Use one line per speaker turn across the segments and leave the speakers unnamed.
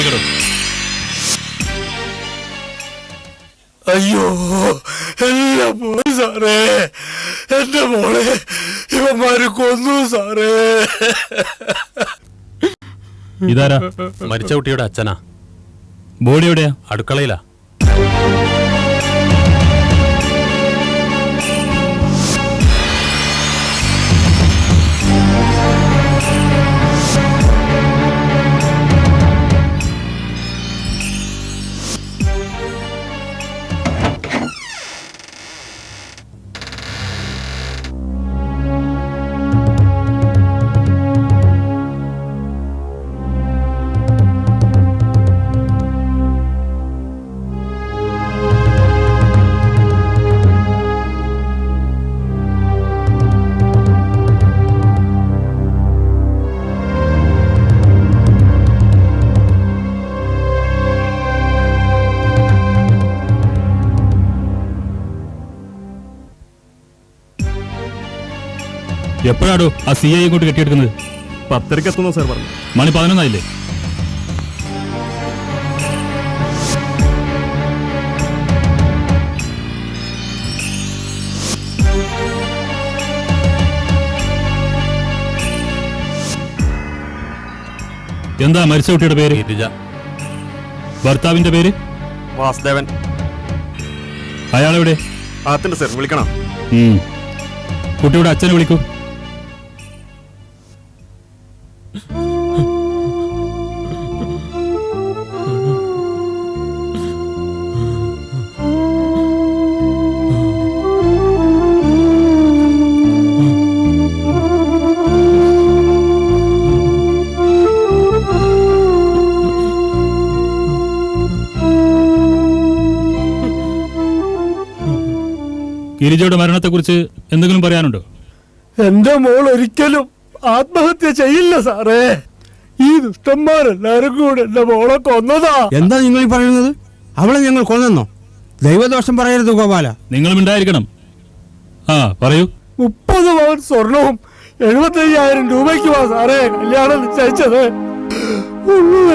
പറയൂ.
അയ്യോ, എല്ലാം പോയി സാറേ. എന്റെ മോളെ ഇവന്മാര് കൊന്നു സാറേ.
ഇതാരാ? മരിച്ച കുട്ടിയുടെ അച്ഛനാ. ബോഡി എവിടെയാ? അടുക്കളയിലാ. എപ്പോഴാടോ ആ CI ഇങ്ങോട്ട് കെട്ടിയെടുക്കുന്നത്?
10:30 എത്തുന്നു സാർ പറഞ്ഞു.
മണി 11 ആയില്ലേ? എന്താ മരിച്ച കുട്ടിയുടെ പേര്? ഗിരിജ. ഭർത്താവിന്റെ പേര്?
വാസുദേവൻ.
അയാളെവിടെ?
അകത്തുണ്ട് സാർ, വിളിക്കണം.
കുട്ടിയുടെ അച്ഛനെ വിളിക്കൂ. ഗിരിജയുടെ മരണത്തെക്കുറിച്ച് എന്തെങ്കിലും പറയാനുണ്ടോ?
എന്റെ മോൾ ഒരിക്കലും ആത്മഹത്യ ചെയ്യില്ല സാറേ. ഈ ദുഷ്ടന്മാരെല്ലാരും കൂടെ എന്റെ മോളെ കൊന്നതാ.
എന്താ നിങ്ങൾ ഈ പറയുന്നത്? അവളെ ഞങ്ങൾ കൊന്നെന്നോ? ദൈവദോഷം പറയരുത് ഗോപാല.
നിങ്ങളും ഉണ്ടായിരിക്കണം. ആ പറയൂ.
30 പവൻ സ്വർണവും 75,000 രൂപയ്ക്കുവാ സാറേ കല്യാണം നിശ്ചയിച്ചത്.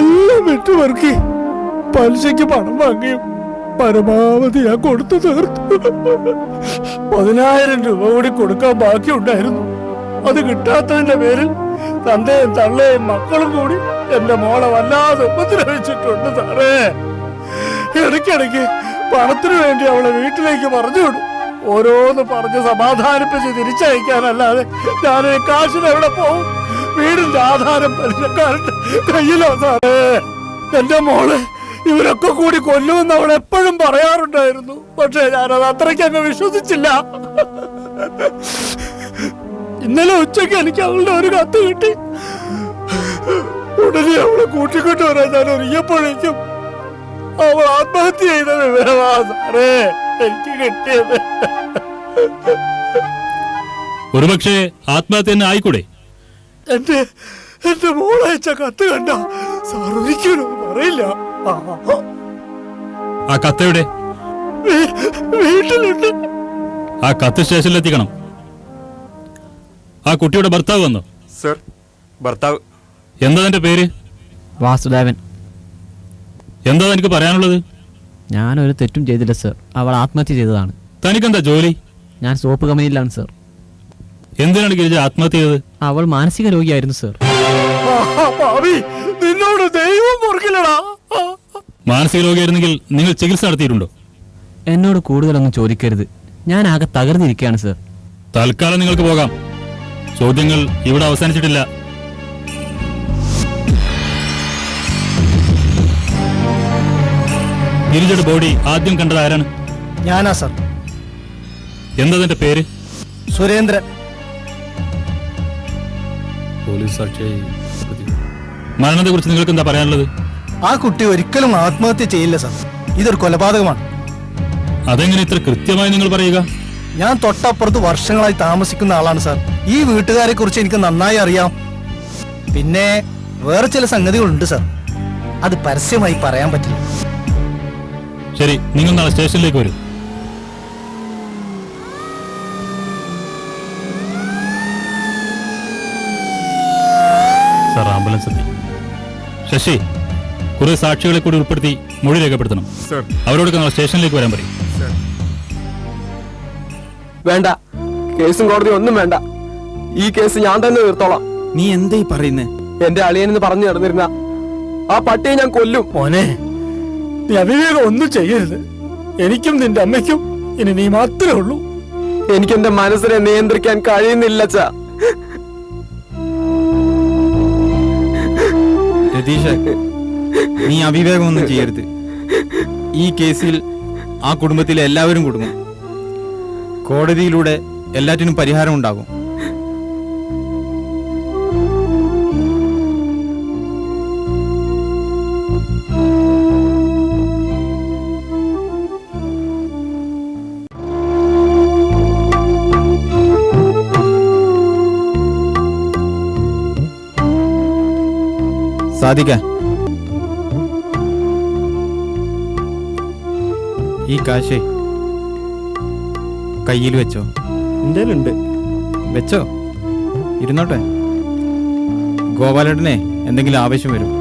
എല്ലാം വിട്ടുപെറുക്കി പലിശയ്ക്ക് പണം വാങ്ങിയും പരമാവധി ഞാൻ കൊടുത്തു തീർത്തു. 10,000 രൂപ കൂടി കൊടുക്കാൻ ബാക്കിയുണ്ടായിരുന്നു. അത് കിട്ടാത്തതിന്റെ പേരിൽ തന്തയും തള്ളയും മക്കളും കൂടി എന്റെ മോളെ വല്ലാതെ ഉപദ്രവിച്ചിട്ടുണ്ട് സാറേ. ഇടയ്ക്കിടയ്ക്ക് പണത്തിനു വേണ്ടി അവളെ വീട്ടിലേക്ക് പറഞ്ഞു വിടും. ഓരോന്ന് പറഞ്ഞ് സമാധാനിപ്പിച്ച് തിരിച്ചയക്കാനല്ലാതെ ഞാൻ കാശിന് എവിടെ പോവും? വീടിന്റെ ആധാരം പലിശക്കാരുടെ കയ്യിലോ സാറേ. എന്റെ മോള് ഇവരൊക്കെ കൂടി കൊല്ലുമെന്ന് അവൾ എപ്പോഴും പറയാറുണ്ടായിരുന്നു. പക്ഷെ ഞാനത് അത്രയ്ക്ക് അങ്ങ് വിശ്വസിച്ചില്ല. ഇന്നലെ ഉച്ചയ്ക്ക് എനിക്ക് അവളുടെ ഒരു കത്ത് കിട്ടി. ഉടനെ അവളെ കൂട്ടിക്കൊണ്ട് വരാൻ ഞാൻ ഒരുങ്ങിയപ്പോഴേക്കും അവൾ ആത്മഹത്യ ചെയ്ത വിവരമാ സാറേ എനിക്ക് കിട്ടിയത്.
ഒരുപക്ഷെ ആത്മഹത്യ തന്നെ ആയിക്കൂടെ?
എന്റെ മോളയച്ച കത്ത് കണ്ട സാർ ഒരിക്കലും പറയില്ല.
ആ കത്തെവിടെ?
വീട്ടിലുണ്ട്.
ആ കത്ത് സ്റ്റേഷനിലെത്തിക്കണം. ആ കുട്ടിയുടെ ഭർത്താവ് വന്നോ?
സർ, ഭർത്താവ്.
എന്താ തന്റെ പേര്?
വാസുദേവൻ.
എന്താ എനിക്ക് പറയാനുള്ളത്?
ഞാനൊരു തെറ്റും ചെയ്തില്ല സർ. അവൾ ആത്മഹത്യ ചെയ്തതാണ്.
തനിക്കെന്താ ജോലി?
ഞാൻ സോപ്പ് കമ്പനിയിലാണ് സർ.
എന്തിനാണ് ഗിരിജ ആത്മഹത്യ ചെയ്തത്?
അവൾ മാനസിക രോഗിയായിരുന്നു സർ.
നിന്നോട് ദൈവം പൊറുക്കില്ലടാ.
മാനസിക രോഗിയായിരുന്നെങ്കിൽ നിങ്ങൾ ചികിത്സ നടത്തിയിട്ടുണ്ടോ?
എന്നോട് കൂടുതലൊന്നും ചോദിക്കരുത്. ഞാൻ ആകെ തകർന്നിരിക്കുകയാണ് സർ.
തൽക്കാലം നിങ്ങൾക്ക് പോകാം. ചോദ്യങ്ങൾ ഇവിടെ അവസാനിച്ചിട്ടില്ല. ഗിരിജയുടെ ബോഡി ആദ്യം കണ്ടത് ആരാണ്?
ഞാനാ സർ.
എന്താ തന്റെ പേര്?
സുരേന്ദ്രൻ.
പോലീസ് സാക്ഷിയായി മരണത്തെ കുറിച്ച് നിങ്ങൾക്ക് എന്താ പറയാനുള്ളത്?
ആ കുട്ടി ഒരിക്കലും ആത്മഹത്യ ചെയ്യില്ല സർ. ഇതൊരു കൊലപാതകമാണ്.
അതെങ്ങനെ ഇത്ര കൃത്യമായി നിങ്ങൾ പറയുക?
ഞാൻ തൊട്ടപ്പുറത്ത് വർഷങ്ങളായി താമസിക്കുന്ന ആളാണ് സാർ. ഈ വീട്ടുകാരെ കുറിച്ച് എനിക്ക് നന്നായി അറിയാം. പിന്നെ വേറെ ചില സംഗതികളുണ്ട് സാർ. അത് പരസ്യമായി പറയാൻ പറ്റില്ല.
ശരി, നിങ്ങൾ നാളെ സ്റ്റേഷനിലേക്ക് വരൂ. സാർ, ആംബുലൻസ് എത്തി. ശശി, കുറെ സാക്ഷികളെ കൂടി ഉൾപ്പെടുത്തി മൊഴി രേഖപ്പെടുത്തണം.
സർ.
അവരോടൊക്കെ നാളെ സ്റ്റേഷനിലേക്ക് വരാൻ പറയും.
വേണ്ട, കേസും കോടതി ഒന്നും വേണ്ട. ഈ കേസ് ഞാൻ തന്നെ തീർത്തോളാം.
നീ എന്തായി പറയുന്നേ?
എന്റെ അളിയനെന്ന് പറഞ്ഞു നടന്നിരുന്ന ആ പട്ടിയെ ഞാൻ കൊല്ലും.
മോനെ, നീ അവിവേകം ഒന്നും ചെയ്യരുത്. എനിക്കും നിന്റെ അമ്മയ്ക്കും ഇനി നീ മാത്രമേ ഉള്ളൂ.
എനിക്ക് എന്റെ മനസ്സിനെ നിയന്ത്രിക്കാൻ കഴിയുന്നില്ല അച്ഛാ.
രതീഷ്, നീ അവിവേകമൊന്നും ചെയ്യരുത്. ഈ കേസിൽ ആ കുടുംബത്തിലെ എല്ലാവരും കുടുങ്ങും. കോടതിയിലൂടെ എല്ലാറ്റിനും പരിഹാരം ഉണ്ടാകും. സാധിക്ക, ഈ കാശ് കയ്യിൽ വെച്ചോ.
എന്തേലുണ്ട്.
വെച്ചോ, ഇരുന്നോട്ടെ. ഗോപാലേട്ടനെ എന്തെങ്കിലും ആവശ്യം വരും.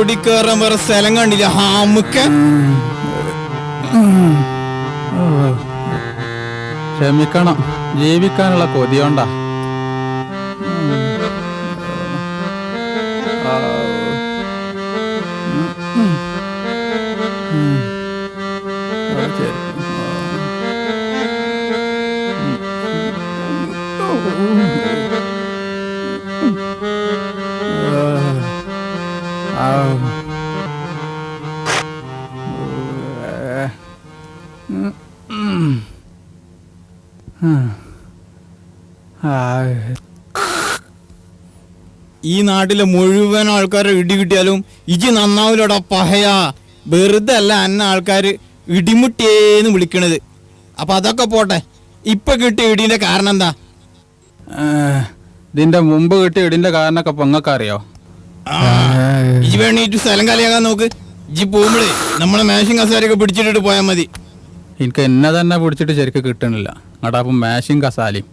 ഓടിക്കേറാൻ വേറെ സ്ഥലം കണ്ടില്ല. ഹാമുക്ക
ക്ഷമിക്കണം, ജീവിക്കാനുള്ള കൊതിയോണ്ടാ.
ഈ നാട്ടിലെ മുഴുവൻ ആൾക്കാരെ ഇടി കിട്ടിയാലും ഇജി നന്നാവില്ലടാ പഹയാ. വെറുതെ അല്ല അന്ന ആൾക്കാര് ഇടിമുട്ടിയേന്ന് വിളിക്കണത്. അപ്പൊ അതൊക്കെ പോട്ടെ, ഇപ്പൊ കിട്ടിയ ഇടിന്റെ കാരണം എന്താ?
ഇതിന്റെ മുമ്പ് കിട്ടിയ ഇടിന്റെ കാരണമൊക്കെ പൊങ്ങൊക്കെ അറിയോ?
ഇജി വേണീട്ട് സ്ഥലം കാലിയാകാൻ നോക്ക്. ഇജി പോകുമ്പോഴേ നമ്മളെ മാഷിങ് കസാരയൊക്കെ പിടിച്ചിട്ടിട്ട് പോയാൽ മതി.
എനിക്ക് എന്നെ തന്നെ പിടിച്ചിട്ട് ശരിക്കും കിട്ടണില്ല. അങ്ങോട്ടപ്പം മാഷിങ് കസാലയും.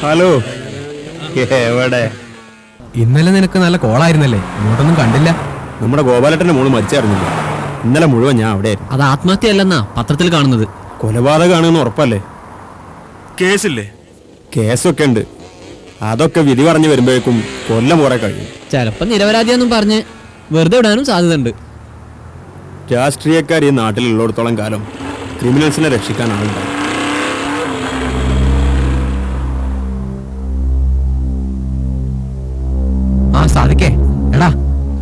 ഹലോ, എവിടെ?
ഇന്നലെ നിനക്ക് നല്ല കോളായിരുന്നല്ലേ, ഇങ്ങോട്ടൊന്നും കണ്ടില്ല.
നമ്മുടെ ഗോപാലേട്ടന്റെ മോള് മരിച്ചായിരുന്നില്ല. ഇന്നലെ മുഴുവൻ ഞാൻ അവിടെ.
അത് ആത്മഹത്യയല്ലെന്നാ പത്രത്തിൽ കാണുന്നത്.
കൊലപാതകമാണെന്ന് ഉറപ്പല്ലേ? കേസില്ലേ? കേസൊക്കെ ഉണ്ട്. അതൊക്കെ വിധി പറഞ്ഞു വരുമ്പോഴേക്കും കൊല്ലം കുറെ കഴിയും.
ചിലപ്പോ നിരപരാധിയാന്നും പറഞ്ഞ് വെറുതെ വിടാനും സാധ്യതയുണ്ട്.
രാഷ്ട്രീയക്കാർ ഈ നാട്ടിലുള്ളിടത്തോളം കാലം ക്രിമിനൽസിനെ രക്ഷിക്കാൻ ആളുണ്ടാവും.
സാധിക്കേ, എടാ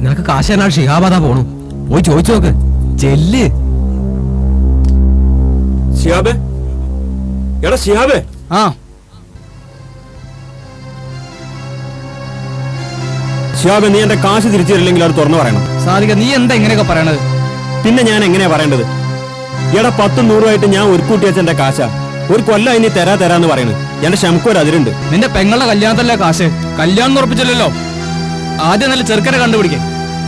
നിനക്ക് കാശനാൾ ഷിഹാബാദാ പോണു, പോയി ചോദിച്ചു നോക്ക്. ചെല്ല്.
ഷിഹാബേ, എടാ ഷിഹാബേ. ഷിഹാബ്, നീ എന്റെ കാശ് തിരിച്ചു തരില്ലെങ്കിൽ അത് തുറന്നു പറയണം.
സാധിക, നീ എന്താ ഇങ്ങനെയൊക്കെ പറയണത്?
പിന്നെ ഞാൻ എങ്ങനെയാ പറയേണ്ടത്? എടാ 10 100 ഞാൻ ഒരു കൂട്ടി വെച്ച എന്റെ കാശാ. ഒരു കൊല്ലം ഇനി തരാന്ന് പറയുന്നത്. എന്റെ ക്ഷമക്കൊരു അതിരുണ്ട്.
നിന്റെ പെങ്ങളുടെ കല്യാണത്തല്ലേ കാശ്? കല്യാണം ഉറപ്പിച്ചില്ലല്ലോ. ആദ്യം നല്ല ചെറുക്കനെ കണ്ടുപിടിക്കേ.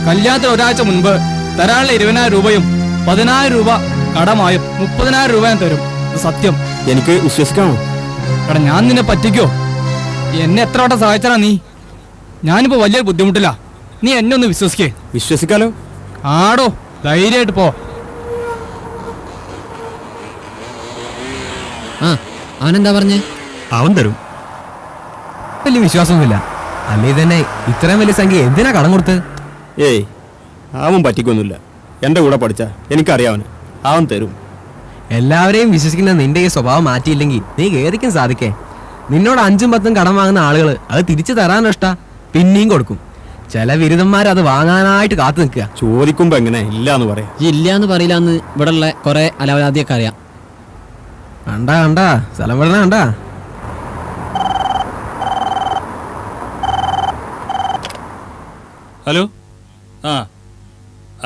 കല്യാണത്തിന് ഒരാഴ്ച മുൻപ് തരാനുള്ള 20,000 രൂപയും 10,000 രൂപ കടമായും 30,000 രൂപ ഞാൻ തരും. ഇത് സത്യം.
എനിക്ക് വിശ്വസിക്കാമോ?
എടാ, ഞാൻ നിന്നെ പറ്റിക്കോ? എന്നെ എത്ര വട്ടം സഹായിച്ചാ നീ? ഞാനിപ്പോ വലിയ ബുദ്ധിമുട്ടില്ല. നീ എന്നെ ഒന്ന് വിശ്വസിക്കേ.
വിശ്വസിക്കാലോ?
ആടോ, ധൈര്യമായിട്ട് പോ.
അവനെന്താ പറഞ്ഞേ?
അവൻ തരും.
വലിയ വിശ്വാസമൊന്നുമില്ല.
അല്ലേ തന്നെ ഇത്രയും വലിയ സംഖ്യ എന്തിനാ കടം കൊടുത്ത്?
ഏയ്, അവൻ പറ്റിക്കൊന്നുമില്ല. എന്റെ കൂടെ പഠിച്ച എനിക്കറിയാവന്. അവൻ തരും.
എല്ലാവരെയും വിശ്വസിക്കുന്ന നിന്റെ ഈ സ്വഭാവം മാറ്റിയില്ലെങ്കിൽ നീ കേറിക്കാൻ സാധിക്കേ. നിന്നോട് 5ഉം 10ഉം കടം വാങ്ങുന്ന ആളുകൾ അത് തിരിച്ചു തരാനോ ഇഷ്ട പിന്നെയും കൊടുക്കും. ചില ബിരുദന്മാർ അത് വാങ്ങാനായിട്ട് കാത്തു നിൽക്കുക.
ചോദിക്കുമ്പോ എങ്ങനെ ഇല്ല എന്ന് പറയാ?
ഇല്ല എന്ന് പറയില്ലാന്ന് ഇവിടെ ഉള്ള കുറെ അലവലാതിയൊക്കെ അറിയാം. കണ്ടാ സ്ഥലം വിടണ കണ്ടാ.
ഹലോ, ആ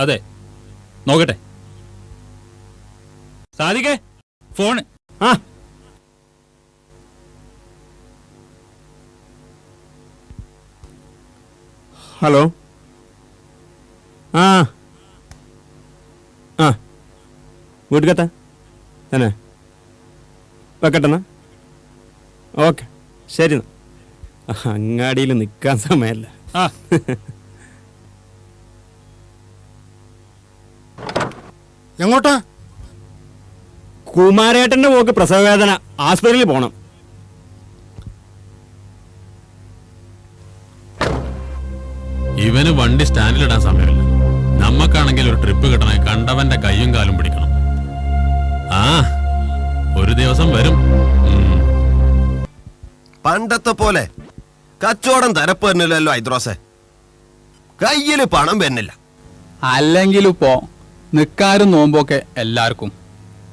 അതെ, നോക്കട്ടെ. സാധിക്കേ ഫോണ്.
ആ, ഹലോ. ആ ആ വീട്ടുകത്താ തന്നെ വെക്കട്ടെന്നാ. ഓക്കെ, ശരി. അങ്ങാടിയിൽ നിൽക്കാൻ സമയമല്ല.
ആ
എങ്ങോട്ടാ?
കുമാരേട്ടന്റെ പോക്ക് പ്രസവവേദന, ആസ്പത്രിയിൽ പോണം.
ഇവന് വണ്ടി സ്റ്റാൻഡിലിടാൻ സമയമില്ല. നമ്മക്കാണെങ്കിൽ ഒരു ട്രിപ്പ് കിട്ടണേ കണ്ടവന്റെ കയ്യും കാലും പിടിക്കണം. ആ, ഒരു ദിവസം വരും.
പണ്ടത്തെ പോലെ കച്ചവടം തരപ്പ് തന്നില്ലല്ലോ ഐദ്രോസെ. കയ്യില് പണം വരുന്നില്ല.
അല്ലെങ്കിലും ഇപ്പോ നിക്കാരും നോമ്പൊക്കെ എല്ലാവർക്കും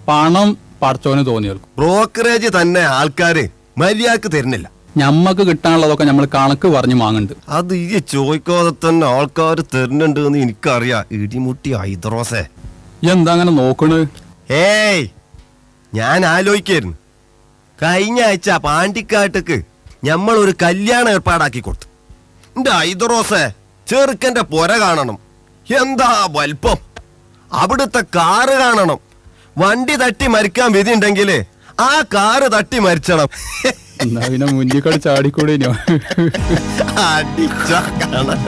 പണം പടച്ചോന് തോന്നിയേൽക്കും.
ബ്രോക്കറേജ് തന്നെ ആൾക്കാര് മര്യാദക്ക് തരുന്നില്ല.
ഞമ്മക്ക് കിട്ടാനുള്ളതൊക്കെ നമ്മൾ കണക്ക് പറഞ്ഞു വാങ്ങുന്നുണ്ട്.
അത് ഈ ചോദിക്കാതെ തന്നെ ആൾക്കാർ തരുന്നുണ്ട് എന്ന് എനിക്കറിയാം. ഇടിമുട്ടി ഐദ്രോസെ.
എന്താ അങ്ങനെ നോക്കണ്?
ഏയ്, ഞാൻ ആലോചിക്കായിരുന്നു. കഴിഞ്ഞ ആഴ്ച പാണ്ടിക്കാട്ടക്ക് നമ്മൾ ഒരു കല്യാണം ഏർപ്പാടാക്കി കൊടുത്തു. എന്റെ ഐദ്രോസെ, ചെറുക്കന്റെ പൊര കാണണം. എന്താ വൽപ്പം! അവിടുത്തെ കാറ് കാണണം. വണ്ടി തട്ടി മരിക്കാൻ വിധി ഉണ്ടെങ്കിൽ ആ കാറ് തട്ടി മരിച്ചണം.
എന്നാ പിന്നെ മുന്നിൽ കളി ചാടിക്കൂടേനോ?
അടിച്ച കാണാൻ.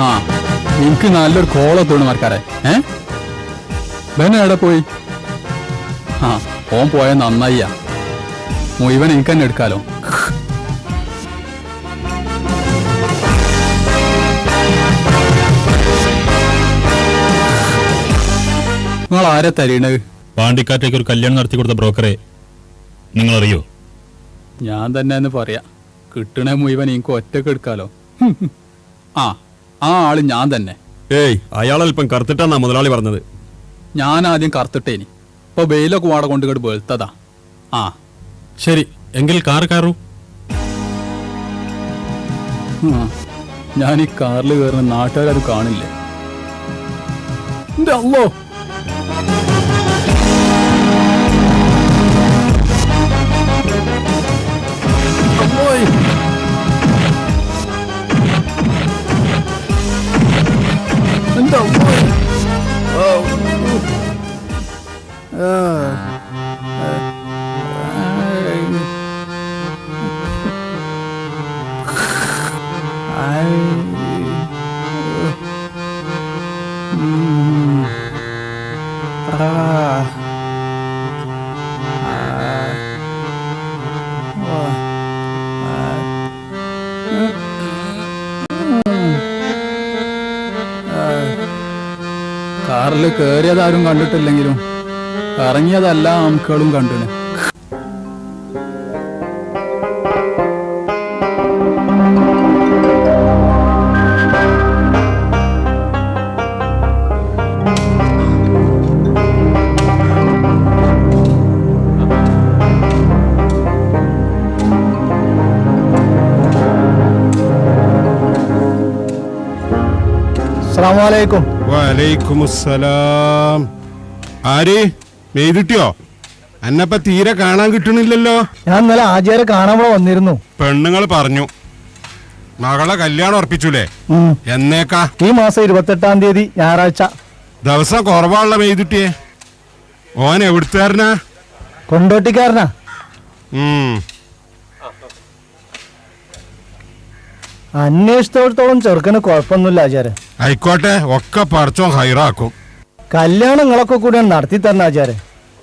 ആ, എനിക്ക് നല്ലൊരു കോളത്തോണ് മറക്കാരെ. ബെൻ എവിടെ പോയി? ആ, ഓൻ പോയ നന്നായിയാ. മുഴുവൻ എനിക്ക് തന്നെ എടുക്കാലോ. നിങ്ങൾ ആരെ തരീണത്?
പാണ്ടിക്കാട്ടേക്ക് ഒരു കല്യാണം നടത്തി കൊടുത്ത ബ്രോക്കറെ നിങ്ങൾ അറിയോ?
ഞാൻ തന്നെ എന്ന് പറയാ. കിട്ടണേ മുഴുവൻ എനിക്ക് ഒറ്റക്ക് എടുക്കാലോ. ആ ആള് ഞാൻ തന്നെ.
ഏയ്, അയാളല്പം കറുത്തിട്ടാന്നാ മുതലാളി പറഞ്ഞത്.
ഞാൻ ആദ്യം കറുത്തിട്ടേനി. ഇപ്പൊ വെയിലൊക്കെ വാട കൊണ്ടുകൊണ്ട് വെളുത്തതാ. ആ
ശരി, എങ്കിൽ കാർ കയറൂ.
ഞാൻ ഈ കാറിൽ കയറുന്ന നാട്ടുകാരത് കാണില്ലേ? എന്റെ അല്ലോ, എന്റെ അമ്മോ. കാറിൽ കയറിയതാരും കണ്ടിട്ടില്ലെങ്കിലും ഇറങ്ങിയതെല്ലാ ആംക്കളും കണ്ടിന്.
അസ്സലാമലൈക്കും.
വലൈക്കുമുസ്സലാം. ആര് മെയ്തിട്ടിയോ? അന്നപ്പ തീരെ കാണാൻ കിട്ടണില്ലല്ലോ.
ഞാൻ ഇന്നലെ ആചാര്യ കാണാൻ വന്നിരുന്നു.
പെണ്ണുങ്ങൾ പറഞ്ഞു മകളെ കല്യാണം ഉറപ്പിച്ചൂലേ? എന്നേക്കാ?
ഈ മാസം 28-ാം തീയതി ഞായറാഴ്ച.
ദിവസം കുറവാണല്ലോ മെയ്തിട്ടിയെ. ഓൻ എവിടുത്തുകാരനാ?
കൊണ്ടോട്ടിക്കാരനാ. അന്വേഷിച്ചിടത്തോളം ചെറുക്കന് കുഴപ്പമൊന്നുമില്ല ആചാര്യ.
ആയിക്കോട്ടെ, ഒക്കെ പറിച്ചോ ഹൈറാക്കും.
കല്യാണം നിങ്ങളൊക്കെ കൂടി നടത്തി തരണ ആചാര്യ.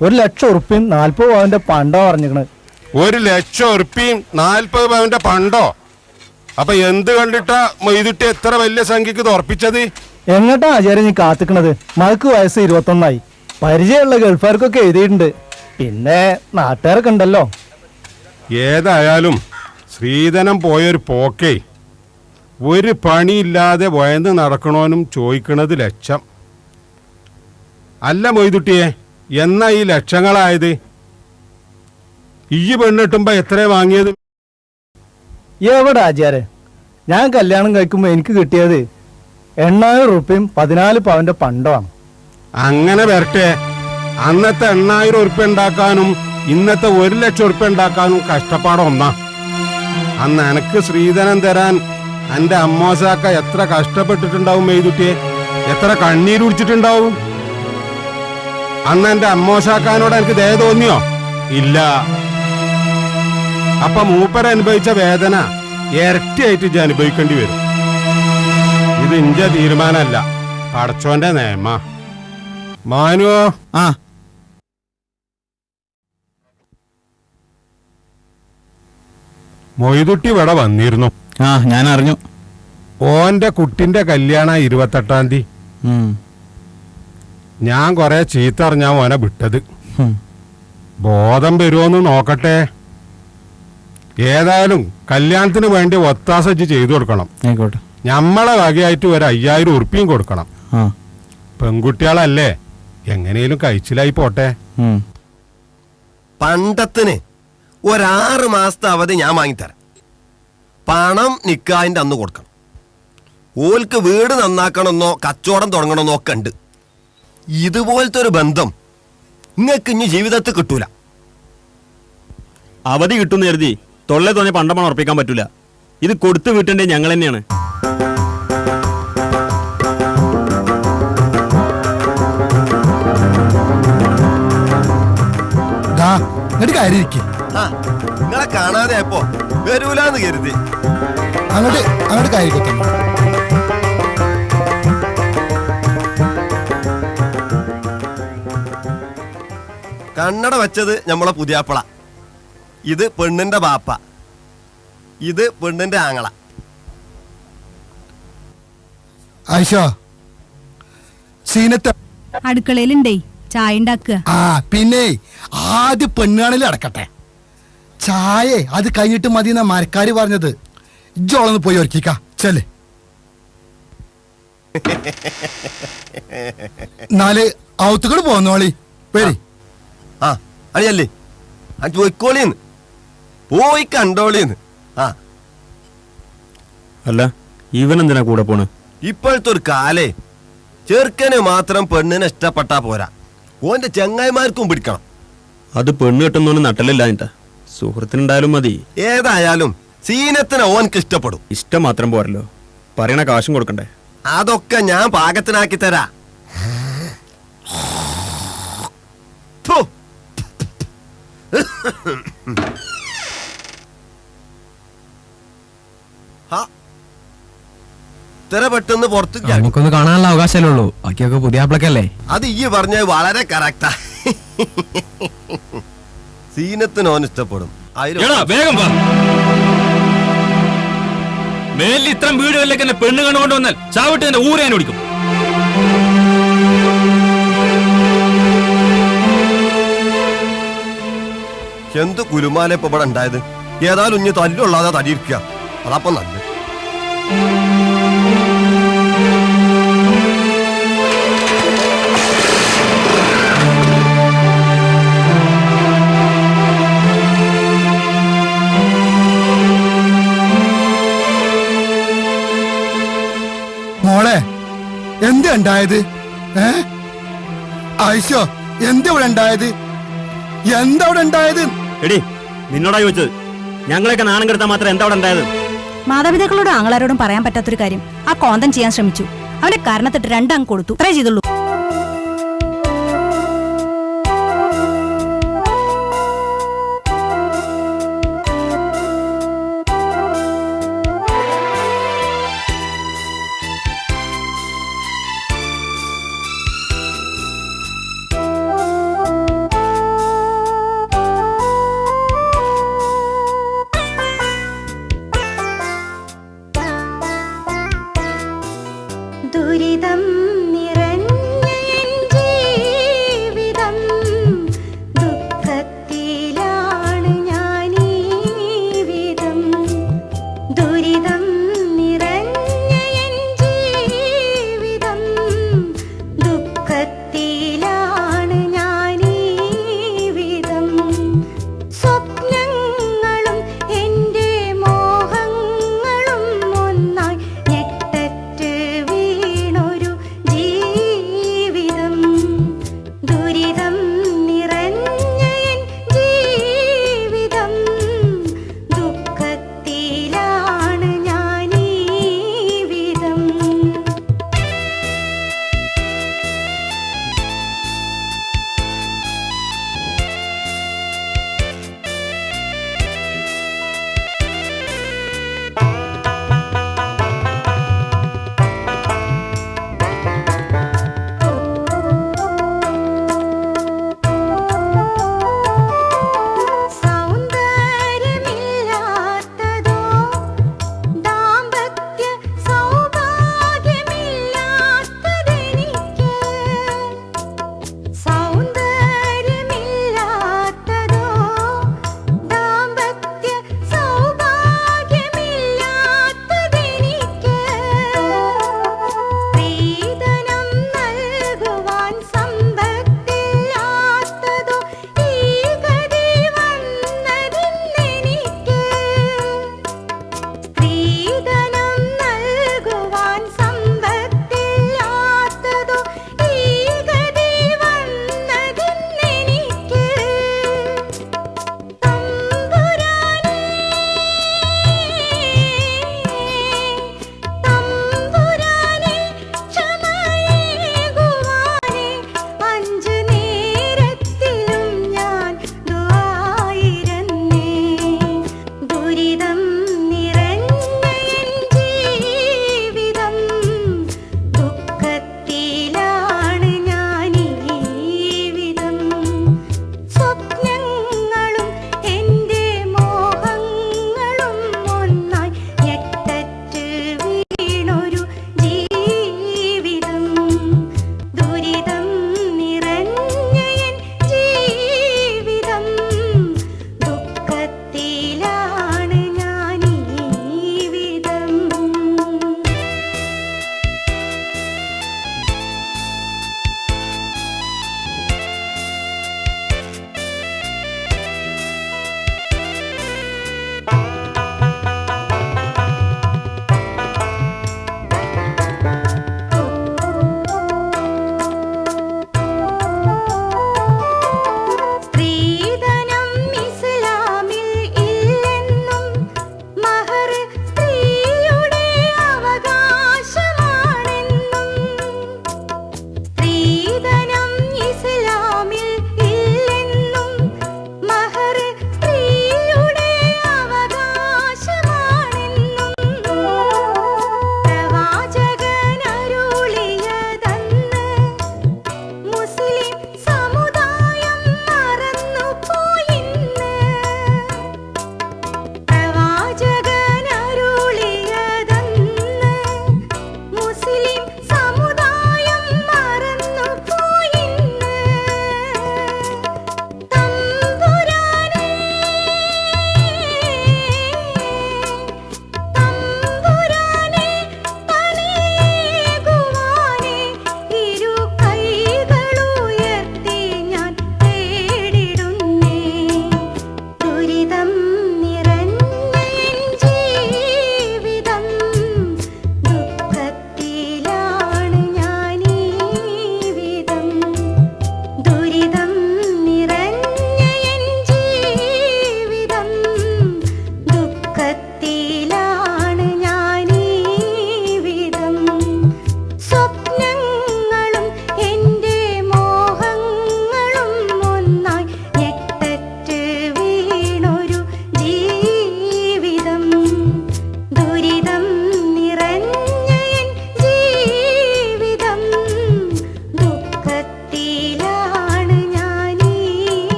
1,00,000 ഉറുപ്പിയും 40 പവന്റെ പണ്ടോ പറഞ്ഞിരിക്കണത്.
1,00,000 ഉറുപ്പിയും 40 പവന്റെ പണ്ടോ? അപ്പൊ എന്ത് കണ്ടിട്ടാ മെയ്തിട്ടി എത്ര വലിയ സംഖ്യക്ക് ഇത് ഉറപ്പിച്ചത്?
എങ്ങട്ടാ ആചാര്യ നീ കാത്തിക്കണത്? മകക്ക് വയസ്സ് 21 പരിചയമുള്ള ഗൾഫുകാർക്കൊക്കെ എഴുതിയിട്ടുണ്ട്. പിന്നെ നാട്ടുകാരൊക്കെ ഉണ്ടല്ലോ.
ഏതായാലും ശ്രീധനം പോയൊരു പോക്കേ. ഒരു പണിയില്ലാതെ വയന്ന് നടക്കണോനും ചോദിക്കണത് 1,00,000. അല്ല മൊയ്തുട്ടിയെ, എന്നാ ഈ ലക്ഷങ്ങളായത്? ഈ പെണ്ണിട്ടുമ്പോ എത്ര വാങ്ങിയത്?
എവിടെ ആചാര്യ? ഞാൻ കല്യാണം കഴിക്കുമ്പോ എനിക്ക് കിട്ടിയത് 8,000 ഉറുപ്പിയും 14 പവന്റെ പണ്ടമാണ്.
അങ്ങനെ വരട്ടെ. അന്നത്തെ 8,000 ഉറുപ്പ്യ ഉണ്ടാക്കാനും ഇന്നത്തെ 1,00,000 ഉറുപ്പ്യ ഉണ്ടാക്കാനും കഷ്ടപ്പാടം ഒന്നാ. അന്ന് എനക്ക് ശ്രീധനം തരാൻ എന്റെ അമ്മോസാക്ക എത്ര കഷ്ടപ്പെട്ടിട്ടുണ്ടാവും മെയ്തുട്ടിയെ, എത്ര കണ്ണീര് കുടിച്ചിട്ടുണ്ടാവും. അന്ന് എന്റെ അമ്മോസാക്കാനോട് എനിക്ക് ദയ തോന്നിയോ? ഇല്ല. അപ്പൊ മൂപ്പര അനുഭവിച്ച വേദന ഇരട്ടിയായിട്ട് ഇജ്ജ് അനുഭവിക്കേണ്ടി വരും. ഇത് ഇന്റെ തീരുമാനമല്ല, പടച്ചോന്റെ നിയമ. മാനുവോ?
ആ
മൊയ്തുട്ടി ഇവിടെ വന്നിരുന്നു.
ഞാൻ അറിഞ്ഞു.
ഓന്റെ കുട്ടിന്റെ കല്യാണം 28-ാം തീയതി. ഞാൻ കൊറേ ചീത്ത അറിഞ്ഞാ ഓനെ വിട്ടത്. ബോധം വരുമോന്ന് നോക്കട്ടെ. ഏതായാലും കല്യാണത്തിന് വേണ്ടി ഒത്താസ ചെയ്തു കൊടുക്കണം.
ആയിക്കോട്ടെ.
ഞമ്മളെ വകയായിട്ട് 5,000 ഉറുപ്പിയും കൊടുക്കണം. പെൺകുട്ടികളല്ലേ, എങ്ങനെയും കഴിച്ചിലായി പോട്ടെ.
പണ്ടത്തിന് 6 മാസത്തെ അവധി ഞാൻ വാങ്ങിത്തരാം. പണം നിക്കാഹിന്റെ അന്ന് കൊടുക്കണം. ഓൽക്ക് വീട് നന്നാക്കണമെന്നോ കച്ചവടം തുടങ്ങണമെന്നോ ഒക്കെ ഉണ്ട്. ഇതുപോലത്തെ ഒരു ബന്ധം നിങ്ങൾക്ക് ഇനി ജീവിതത്തിൽ കിട്ടൂല.
അവധി കിട്ടുന്ന കരുതി തൊള്ളെ തോന്നിയ പണ്ടമാണ് ഉറപ്പിക്കാൻ പറ്റൂല. ഇത് കൊടുത്തു വീട്ടേണ്ടത് ഞങ്ങൾ തന്നെയാണ്.
നിങ്ങളെ കാണാതെ ആയപ്പോ വരൂലെന്ന് കരുതി.
അങ്ങോട്ട് കാര്യ
കണ്ണട വെച്ചത് നമ്മളെ പുതിയാപ്പള. ഇത് പെണ്ണിന്റെ ബാപ്പ. ഇത് പെണ്ണിന്റെ ആങ്ങള.
അടുക്കളയിലുണ്ടേ, ചായ ഉണ്ടാക്കുക.
പിന്നെ ആദ്യം പെണ്ണാണിൽ അടക്കട്ടെ. ചായ അത് കഴിഞ്ഞിട്ട് മതി എന്നാ മരക്കാര് പറഞ്ഞത്. ഇജ്ജോളൊന്ന് പോയി ഒരുക്കിക്ക ചെല്. എന്നാല് ഔത്തുകൾ പോന്നോളി. പേര്
അടിയല്ലേ പോയിക്കോളിന്ന്, പോയി കണ്ടോളിന്ന്.
അല്ല, ഇവൻ എന്തിനാ കൂടെ പോണ്?
ഇപ്പോഴത്തെ ഒരു കാലേ ചെറുക്കന് മാത്രം പെണ്ണിനെ ഇഷ്ടപ്പെട്ടാ പോരാ, ഓന്റെ ചങ്ങായിമാർക്കും പിടിക്കണം.
അത് പെണ്ണ് കെട്ടുന്നോന്ന് നട്ടലില്ല. എന്നിട്ടാ സുഹൃത്തിനുണ്ടായാലും മതി.
ഏതായാലും സീനത്തിന് ഓനക്ക് ഇഷ്ടപ്പെടും.
ഇഷ്ടം മാത്രം പോരല്ലോ, പറയണ കാശും കൊടുക്കണ്ടേ?
അതൊക്കെ ഞാൻ പാകത്തിനാക്കി തരാ. ഇത്ര പെട്ടെന്ന് പുറത്ത്
നമുക്കൊന്ന് കാണാനുള്ള അവകാശമല്ലേ ഉള്ളൂ, ബാക്കിയൊക്കെ പുതിയ ആപ്പിളക്കല്ലേ.
അത് ഈ പറഞ്ഞത് വളരെ കറക്റ്റാ. സീനത്തിന് ഓൻ ഇഷ്ടപ്പെടും.
വേഗം മേലിൽ ഇത്രയും വീടുകളിലേക്ക് എന്നെ പെണ്ണ് കണ്ടുകൊണ്ട് വന്നാൽ ചാവിട്ട് എന്റെ ഊരാൻ ഓടിക്കും.
എന്ത് കുലുമാല ഇപ്പൊ ഇവിടെ ഉണ്ടായത്? ഏതായാലും ഇനി തല്ലുള്ളാതെ തടിയിരിക്കുക, അതപ്പൊ നല്ലത്.
മോളെ എന്താ ഉണ്ടായത്? ആയിഷോ എന്താ ഇവിടെ ഉണ്ടായത്? എന്താ ഇവിടെ ഉണ്ടായത്?
എടി നിന്നോടാ ചോദിച്ചത്. ഞങ്ങളെയൊക്കെ നാണം കെടുത്താൽ മാത്രം എന്താ അവിടെ ഉണ്ടായത്?
മാതാപിതാക്കളോടും ആങ്ങളാരോടും പറയാൻ പറ്റാത്തൊരു കാര്യം ആ കോന്തൻ ചെയ്യാൻ ശ്രമിച്ചു. അവന്റെ കാരണത്തിട്ട് 2 അങ്ക് കൊടുത്തു. അത്രേ ചെയ്തുള്ളൂ.
ദുരിതം നിറഞ്ഞ എൻ ജീവിതം, ദുഃഖത്തിലാണ് ഞാനീ വിധം. ദുരിതം നിറഞ്ഞ എൻ ജീവിതം, ദുഃഖത്തിലാണ് ഞാനീ വിധം. സ്വപ്നങ്ങളും എൻ്റെ മോഹങ്ങളും ഒന്നായി ഞെട്ടറ്റ് വീണൊരു ജീവിതം.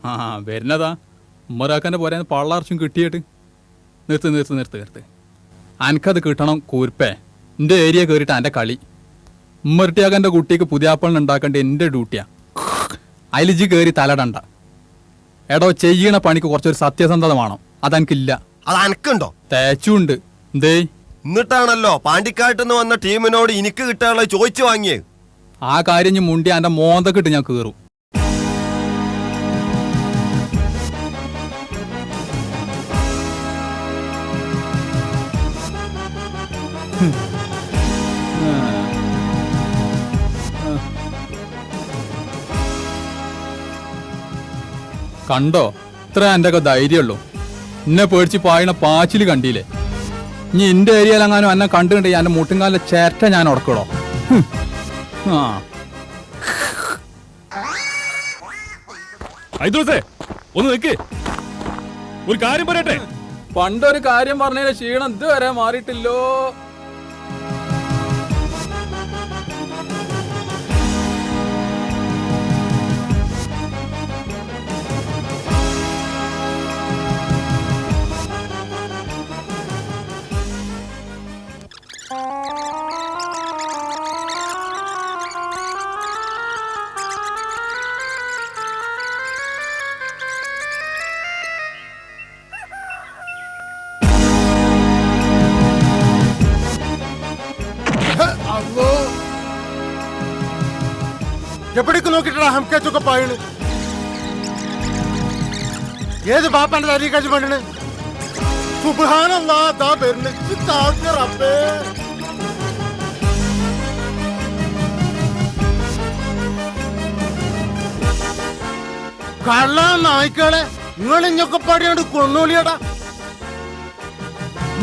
ആ വരുന്നതാ ഉമ്മറാക്കാൻ്റെ പോരാന്ന് പള്ളാർച്ചും കിട്ടിയിട്ട് നിർത്ത് അനക്കത് കിട്ടണം കൂർപ്പേ. എൻ്റെ ഏരിയ കയറിയിട്ട് എൻ്റെ കളി ഉമ്മർട്ടിയാക്കാൻ്റെ കുട്ടിക്ക് പുതിയാപ്പളിന് ഉണ്ടാക്കേണ്ട എൻ്റെ ഡ്യൂട്ടിയാ. അതിലിജി കയറി തലടണ്ട. എടോ ചെയ്യണ പണിക്ക് കുറച്ചൊരു സത്യസന്ധത വേണം. അതെനിക്കില്ല.
അത് അനക്കുണ്ടോ?
തേച്ചുണ്ട്. എന്തേ?
എന്നിട്ടാണല്ലോ പാണ്ടിക്കാട്ടിൽ വന്ന ടീമിനോട് എനിക്ക് കിട്ടാനുള്ളത് ചോദിച്ചു വാങ്ങിയത്.
ആ കാര്യം ഞാൻ മുണ്ടി എൻ്റെ മോന്തക്കിട്ട് ഞാൻ കയറും. കണ്ടോ, ഇത്ര എൻ്റെ ഒക്കെ ധൈര്യമുള്ളൂ. എന്നെ പേടിച്ച് പായണ പാച്ചിൽ കണ്ടില്ലേ? ഇനി എൻ്റെ ഏരിയയിലെങ്ങാനും എന്നെ കണ്ടുകണ്ടേ എൻ്റെ മുട്ടുംകാലിലെ ചേറ്റ ഞാൻ ഉടക്കടോ. ആ
ഒന്ന് നിൽക്ക്, ഒരു കാര്യം പറയട്ടെ.
പണ്ടൊരു കാര്യം പറഞ്ഞതിന് ക്ഷീണം ഇതുവരെ മാറിയിട്ടില്ലോ.
എവിടേക്ക് നോക്കിട്ടാ ഹംകാച്ചൊക്കെ പായണ്? ഏത് ബാപ്പാന്റെ തരീ കഴിച്ച് പണ്ടണ്? സുബ്ഹാനല്ലാഹ്, ദാ വരുന്നു. റബ്ബേ, കള്ള നായ്ക്കളെ നിങ്ങൾ ഇഞ്ഞൊക്കെ പാടിയാണ്ട് കൊന്നോളിയടാ.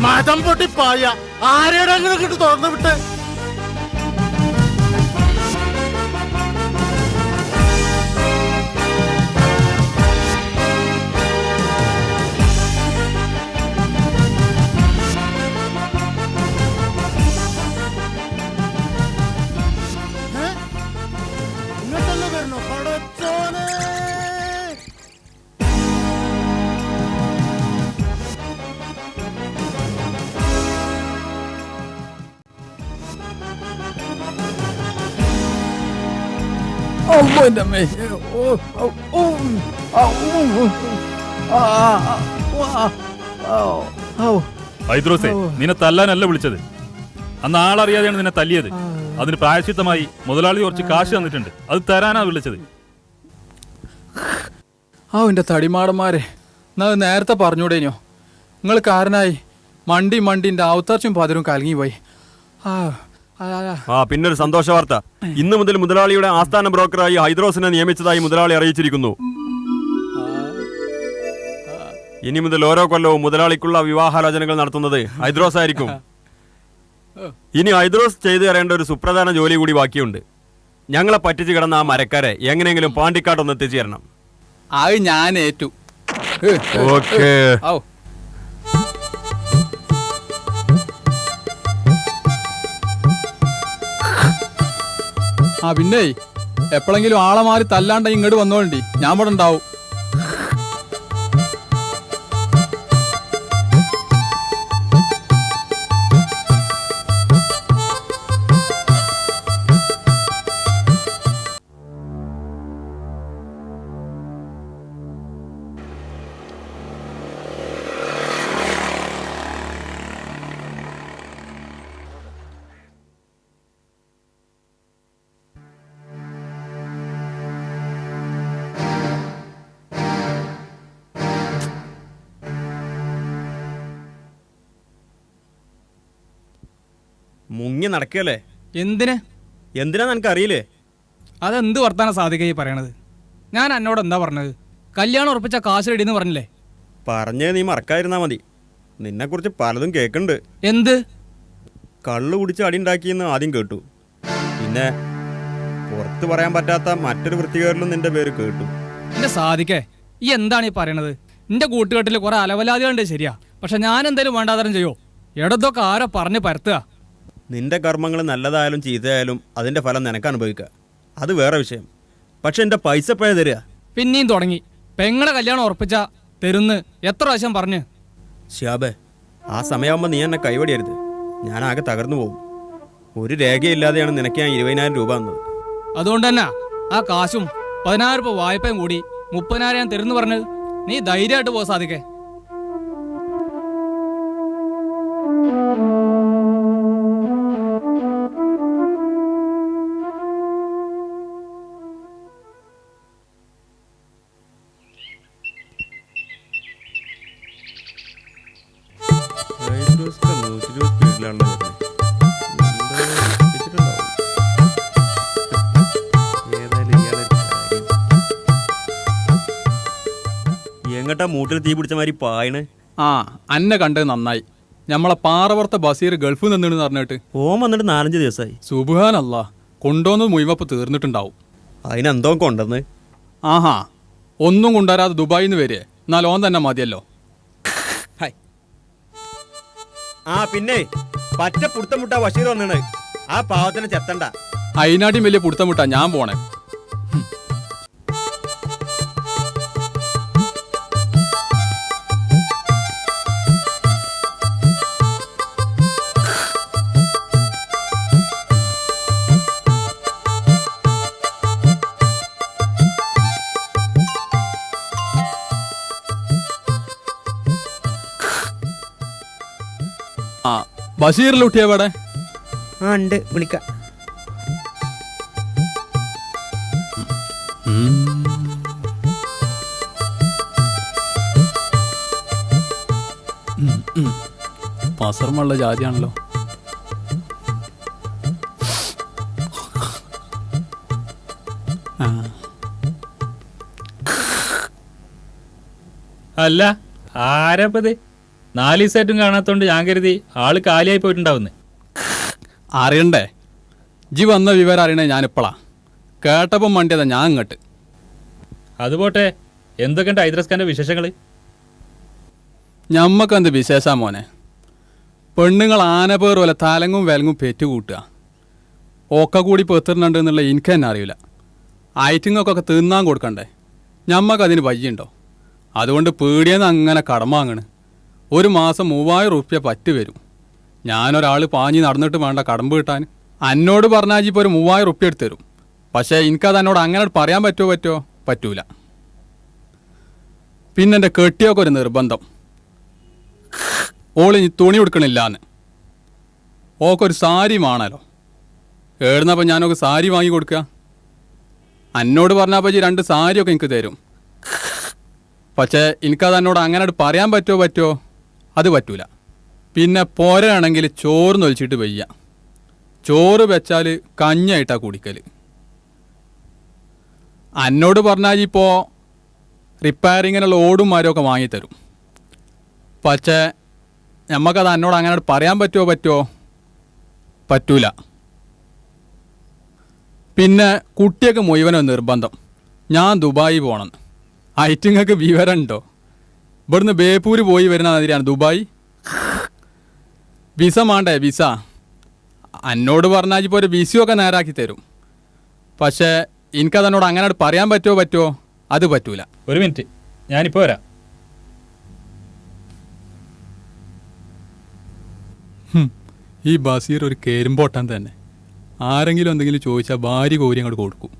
മതം പൊട്ടി പായ ആരെയുടെ അങ്ങനെ കിട്ടി തുറന്നു വിട്ട്. ഇങ്ങോട്ടല്ലേ വരണോ പടച്ചോനെ?
ഹൈദ്രോസേ, നിന്നെ തല്ലാനല്ല വിളിച്ചത്. അന്ന് ആളറിയാതെയാണ് നിന്നെ തല്ലിയത്. അതിന് പ്രായശ്ചിത്തമായി മുതലാളി കുറച്ച് കാശ് തന്നിട്ടുണ്ട്, അത് തരാനാ വിളിച്ചത്.
ആ എൻ്റെ തടിമാടന്മാരെ, എന്നാ നേരത്തെ പറഞ്ഞൂടേനോ? നിങ്ങൾ കാരനായി മണ്ടിൻ്റെ ഔത്തർച്ചും പതിരും കലങ്ങിപ്പോയി.
പിന്നൊരു സന്തോഷ വാർത്ത. ഇന്നു മുതൽ മുതലാളിയുടെ ആസ്ഥാന ബ്രോക്കറായി ഹൈദ്രോസിനെ നിയമിച്ചതായി മുതലാളി അറിയിച്ചിരിക്കുന്നു. ഇനി മുതൽ ഓരോ കൊല്ലവും മുതലാളിക്കുള്ള വിവാഹാലോചനകൾ നടത്തുന്നത് ഹൈദ്രോസ് ആയിരിക്കും. ഇനി ഹൈദ്രോസ് ചെയ്തു തരേണ്ട ഒരു സുപ്രധാന ജോലി കൂടി ബാക്കിയുണ്ട്. ഞങ്ങളെ പറ്റിച്ചു കിടന്ന ആ മരക്കാരെ എങ്ങനെയെങ്കിലും പാണ്ടിക്കാട്ടൊന്ന് എത്തിച്ചു തരണം.
അത് ഞാൻ ഏറ്റു.
ഓക്കേ.
ആ പിന്നെ എപ്പോഴെങ്കിലും ആളെ മാറി തല്ലാണ്ട ഇങ്ങോട്ട് വന്നോണ്ടി, ഞാൻ ഇവിടെ ഉണ്ടാവും.
മുങ്ങി നടക്കല്ലേ?
എന്തിനാ
നിനക്കറിയില്ലേ?
അതെന്ത് വർത്താനം സാധിക്കായി പറയണത്? ഞാൻ എന്നോട് എന്താ പറഞ്ഞത്? കല്യാണം ഉറപ്പിച്ച കാശ് റെഡിന്ന് പറഞ്ഞില്ലേ?
പറഞ്ഞേ നീ മറക്കാതിരുന്നാ മതി. നിന്നെക്കുറിച്ച് പലതും കേൾക്കുന്നുണ്ട്.
എന്ത്?
കള്ളു കുടിച്ച് അടിയുണ്ടാക്കിയെന്ന് ആദ്യം കേട്ടു. പിന്നെ പുറത്ത് പറയാൻ പറ്റാത്ത മറ്റൊരു വൃത്തികേറിലും നിന്റെ പേര് കേട്ടു.
എന്റെ സാധിക്കേ, ഈ എന്താണ് ഈ പറയണത്? എന്റെ കൂട്ടുകെട്ടിൽ കുറെ അലവലാദികളുണ്ട്, ശരിയാ. പക്ഷെ ഞാൻ എന്തായാലും വേണ്ടാതരം ചെയ്യോ? എടതൊക്കെ ആരോ പറഞ്ഞ് പരത്തുക.
നിന്റെ കർമ്മങ്ങൾ നല്ലതായാലും ചീത്തയായാലും അതിന്റെ ഫലം നിനക്ക് അനുഭവിക്കുക, അത് വേറെ വിഷയം. പക്ഷെ എന്റെ പൈസ എപ്പോഴാ തരിക?
പിന്നെയും തുടങ്ങി. പെങ്ങളെ കല്യാണം ഉറപ്പിച്ച തരുന്ന് എത്ര പ്രാവശ്യം പറഞ്ഞ്?
ഷിയാബേ, ആ സമയമാകുമ്പോൾ നീ എന്നെ കൈവടിയരുത്. ഞാൻ ആകെ തകർന്നു പോകും. ഒരു രേഖയില്ലാതെയാണ് നിനക്ക് ഞാൻ 20,000 രൂപ തന്നത്.
അതുകൊണ്ട് തന്നെ ആ കാശും 16 രൂപ വായ്പയും കൂടി 30,000 ഞാൻ തരുന്നു പറഞ്ഞത്. നീ ധൈര്യമായിട്ട് പോ സാധിക്കേ.
എങ്ങട്ടാ മൂട്ടിൽ തീ പിടിച്ച മാതിരി പായണ്?
ആ, അന്നെ കണ്ടത് നന്നായി. നമ്മളെ പാറപ്പുറത്തെ ബസീർ ഗൾഫിൽ നിന്നിട്ട് പറഞ്ഞിട്ട്
ഓൻ വന്നിട്ട് 4-5 ദിവസമായി.
സുബ്ഹാനല്ലാ, കൊണ്ടുവന്നത് മുഴുവപ്പ് തീർന്നിട്ടുണ്ടാവും.
അതിനെന്തോ കൊണ്ടുവന്ന്?
ആഹാ, ഒന്നും കൊണ്ടുവരാതെ ദുബായിൽ നിന്ന് വരെ. എന്നാൽ ഓൻ തന്നെ മതിയല്ലോ.
ആ പിന്നെ പറ്റ പുടുത്തം മുട്ട ബഷീർ വന്നിട്ട് ആ പാവത്തിന് ചെത്തണ്ട.
അതിനാട്ടിയും വലിയ പുടുത്തം വിട്ടാ ഞാൻ പോണേ. ആ, ബഷീറിലൂട്ടിയ എവിടെ?
ആ ഉണ്ട്, വിളിക്കാം.
പസർമുള്ള ജാതിയാണല്ലോ.
അല്ല, ആരപ്പത്? 4 ദിവസമായിട്ടും കാണാത്തോണ്ട് ഞാൻ കരുതി ആള് കാലിയായി പോയിട്ടുണ്ടാവുന്നേ.
അറിയണ്ടേ? ജി വന്ന വിവരം അറിയണേ ഞാനിപ്പോളാ. കേട്ടപ്പം മണ്ടിയതാ ഞാൻ ഇങ്ങോട്ട്.
അതുപോട്ടെ, എന്തൊക്കെയുണ്ട് ഹൈദ്രസ് ഖാന്റെ വിശേഷങ്ങള്?
ഞമ്മക്കെന്ത് വിശേഷാ മോനെ? പെണ്ണുങ്ങൾ ആനപ്പേർ പോലെ തലങ്ങും വിലങ്ങും പെറ്റുകൂട്ടുക. ഒക്കെ കൂടി പെത്തിറുന്നുണ്ട് എന്നുള്ള എനിക്ക് തന്നെ അറിയില്ല. ഐറ്റിങ്ങൊക്കെ തിന്നാൻ കൊടുക്കണ്ടേ? ഞമ്മക്കതിന് വയ്യുണ്ടോ? അതുകൊണ്ട് പീടിയെന്ന് അങ്ങനെ കടം വാങ്ങണ്. ഒരു മാസം 3000 റുപ്യ പറ്റ് വരും. ഞാനൊരാൾ പാഞ്ഞ് നടന്നിട്ട് വേണ്ട കടമ്പ് കിട്ടാൻ. എന്നോട് പറഞ്ഞാൽ ഇപ്പോൾ ഒരു 3000 റുപ്യ എടുത്ത് തരും. പക്ഷേ എനിക്കത് എന്നോട് അങ്ങനെ പറയാൻ പറ്റുമോ? പറ്റൂല. പിന്നെ എൻ്റെ കെട്ടിയൊക്കെ ഒരു നിർബന്ധം. ഓള് തുണി ഉടുക്കണില്ലാന്ന്. ഓക്കൊരു സാരി വേണമല്ലോ. ഏടുന്നപ്പോൾ ഞാനൊക്കെ സാരി വാങ്ങി കൊടുക്കുക. എന്നോട് പറഞ്ഞപ്പോൾ 2 സാരിയൊക്കെ എനിക്ക് തരും. പക്ഷേ എനിക്കത് എന്നോട് അങ്ങനെ പറയാൻ പറ്റുമോ? അത് പറ്റൂല. പിന്നെ പോരാണെങ്കിൽ ചോറ് നൊലിച്ചിട്ട് വയ്യ. ചോറ് വെച്ചാൽ കഞ്ഞായിട്ടാണ് കുടിക്കൽ. എന്നോട് പറഞ്ഞാൽ ഇപ്പോൾ റിപ്പയറിങ്ങിനുള്ള ഓടും മരമൊക്കെ വാങ്ങിത്തരും. പക്ഷേ നമുക്കത് എന്നോട് അങ്ങനെ പറയാൻ പറ്റുമോ? പറ്റൂല. പിന്നെ കുട്ടിയൊക്കെ മുഴുവനോ നിർബന്ധം ഞാൻ ദുബായി പോകണം. ഐറ്റിങ്ങൾക്ക് വിവരം ഉണ്ടോ? ഇവിടുന്ന് ബേപ്പൂര് പോയി വരുന്ന മാതിരിയാണ് ദുബായ്. വിസ വേണ്ടേ? വിസ എന്നോട് പറഞ്ഞാൽ ഇപ്പോൾ ഒരു വിസയൊക്കെ നേരാക്കി തരും. പക്ഷേ എനിക്കതെന്നോട് അങ്ങനെ പറയാൻ പറ്റുമോ? അത് പറ്റൂല.
ഒരു മിനിറ്റ്, ഞാനിപ്പോൾ വരാം.
ഈ ബസീർ ഒരു കേരുമ്പോട്ടാൻ തന്നെ. ആരെങ്കിലും എന്തെങ്കിലും ചോദിച്ചാൽ ഭാര്യ കോരി അങ്ങോട്ട് കൊടുക്കും.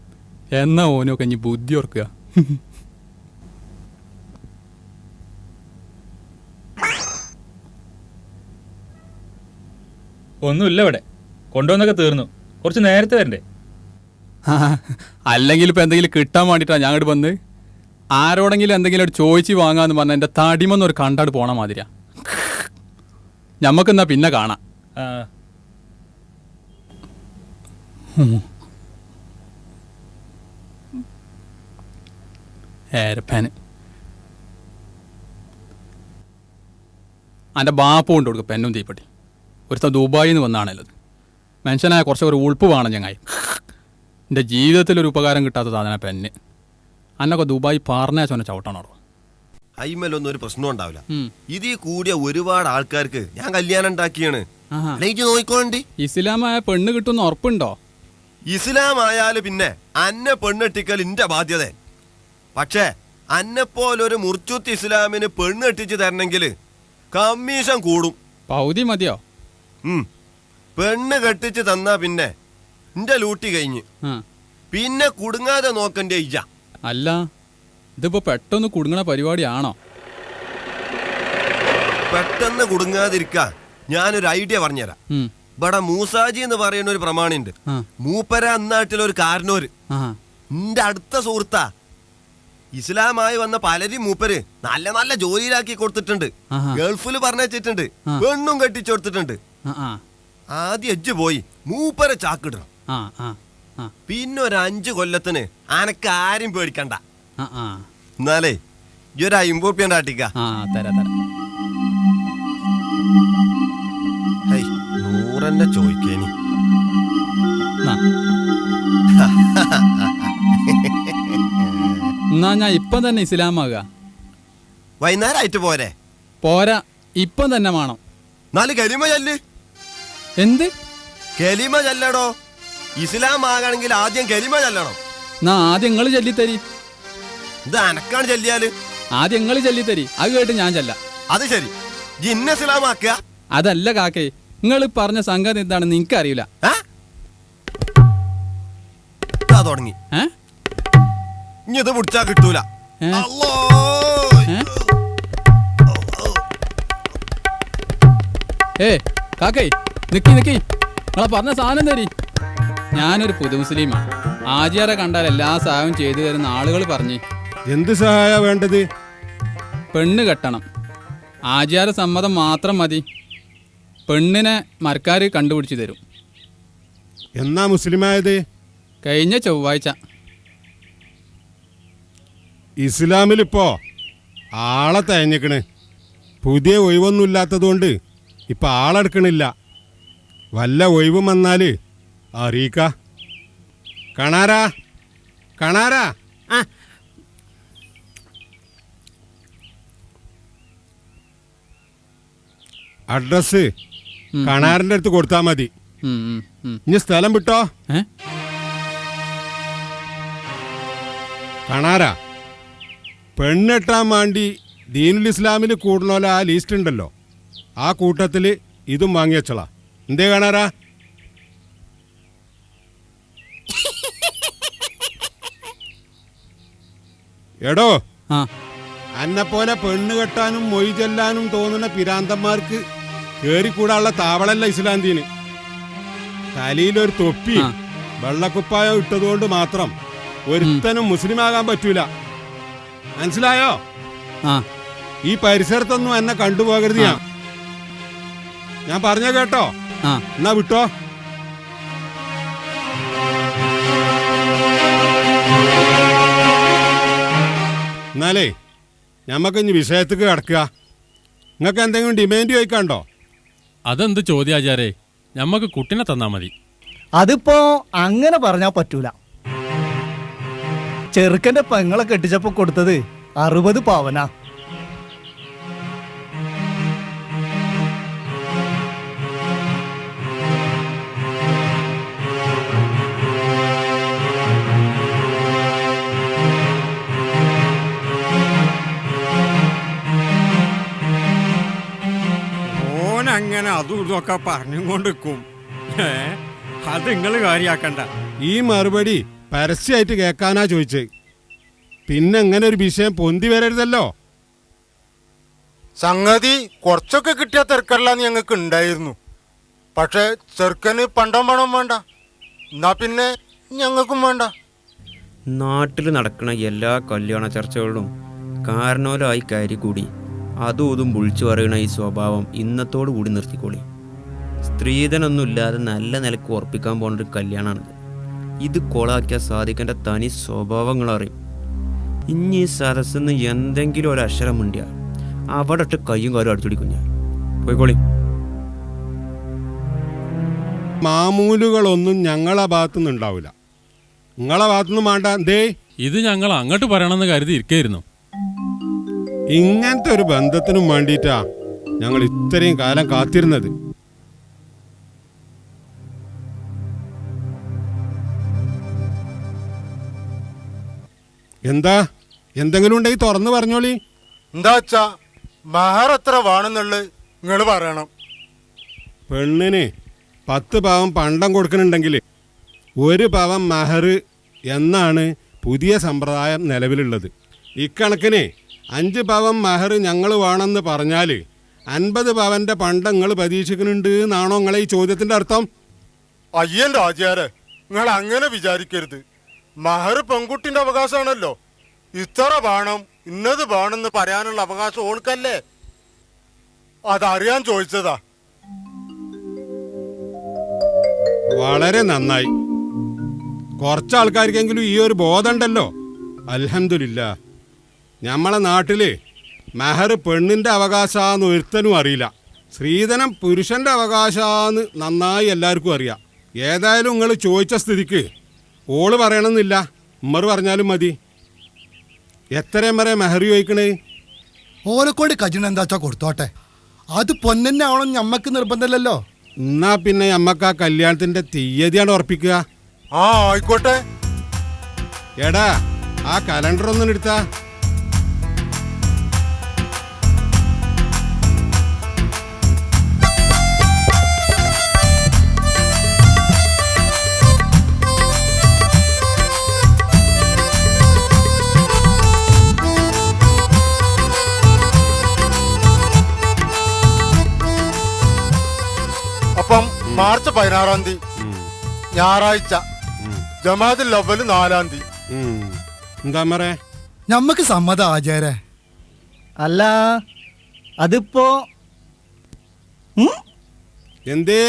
എന്നാ ഓനൊക്കെ ഇനി ബുദ്ധി ഓർക്കുക.
ഒന്നുമില്ല ഇവിടെ, കൊണ്ടുവന്നൊക്കെ തീർന്നു. കുറച്ച് നേരത്തെ വരണ്ടേ?
അല്ലെങ്കിൽ ഇപ്പം എന്തെങ്കിലും കിട്ടാൻ വേണ്ടിയിട്ടാണ് ഞാൻ അങ്ങോട്ട് വന്ന്. ആരോടെങ്കിലും എന്തെങ്കിലും ചോദിച്ച് വാങ്ങാന്ന് പറഞ്ഞാൽ എൻ്റെ തടിമൊന്നൊരു കണ്ടാട് പോണ മാതിരിയാ. ഞമ്മക്കെന്നാ പിന്നെ കാണാം. ഏരപ്പന് എൻ്റെ ബാപ്പ കൊണ്ട് കൊടുക്കും പെന്നും തീപ്പെട്ടി. ഒരുത്തം ദുബായിൽ നിന്ന് വന്നാണല്ലത്. മനുഷ്യനായ കുറച്ചൊരു ഉൾപ്പ് വേണം ചങ്ങായി. എൻ്റെ ജീവിതത്തിലൊരു ഉപകാരം കിട്ടാത്ത സാധന പെന്ന്. അന്നൊക്കെ ദുബായി പറഞ്ഞാൽ ചോനെ ചവിട്ടണോ?
അയിമലൊന്നും ഒരു പ്രശ്നം ഉണ്ടാവില്ല. ഇതിൽ കൂടിയ ഒരുപാട് ആൾക്കാർക്ക് ഞാൻ കല്യാണം ഉണ്ടാക്കിയാണ്. നോക്കിക്കോണ്ടി.
ഇസ്ലാമായ പെണ്ണ് കിട്ടുന്ന ഉറപ്പുണ്ടോ?
ഇസ്ലാം ആയാലും പിന്നെ അന്നെ പെണ്ണെട്ടിക്കൽ ഇന്റെ ബാധ്യത. പക്ഷേ അന്നെപ്പോലൊരു മുർച്ചൂത്ത് ഇസ്ലാമിന് പെണ്ണ് കെട്ടിച്ച് തരണമെങ്കിൽ കമ്മീഷൻ കൂടും.
പൗതി മതിയോ?
പെണ്ണ് കെട്ടിച്ച് തന്നാ പിന്നെ എന്റെ ലൂട്ടി കഴിഞ്ഞ് പിന്നെ കുടുങ്ങാതെ നോക്കണ്ടേ ഇജ.
അല്ല, ഇതിപ്പോ പെട്ടെന്ന് കുടുങ്ങണ പരിപാടിയാണോ?
പെട്ടെന്ന് കുടുങ്ങാതിരിക്കാൻ ഞാനൊരു ഐഡിയ പറഞ്ഞുതരാം. ഇവിടെ മൂസാജി എന്ന് പറയുന്ന ഒരു പ്രമാണിണ്ട്. മൂപ്പര അന്നാട്ടിലൊരു കാരണോര് എന്റെ അടുത്ത സുഹൃത്താ. ഇസ്ലാമായി വന്ന പലരും മൂപ്പര് നല്ല നല്ല ജോലിയിലാക്കി കൊടുത്തിട്ടുണ്ട്. ഗൾഫില് പറഞ്ഞിട്ടുണ്ട്, പെണ്ണും കെട്ടിച്ചു കൊടുത്തിട്ടുണ്ട്. ആദ്യം എജ്ജ് പോയി മൂപ്പരെ ചാക്കിടണം. പിന്നെ ഒരു 5 കൊല്ലത്തിന് അനക്ക് ആരും പേടിക്കണ്ട. എന്നാലേ ഈ ഒരു 50 ഉറുപ്പ്യ ആട്ടിക്ക. 100 ചോദിക്കേനി.
എന്നാ ഞാൻ ഇപ്പം തന്നെ ഇസ്ലാമാകുക.
വൈകുന്നേരമായിട്ട് പോരെ?
പോരാ, ഇപ്പം തന്നെ വേണം.
4 കലിമ ചൊല്ല്.
എന്ത്
കലിമ ചൊല്ലടോ? ഇസ്ലാം ആകണമെങ്കിൽ ആദ്യം കലിമ ചൊല്ലണം.
എന്നാ ആദ്യം നിങ്ങൾ ചൊല്ലിത്തരി.
ഇത് അനക്കാണ് ചൊല്ലിയാല്?
ആദ്യം നിങ്ങൾ ചൊല്ലിത്തരി, അത് കേട്ട് ഞാൻ ചെല്ലാം.
അത് ശരി, ജിന്ന ഇസ്ലാമാക്കുക?
അതല്ല കാക്കേ, നിങ്ങൾ പറഞ്ഞ സംഗതി എന്താണെന്ന് എനിക്കറിയില്ല.
തുടങ്ങി ഇനി ഇത് പിടിച്ചാ കിട്ടൂല.
കാക്കേ നിക്കി നിങ്ങളെ പറഞ്ഞ സാധനം തരി. ഞാനൊരു പുതു മുസ്ലിമാണ്. ആജിയാരെ കണ്ടാൽ എല്ലാ സഹായവും ചെയ്തു തരുന്ന ആളുകൾ പറഞ്ഞ്.
എന്ത് സഹായ വേണ്ടത്?
പെണ്ണ് കെട്ടണം. ആജിയാരെ സമ്മതം മാത്രം മതി. പെണ്ണിനെ മരക്കാര് കണ്ടുപിടിച്ചു തരും.
എന്നാ മുസ്ലിമായത്?
കഴിഞ്ഞ ചൊവ്വാഴ്ച.
ഇസ്ലാമിലിപ്പോ ആളെ തയഞ്ഞിക്കണ്. പുതിയ ഒഴിവൊന്നുമില്ലാത്തതുകൊണ്ട് ഇപ്പൊ ആളെടുക്കണില്ല. വല്ല ഒഴിവും വന്നാല് അറിയിക്ക. കാണാരാ അഡ്രസ് കണാറിന്റെ അടുത്ത് കൊടുത്താ മതി. ഇനി സ്ഥലം വിട്ടോ. കാണാരാ, പെണ്ണെട്ടാൻ വേണ്ടി ദീനുൽ ഇസ്ലാമിൽ കൂടുന്നോലെ ആ ലിസ്റ്റ് ഉണ്ടല്ലോ, ആ കൂട്ടത്തിൽ ഇതും വാങ്ങിയച്ചളാ. എന്തേ കാണാരാ? എടോ, അന്നെപ്പോലെ പെണ്ണ് കെട്ടാനും മൊയ് ചെല്ലാനും തോന്നുന്ന പിരാന്തന്മാർക്ക് കേറിക്കൂടാനുള്ള താവളല്ല ഇസ്ലാന്തീന്. തലയിലൊരു തൊപ്പി വെള്ളക്കുപ്പായം ഇട്ടതുകൊണ്ട് മാത്രം ഒരുത്തനും മുസ്ലിമാകാൻ പറ്റൂല. മനസ്സിലായോ? ഈ പരിസരത്തൊന്നും എന്നെ കണ്ടുപോകരുത്. ഞാൻ പറഞ്ഞ കേട്ടോ? എന്നാ വിട്ടോ. എന്നാലേ ഞമ്മക്ക് ഇനി വിഷയത്തേക്ക് കിടക്കുക. നിങ്ങൾക്ക് എന്തെങ്കിലും ഡിമാൻഡ് ചോദിക്കാണ്ടോ?
അതെന്ത് ചോദ്യാചാരേ, ഞമ്മക്ക് കുട്ടിനെ തന്നാ മതി.
അതിപ്പോ അങ്ങനെ പറഞ്ഞാ പറ്റൂല. ചെറുക്കന്റെ പെങ്ങളെ കെട്ടിച്ചപ്പോ കൊടുത്തത് 60 പവനാ.
ഓനങ്ങനെ അതും ഇതൊക്കെ പറഞ്ഞും കൊണ്ടിരിക്കും. അത് നിങ്ങൾ കാര്യാക്കണ്ട.
ഈ മറുപടി പരസ്യമായിട്ട് കേൾക്കാനാ ചോദിച്ചത്. പിന്നെ എങ്ങനെ ഒരു വിഷയം പൊന്തി വരരുതല്ലോ.
സംഗതി കുറച്ചൊക്കെ കിട്ടിയ തിരക്കല്ലാന്ന് ഞങ്ങൾക്ക് ഉണ്ടായിരുന്നു. പക്ഷെ ചെറുക്കന് പണ്ടം പണം വേണ്ട, എന്നാ പിന്നെ ഞങ്ങൾക്കും വേണ്ട.
നാട്ടിൽ നടക്കുന്ന എല്ലാ കല്യാണ ചർച്ചകളിലും കാരണവരായി കയറി കൂടി അതും ഇതും വിളിച്ചു പറയുന്ന ഈ സ്വഭാവം ഇന്നത്തോടു കൂടി നിർത്തിക്കോളി. സ്ത്രീധനൊന്നുമില്ലാതെ നല്ല നിലക്ക് ഉറപ്പിക്കാൻ പോകുന്നൊരു കല്യാണമാണിത്. ഇത് കൊളാക്കിയ സാധിക്കേണ്ട തനി സ്വഭാവങ്ങൾ അറിയും. ഇനി സരസ്ന്ന് എന്തെങ്കിലും ഒരു അക്ഷരം മുണ്ടിയ അവിടെ ഇട്ട് കയ്യും കാലും അടിച്ചുടിക്കും. ഞാൻ പോയിക്കോളി.
മാമൂലുകളൊന്നും ഞങ്ങളെ ഭാഗത്തുനിന്ന് ഉണ്ടാവില്ല. നിങ്ങളെ ഭാഗത്തുനിന്ന് വേണ്ട. എന്തേ
ഇത് ഞങ്ങൾ അങ്ങോട്ട് പറയണമെന്ന് കരുതി ഇരിക്കായിരുന്നു.
ഇങ്ങനത്തെ ഒരു ബന്ധത്തിനും വേണ്ടിയിട്ടാ ഞങ്ങൾ ഇത്രയും കാലം കാത്തിരുന്നത്. എന്താ എന്തെങ്കിലും ഉണ്ടെങ്കിൽ തുറന്നു പറഞ്ഞോളി.
എന്താച്ചാ മഹർ എത്ര വേണമെന്നുള്ളത് നിങ്ങൾ പറയണം.
പെണ്ണിന് 10 പവൻ പണ്ടം കൊടുക്കുന്നുണ്ടെങ്കിൽ 1 പവൻ മഹർ എന്നാണ് പുതിയ സമ്പ്രദായം നിലവിലുള്ളത്. ഇക്കണക്കിന് 5 പവൻ മഹർ ഞങ്ങൾ വേണമെന്ന് പറഞ്ഞാൽ 50 പവൻ്റെ പണ്ടം നിങ്ങൾ പ്രതീക്ഷിക്കുന്നുണ്ട് എന്നാണോ നിങ്ങളെ ഈ ചോദ്യത്തിൻ്റെ അർത്ഥം?
അയ്യൻ രാജാരെ, നിങ്ങൾ അങ്ങനെ വിചാരിക്കരുത്. മഹർ പെൺകുട്ടിന്റെ അവകാശമാണല്ലോ. ഇത്ര വേണം ഇന്നത് വേണമെന്ന് പറയാനുള്ള അവകാശം ഓൾക്കല്ലേ. അതറിയാൻ ചോദിച്ചതാ.
വളരെ നന്നായി. കുറച്ചാൾക്കാർക്കെങ്കിലും ഈ ഒരു ബോധം ഉണ്ടല്ലോ. അൽഹംദുലില്ലാ. നമ്മളെ നാട്ടില് മെഹർ പെണ്ണിൻ്റെ അവകാശമാന്ന് ഒരുത്തനും അറിയില്ല. സ്ത്രീധനം പുരുഷൻ്റെ അവകാശമാന്ന് നന്നായി എല്ലാവർക്കും അറിയാം. ഏതായാലും നിങ്ങൾ ചോദിച്ച സ്ഥിതിക്ക് ഓള് പറയണമെന്നില്ല, ഉമ്മർ പറഞ്ഞാലും മതി. എത്രയും വരെ മെഹർ ചോദിക്കണേ?
ഓലക്കോട് കജിണ എന്താച്ചാ കൊടുത്തോട്ടെ. അത് പൊന്നെ ആവണം ഞമ്മക്ക് നിർബന്ധമല്ലല്ലോ.
എന്നാ പിന്നെ നമ്മക്ക് ആ കല്യാണത്തിന്റെ തീയതിയാണ് ഉറപ്പിക്കുക.
ആ ആയിക്കോട്ടെ.
എടാ ആ കലണ്ടർ ഒന്നും എടുത്താ.
അപ്പം മാർച്ച് 16-ാം തീയതി ഞായറാഴ്ച, ജമാഅത്തുൽ അവ്വൽ 4-ാം തീയതി.
എന്താ മറേ?
ഞമ്മക്ക് സമ്മതം ആചാരെ.
അല്ല അതിപ്പോ
എന്തേ?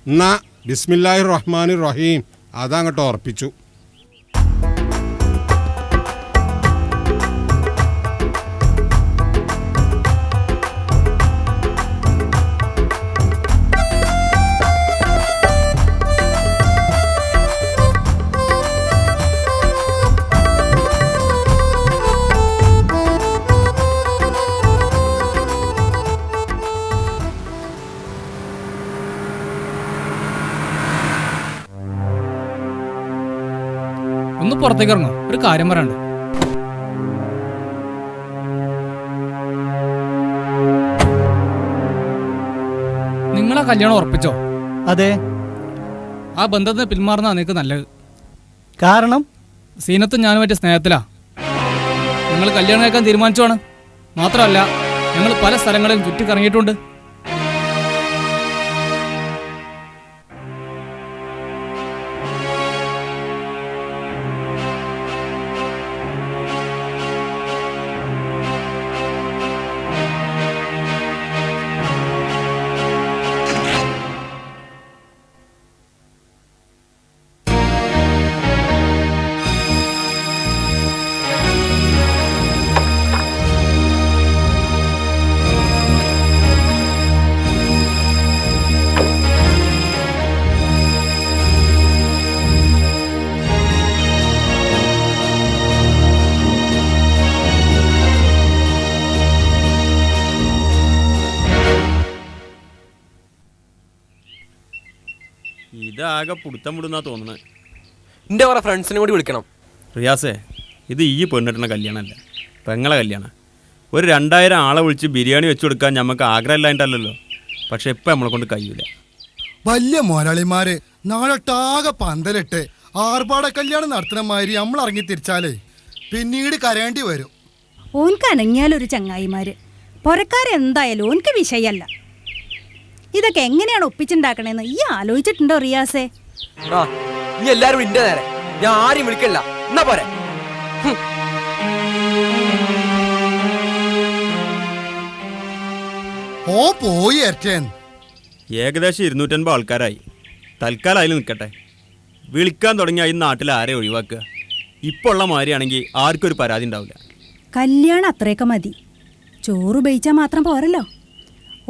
എന്നാ ബിസ്മില്ലാഹിർ റഹ്മാനിർ റഹീം അതങ്ങോട്ട് ഉറപ്പിച്ചു.
ഒന്ന് പുറത്തേക്ക് ഇറങ്ങോ, ഒരു കാര്യം പറയാണ്ട്. നിങ്ങളെ കല്യാണം ഉറപ്പിച്ചോ?
അതെ.
ആ ബന്ധത്തിന് പിന്മാറുന്നതാണ് നിനക്ക് നല്ലത്.
കാരണം
സീനത്തും ഞാനും പറ്റിയ സ്നേഹത്തിലാ ഞങ്ങൾ കല്യാണം കഴിക്കാൻ തീരുമാനിച്ചോണ്. മാത്രമല്ല ഞങ്ങൾ പല സ്ഥലങ്ങളിലും ചുറ്റിക്കറങ്ങിയിട്ടുണ്ട്.
ഇതാകെ പുടുത്തം വിടുന്നാ തോന്നുന്നത്.
എൻ്റെ കുറെ ഫ്രണ്ട്സിനെ കൂടി വിളിക്കണം.
റിയാസേ, ഇത് ഈ പെണ്ണിട്ടുന്ന കല്യാണമല്ല, പെങ്ങളെ കല്യാണം. ഒരു 2000 ആളെ വിളിച്ച് ബിരിയാണി വെച്ചു കൊടുക്കാൻ നമുക്ക് ആഗ്രഹമില്ലായിട്ടല്ലോ. പക്ഷെ ഇപ്പം നമ്മളെ കൊണ്ട് കഴിയൂല.
വലിയ മോലാളിമാര് നാളൊട്ടാകെ പന്തലിട്ട് ആർഭാട കല്യാണം നടത്തുന്ന മാതിരി നമ്മൾ ഇറങ്ങി തിരിച്ചാലേ പിന്നീട് കരയേണ്ടി വരും.
ഓൻക്ക് അനങ്ങിയാലൊരു ചങ്ങായിമാര് പൊരക്കാരെന്തായാലും ഓൻക്ക് വിഷയല്ല. ഇതൊക്കെ എങ്ങനെയാണ് ഒപ്പിച്ചുണ്ടാക്കണേന്ന് ഈ ആലോചിച്ചിട്ടുണ്ടോ റിയാസേ?
ആ ഇനി എല്ലാരും ഇന്റെ നേരെ, ഞാൻ ആരെയും വിളിക്കല്ല എന്നാ പോരെ.
ഓ പോയി ഏർച്ചേൻ.
ഏകദേശം 250 ആൾക്കാരായി. തൽക്കാലം അതിൽ നിൽക്കട്ടെ. വിളിക്കാൻ തുടങ്ങിയ ഈ നാട്ടിൽ ആരെ ഒഴിവാക്കുക? ഇപ്പോൾ ഉള്ള മാതിരിയാണെങ്കിൽ ആർക്കും ഒരു പരാതി ഉണ്ടാവില്ല.
കല്യാണം അത്രയൊക്കെ മതി. ചോറ് ഉപയോഗിച്ചാൽ മാത്രം പോരല്ലോ.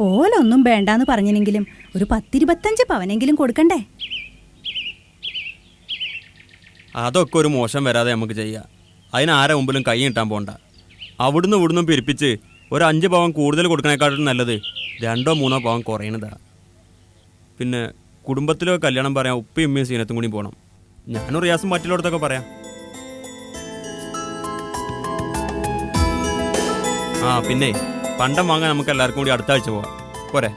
ഓലൊന്നും വേണ്ടാന്ന് പറഞ്ഞെങ്കിലും ഒരു 10-25 പവനെങ്കിലും കൊടുക്കണ്ടേ?
അതൊക്കെ ഒരു മോശം വരാതെ നമുക്ക് ചെയ്യാം. അതിനാരെ മുമ്പിലും കൈ കിട്ടാൻ പോകണ്ട. അവിടുന്ന് ഇവിടുന്നും പിരിപ്പിച്ച് ഒരു 5 പവൻ കൂടുതൽ കൊടുക്കണേക്കാട്ടും നല്ലത് 2-3 പവൻ കുറയണതാ. പിന്നെ കുടുംബത്തിലോ കല്യാണം പറയാൻ ഉപ്പയും ഉമ്മയും സീനത്തും കൂടി പോകണം. ഞാനും റിയാസും മറ്റുള്ളടത്തൊക്കെ പറയാം. ആ പിന്നെ പണ്ടം വാങ്ങാൻ നമുക്ക് എല്ലാവർക്കും കൂടി അടുത്ത ആഴ്ച പോവാം, പോരെ?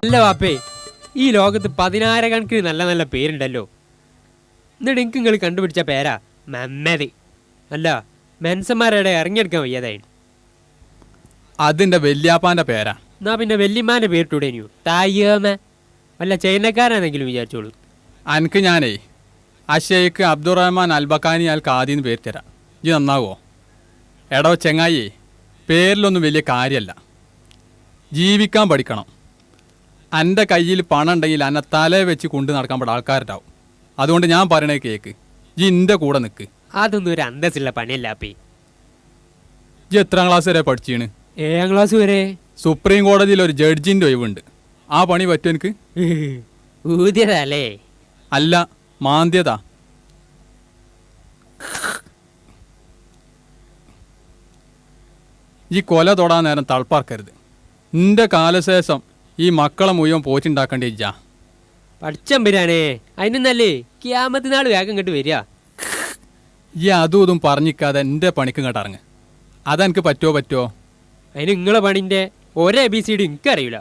അല്ല വാപ്പേ, ഈ ലോകത്ത് 10,000 കണക്കിന് നല്ല നല്ല പേരുണ്ടല്ലോ. എന്നിട്ട് എനിക്ക് നിങ്ങൾ കണ്ടുപിടിച്ച പേരാ മമ്മത്. അല്ല, മെൻസന്മാരുടെ ഇറങ്ങിയെടുക്കാൻ വയ്യാതായി.
അതിന്റെ വല്യാപ്പാന്റെ പേരാ.
എന്നാ പിന്നെ വല്യമ്മാന്റെ പേരിട്ടൂടേനു തായ്യമ. വല്ല ചൈനക്കാരാണെങ്കിലും വിചാരിച്ചോളൂ.
അനക്ക് ഞാനേ അഷേഖ് അബ്ദുറഹ്മാൻ അൽബക്കാനി അൽ ഖാദിന്ന് പേര് തരാം. ഇത് നന്നാവോ? എടോ ചെങ്ങായി, പേരിലൊന്നും വലിയ കാര്യമല്ല. ജീവിക്കാൻ പഠിക്കണം. എൻ്റെ കയ്യിൽ പണം ഉണ്ടെങ്കിൽ എന്നെ തല വെച്ച് കൊണ്ടു നടക്കാൻ പെടാ ആൾക്കാരുണ്ടാവും. അതുകൊണ്ട് ഞാൻ പറയണേ കേക്ക്, ജി എൻ്റെ കൂടെ നിൽക്ക്.
അതൊന്നും ഒരു അന്തസ്സുള്ള പണിയല്ല അപ്പേ.
ജി എത്രാം ക്ലാസ് വരെ പഠിച്ചാണ്?
7ാം ക്ലാസ് വരെ.
സുപ്രീം കോടതിയിൽ ഒരു ജഡ്ജിൻ്റെ ഒഴിവുണ്ട്. ആ പണി പറ്റും എനിക്ക്?
ഊതിയതല്ലേ?
അല്ല, മാന്തിയതാ. ഈ കൊല തൊടാൻ നേരം തളപ്പാർക്കരുത്. നിന്റെ കാലശേഷം ഈ മക്കളെ മുഴുവൻ പോറ്റുണ്ടാക്കേണ്ടി ഇജ്ജാ.
പഠിച്ചമ്പരാനേ, അതിനൊന്നല്ലേ ക്യാമത്ത് നാൾ വേഗം ഇങ്ങോട്ട് വരിക.
ഈ അതും ഇതും പറഞ്ഞിക്കാതെ എൻ്റെ പണിക്ക് ഇങ്ങോട്ട് ഇറങ്ങ്. അതെനിക്ക് പറ്റുമോ?
അതിന് നിങ്ങളെ പണിൻ്റെ ABCD എനിക്കറിയില്ല.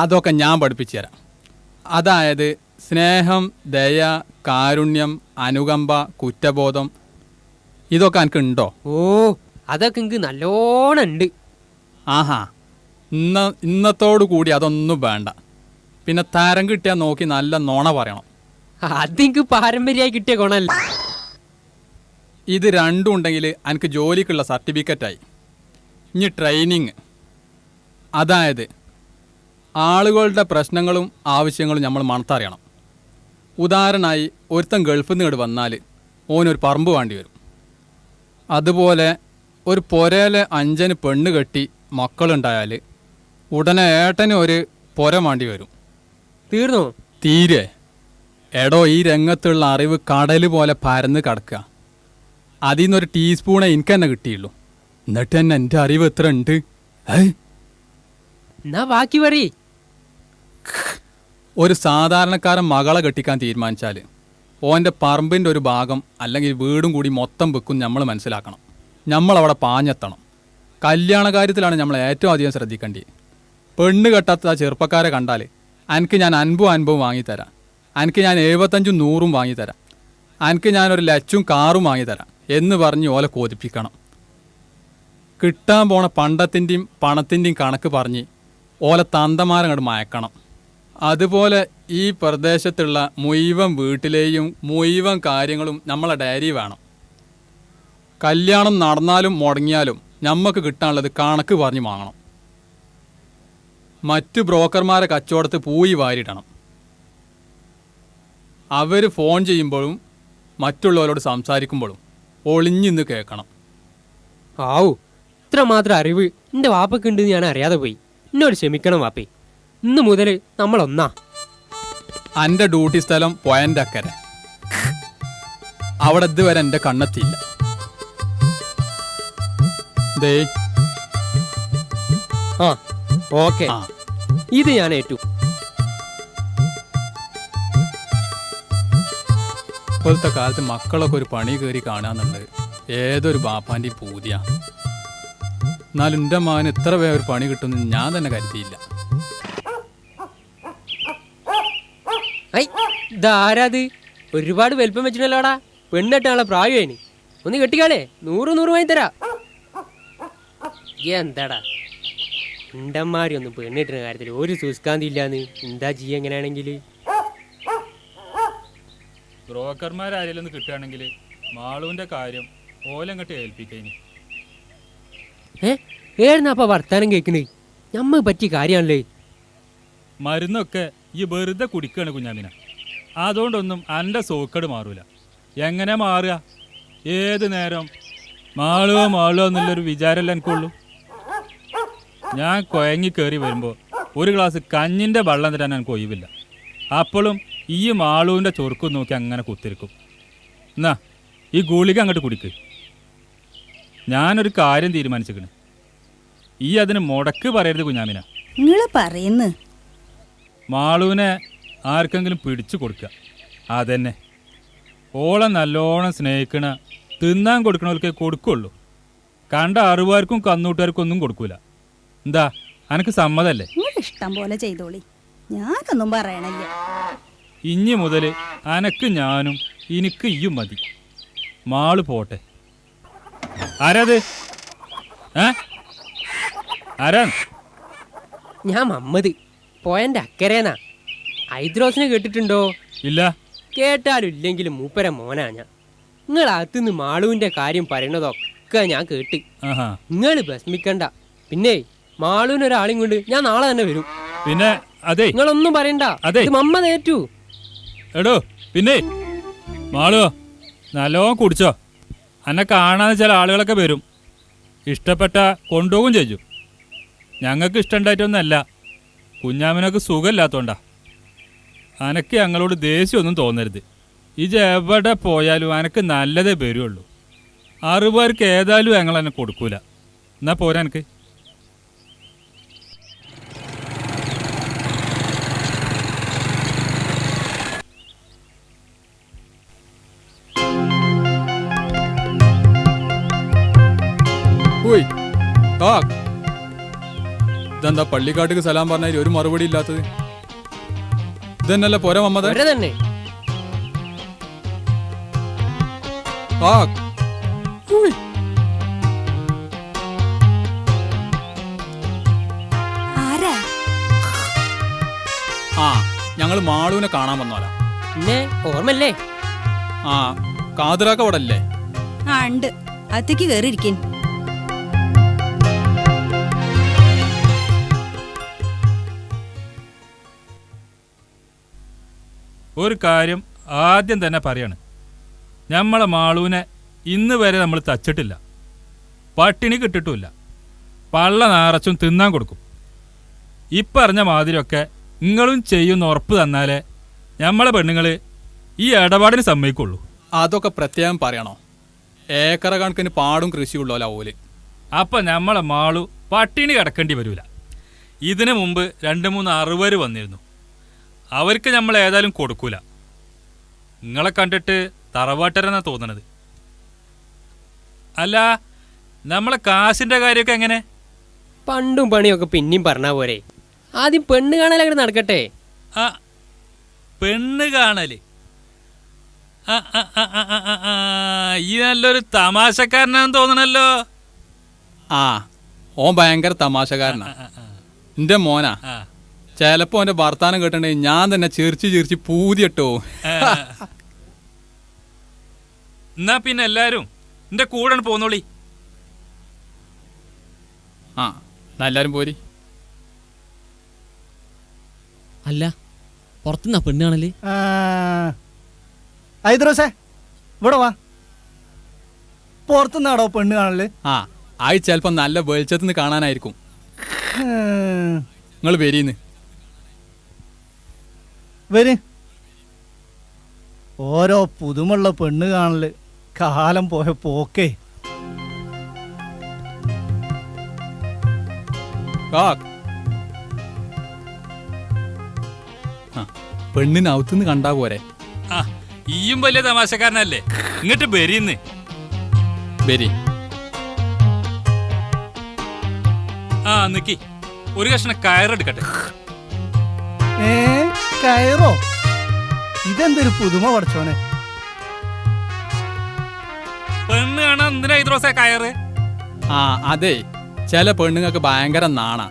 അതൊക്കെ ഞാൻ പഠിപ്പിച്ചു തരാം. അതായത് സ്നേഹം, ദയ, കാരുണ്യം, അനുകമ്പ, കുറ്റബോധം, ഇതൊക്കെ എനിക്ക് ഉണ്ടോ?
ഓ, അതൊക്കെ എനിക്ക് നല്ലോണം ഉണ്ട്.
ആഹാ, ഇന്നത്തോടു കൂടി അതൊന്നും വേണ്ട. പിന്നെ തരം കിട്ടിയാൽ നോക്കി നല്ല നോണ പറയണം.
അതെനിക്ക് പാരമ്പര്യമായി കിട്ടിയ ഗുണമല്ല.
ഇത് രണ്ടും ഉണ്ടെങ്കിൽ എനിക്ക് ജോലിക്കുള്ള സർട്ടിഫിക്കറ്റായി. ഇനി ട്രെയിനിങ്, അതായത് ആളുകളുടെ പ്രശ്നങ്ങളും ആവശ്യങ്ങളും നമ്മൾ മണത്തറിയണം. ഉദാഹരണമായി ഒരുത്തൻ ഗൾഫിൽ നിന്ന് ഇങ്ങോട്ട് വന്നാൽ ഓനൊരു പറമ്പ് വേണ്ടി വരും. അതുപോലെ ഒരു പുരയിലെ 5 പെണ്ണ് കെട്ടി മക്കളുണ്ടായാൽ ഉടനെ ഏട്ടന് ഒരു പുര വേണ്ടി വരും.
തീർന്നോ?
തീരെ. എടോ, ഈ രംഗത്തുള്ള അറിവ് കടൽ പോലെ പരന്ന് കിടക്കുക. അതിൽ നിന്നൊരു ടീസ്പൂണേ എനിക്ക് തന്നെ കിട്ടിയുള്ളൂ. എന്നിട്ട് തന്നെ എൻ്റെ അറിവ് എത്ര ഉണ്ട്?
എന്നാ ബാക്കി പറയ്.
ഒരു സാധാരണക്കാരൻ മകളെ കെട്ടിക്കാൻ തീരുമാനിച്ചാൽ ഓൻ്റെ പറമ്പിൻ്റെ ഒരു ഭാഗം അല്ലെങ്കിൽ വീടും കൂടി മൊത്തം വെക്കും നമ്മൾ മനസ്സിലാക്കണം. നമ്മളവിടെ പാഞ്ഞെത്തണം. കല്യാണ കാര്യത്തിലാണ് നമ്മൾ ഏറ്റവും അധികം ശ്രദ്ധിക്കേണ്ടത്. പെണ്ണ് കെട്ടാത്ത ചെറുപ്പക്കാരെ കണ്ടാൽ എനിക്ക് ഞാൻ 50 വാങ്ങിത്തരാം, എനിക്ക് ഞാൻ 75 100 വാങ്ങിത്തരാം, എനിക്ക് ഞാനൊരു ലച്ചും കാറും വാങ്ങിത്തരാം എന്ന് പറഞ്ഞ് ഓലെ കൊതിപ്പിക്കണം. കിട്ടാൻ പോണ പണ്ടത്തിൻ്റെയും പണത്തിൻ്റെയും കണക്ക് പറഞ്ഞ് ഓലെ തന്തമാരങ്ങോട്ട് മയക്കണം. അതുപോലെ ഈ പ്രദേശത്തുള്ള മുഴുവൻ വീട്ടിലെയും മുഴുവൻ കാര്യങ്ങളും നമ്മളെ ഡയറി വേണം. കല്യാണം നടന്നാലും മുടങ്ങിയാലും നമുക്ക് കിട്ടാനുള്ളത് കണക്ക് പറഞ്ഞ് വാങ്ങണം. മറ്റ് ബ്രോക്കർമാരെ കച്ചവടത്ത് പൂയി വാരിടണം. അവർ ഫോൺ ചെയ്യുമ്പോഴും മറ്റുള്ളവരോട് സംസാരിക്കുമ്പോഴും ഒളിഞ്ഞിന്ന് കേൾക്കണം.
ആവൂ, ഇത്ര മാത്രം അറിവ് എൻ്റെ വാപ്പക്കുണ്ടെന്ന് ഞാൻ അറിയാതെ പോയി. എന്നോട് ക്ഷമിക്കണം വാപ്പേ. ഇന്ന് മുതൽ നമ്മളൊന്നാ.
എൻ്റെ ഡ്യൂട്ടി സ്ഥലം പോയൻ്റെ അക്കരെ. അവിടെ ഇതുവരെ എൻ്റെ കണ്ണെത്തിയില്ല. ദേ,
ആ ഓക്കെ, ഇത് ഞാൻ ഏറ്റു.
ഇപ്പോഴത്തെ കാലത്ത് മക്കളൊക്കെ ഒരു പണി കയറി കാണാന്നുള്ളത് ഏതൊരു ബാപ്പാൻ്റെയും പൂതിയാ. എന്നാലും എൻ്റെ മകന് ഇത്ര വേഗം ഒരു പണി കിട്ടുമെന്ന് ഞാൻ തന്നെ കരുതിയില്ല.
ഇതാരാത്? ഒരുപാട് വലിപ്പം വെച്ചിട്ടല്ലോടാ. പെണ്ണെട്ടാളെ പ്രായമായിന്. ഒന്ന് കെട്ടിക്കാളേ, 100 വാങ്ങി തരാ. എന്താടാ ഉണ്ടന്മാരി ഒന്നും പെണ്ണിട്ടുന്ന കാര്യത്തിൽ ഒരു സുസ്കാന്തി ഇല്ലാന്ന്. എന്താ ചെയ്യ എങ്ങനെയാണെങ്കിൽ?
ബ്രോക്കർമാരാരെങ്കിലും ഒന്ന് കിട്ടുകയാണെങ്കിൽ മാളുവിന്റെ കാര്യം ഓലങ്ങട്ട് ഏൽപ്പിക്കൈനി.
ഏഴുന്നപ്പ വർത്താനം കേൾക്കണേ? നമ്മ പറ്റിയ കാര്യമാണല്ലേ.
മരുന്നൊക്കെ ഈ വെറുതെ കുടിക്കാണ് കുഞ്ഞാമിന. അതുകൊണ്ടൊന്നും എൻ്റെ സോക്കട് മാറൂല. എങ്ങനെ മാറുക? ഏത് നേരം മാളോ എന്നുള്ളൊരു വിചാരമല്ല എനിക്കുള്ളൂ. ഞാൻ കുഴങ്ങി കയറി വരുമ്പോൾ ഒരു ഗ്ലാസ് കഞ്ഞിൻ്റെ വെള്ളം തരാൻ എനിക്ക് ഒഴിവില്ല. അപ്പോഴും ഈ മാളുവിൻ്റെ ചൊറുക്കും നോക്കി അങ്ങനെ കുത്തിരിക്കും. എന്നാ ഈ ഗുളിക അങ്ങോട്ട് കുടിക്ക്. ഞാനൊരു കാര്യം തീരുമാനിച്ചിരിക്കണ്. ഈ അതിന് മുടക്ക് പറയരുത് കുഞ്ഞാമിന.
നിങ്ങള് പറയുന്നു
മാളുവിനെ ആർക്കെങ്കിലും പിടിച്ചു കൊടുക്കുക. അതന്നെ. ഓളെ നല്ലോണം സ്നേഹിക്കണ തിന്നാൻ കൊടുക്കണവർക്ക് കൊടുക്കുള്ളൂ. കണ്ട അറിവാർക്കും കന്നൂട്ടുകാർക്കും ഒന്നും കൊടുക്കൂല. എന്താ അനക്ക് സമ്മതല്ലേ?
നിങ്ങൾ ഇഷ്ടം പോലെ ചെയ്തോളി, ഞാനൊന്നും പറയണില്ല.
ഇനി മുതൽ അനക്ക് ഞാനും എനിക്ക് ഇയും മതി. മാള് പോട്ടെ. ആരാത്? ആരാ?
ഞാൻ മമ്മദ്, പോയന്റെ അക്കരേന്നാ. ഐദ്രോസിനെ കേട്ടിട്ടുണ്ടോ?
ഇല്ല.
കേട്ടാലും ഇല്ലെങ്കിലും മൂപ്പര മോനാ ഞാൻ. നിങ്ങൾ അകത്തുനിന്ന് മാളുവിന്റെ കാര്യം പറയണതൊക്കെ ഞാൻ കേട്ട്. നിങ്ങൾ വിഷമിക്കണ്ട. പിന്നെ മാളുവിനൊരാളും കൊണ്ട് ഞാൻ നാളെ തന്നെ വരും.
പിന്നെ അതെ,
നിങ്ങളൊന്നും പറയണ്ട.
അതെ
മമ്മ നേറ്റു.
എടോ പിന്നെ മാളോ നല്ലോണം കുടിച്ചോ. എന്നെ കാണാന്ന് ചില ആളുകളൊക്കെ വരും. ഇഷ്ടപ്പെട്ട കൊണ്ടുപോകും ചെയ്യും. ഞങ്ങൾക്ക് ഇഷ്ടമുണ്ടായിട്ടൊന്നല്ല, കുഞ്ഞാമിനൊക്കെ സുഖമില്ലാത്തോണ്ടാ. അനക്ക് ഞങ്ങളോട് ദേഷ്യമൊന്നും തോന്നരുത്. ഇജ് എവിടെ പോയാലും അനക്ക് നല്ലതേ വരുള്ളൂ. അറിവാർക്ക് ഏതായാലും ഞങ്ങൾ എന്നെ കൊടുക്കൂല. എന്നാ പോരാ എനിക്ക്.
ഇതെന്താ പള്ളിക്കാട്ടിക്ക് സലാം പറഞ്ഞാൽ ഒരു മറുപടി ഇല്ലാത്തത്? ഇതന്നല്ലേ പോരാ മമ്മദ്?
തന്നെ
ആ ഞങ്ങള് മാളുവിനെ കാണാൻ വന്നോലാ.
പിന്നെ ഓർമ്മല്ലേ?
ആ കാതിറാക്ക അവിടെ അല്ലേ?
ആ ഉണ്ട്, അത്തേക്ക് കേറിയിരിക്കേ.
ഒരു കാര്യം ആദ്യം തന്നെ പറയാണ്. നമ്മളെ മാളുവിനെ ഇന്ന് വരെ നമ്മൾ തച്ചിട്ടില്ല, പട്ടിണി കിട്ടിട്ടുമില്ല. പള്ള നിറച്ചും തിന്നാൻ കൊടുക്കും. ഇപ്പറഞ്ഞ മാതിരിയൊക്കെ നിങ്ങളും ചെയ്യുന്ന ഉറപ്പ് തന്നാലേ നമ്മളെ പെണ്ണുങ്ങൾ ഈ ഇടപാടിന് സമ്മതിക്കുള്ളൂ.
അതൊക്കെ പ്രത്യേകം പറയണോ? ഏക്കറ കണക്കിന് പാടും കൃഷിയുള്ളോല ഓല്.
അപ്പം നമ്മളെ മാളു പട്ടിണി കിടക്കേണ്ടി വരില്ല. ഇതിനു മുമ്പ് 2-3 60 വന്നിരുന്നു. അവർക്ക് നമ്മൾ ഏതായാലും കൊടുക്കൂല. നിങ്ങളെ കണ്ടിട്ട് തറവാട്ടരെന്നാ തോന്നണത്. അല്ല, നമ്മളെ കാശിന്റെ കാര്യമൊക്കെ എങ്ങനെ?
പണ്ടും പണിയൊക്കെ പിന്നെയും പറഞ്ഞാ പോരെ. ആദ്യം പെണ്ണ് കാണലങ്ങനെ നടക്കട്ടെ.
ആ പെണ്ണ് കാണല്? ഈ നല്ലൊരു തമാശക്കാരനാന്ന് തോന്നണല്ലോ.
ആ ഓൻ ഭയങ്കര തമാശക്കാരനാ. എന്റെ മോനാ. ചിലപ്പോ അവന്റെ വർത്താനം കേട്ടിട്ടുണ്ടെങ്കിൽ ഞാൻ തന്നെ ചിരിച്ച് പൂതിട്ടോ.
എന്നാ പിന്നെ എല്ലാരും എന്റെ കൂടെ പോന്നോളി.
ആ എല്ലാരും പോരി.
അല്ല പുറത്തുനിന്നാ പെണ്ണ് കാണല്?
ഐദ്രോസേ ഇവിടെ വാ. പുറത്തുനിന്നാടോ പെണ്ണ് കാണല്?
ആ ആയി ചിലപ്പോ നല്ല വെളിച്ചത്തിന്ന് കാണാനായിരിക്കും. നിങ്ങൾ വരീന്ന്
വര്. ഓരോ പുതുമുള്ള പെണ്ണ് കാണല് കാലം പോയ പോക്കേ.
പെണ്ണിന് ഔത്തുനിന്ന് കണ്ടാ പോരെ.
ആ ഈയും വലിയ തമാശക്കാരനല്ലേ. ഇങ്ങോട്ട് ബെരിന്ന്
ബെരി.
ആ നിക്കി, ഒരു കഷ്ണം കയറെടുക്കട്ടെ.
കയറോ? ഇതെന്തൊരു പുതുമ പഠിച്ചോനെ.
പെണ്ണ് കാണാൻ എന്തിനാ ഐദ്രോസേ കയറ്?
ആ അതെ, ചില പെണ്ണുങ്ങൾക്ക് ഭയങ്കര നാണാ,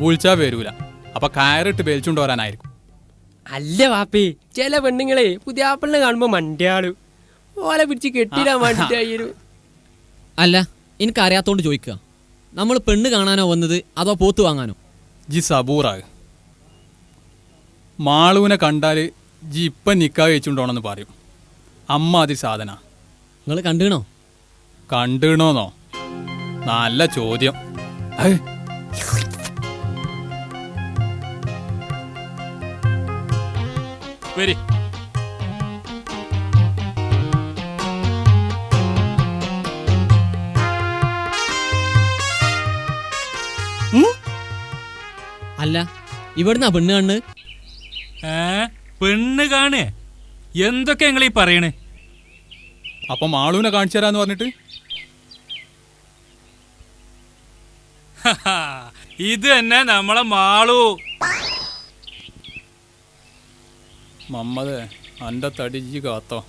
വിളിച്ചാ വരൂല. അപ്പൊ കയറിട്ട് വലിച്ചുകൊണ്ട് വരാനായിരിക്കും.
അല്ല വാപ്പി, ചില പെണ്ണുങ്ങളെ പുതിയാപ്പിളിനെ കാണുമ്പോ മണ്ടിയാളു ഓലെ പിടിച്ച് കെട്ടിടാൻ വേണ്ടിട്ടായിരുന്നു.
അല്ല എനിക്കറിയാത്തോണ്ട് ചോദിക്കുക, നമ്മൾ പെണ്ണ് കാണാനോ വന്നത് അതോ പോത്ത് വാങ്ങാനോ?
ജി സബൂറാ. മാളുവിനെ കണ്ടാല് ജി ഇപ്പം നിക്കാ കഴിച്ചുകൊണ്ടോണെന്ന് പറയും. അമ്മ അതി സാധന.
നിങ്ങൾ കണ്ടുകണോ?
കണ്ടിണോന്നോ? നല്ല ചോദ്യം. ഐ,
വരി.
അല്ല ഇവിടുന്നാ പെണ്ണ് കണ്ണ്?
പെണ്ണ് കാണേ? എന്തൊക്കെ നിങ്ങൾ ഈ പറയണേ?
അപ്പൊ മാളൂനെ കാണിച്ചു തരാന്ന് പറഞ്ഞിട്ട്
ഇത് തന്നെ നമ്മളെ മാളു.
മമ്മദേ, അന്റെ തടിജി കാത്തോ.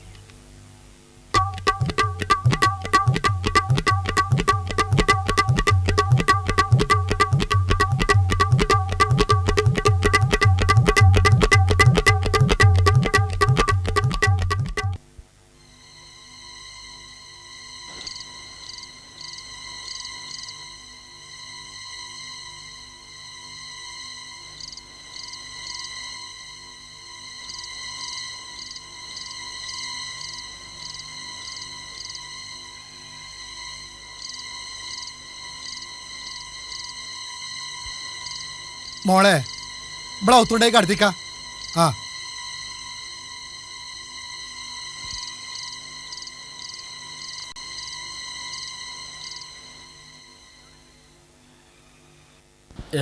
മോളെ ഇവിടെ ഒത്തുകൊണ്ടേക്ക് കടത്തിക്ക. ആ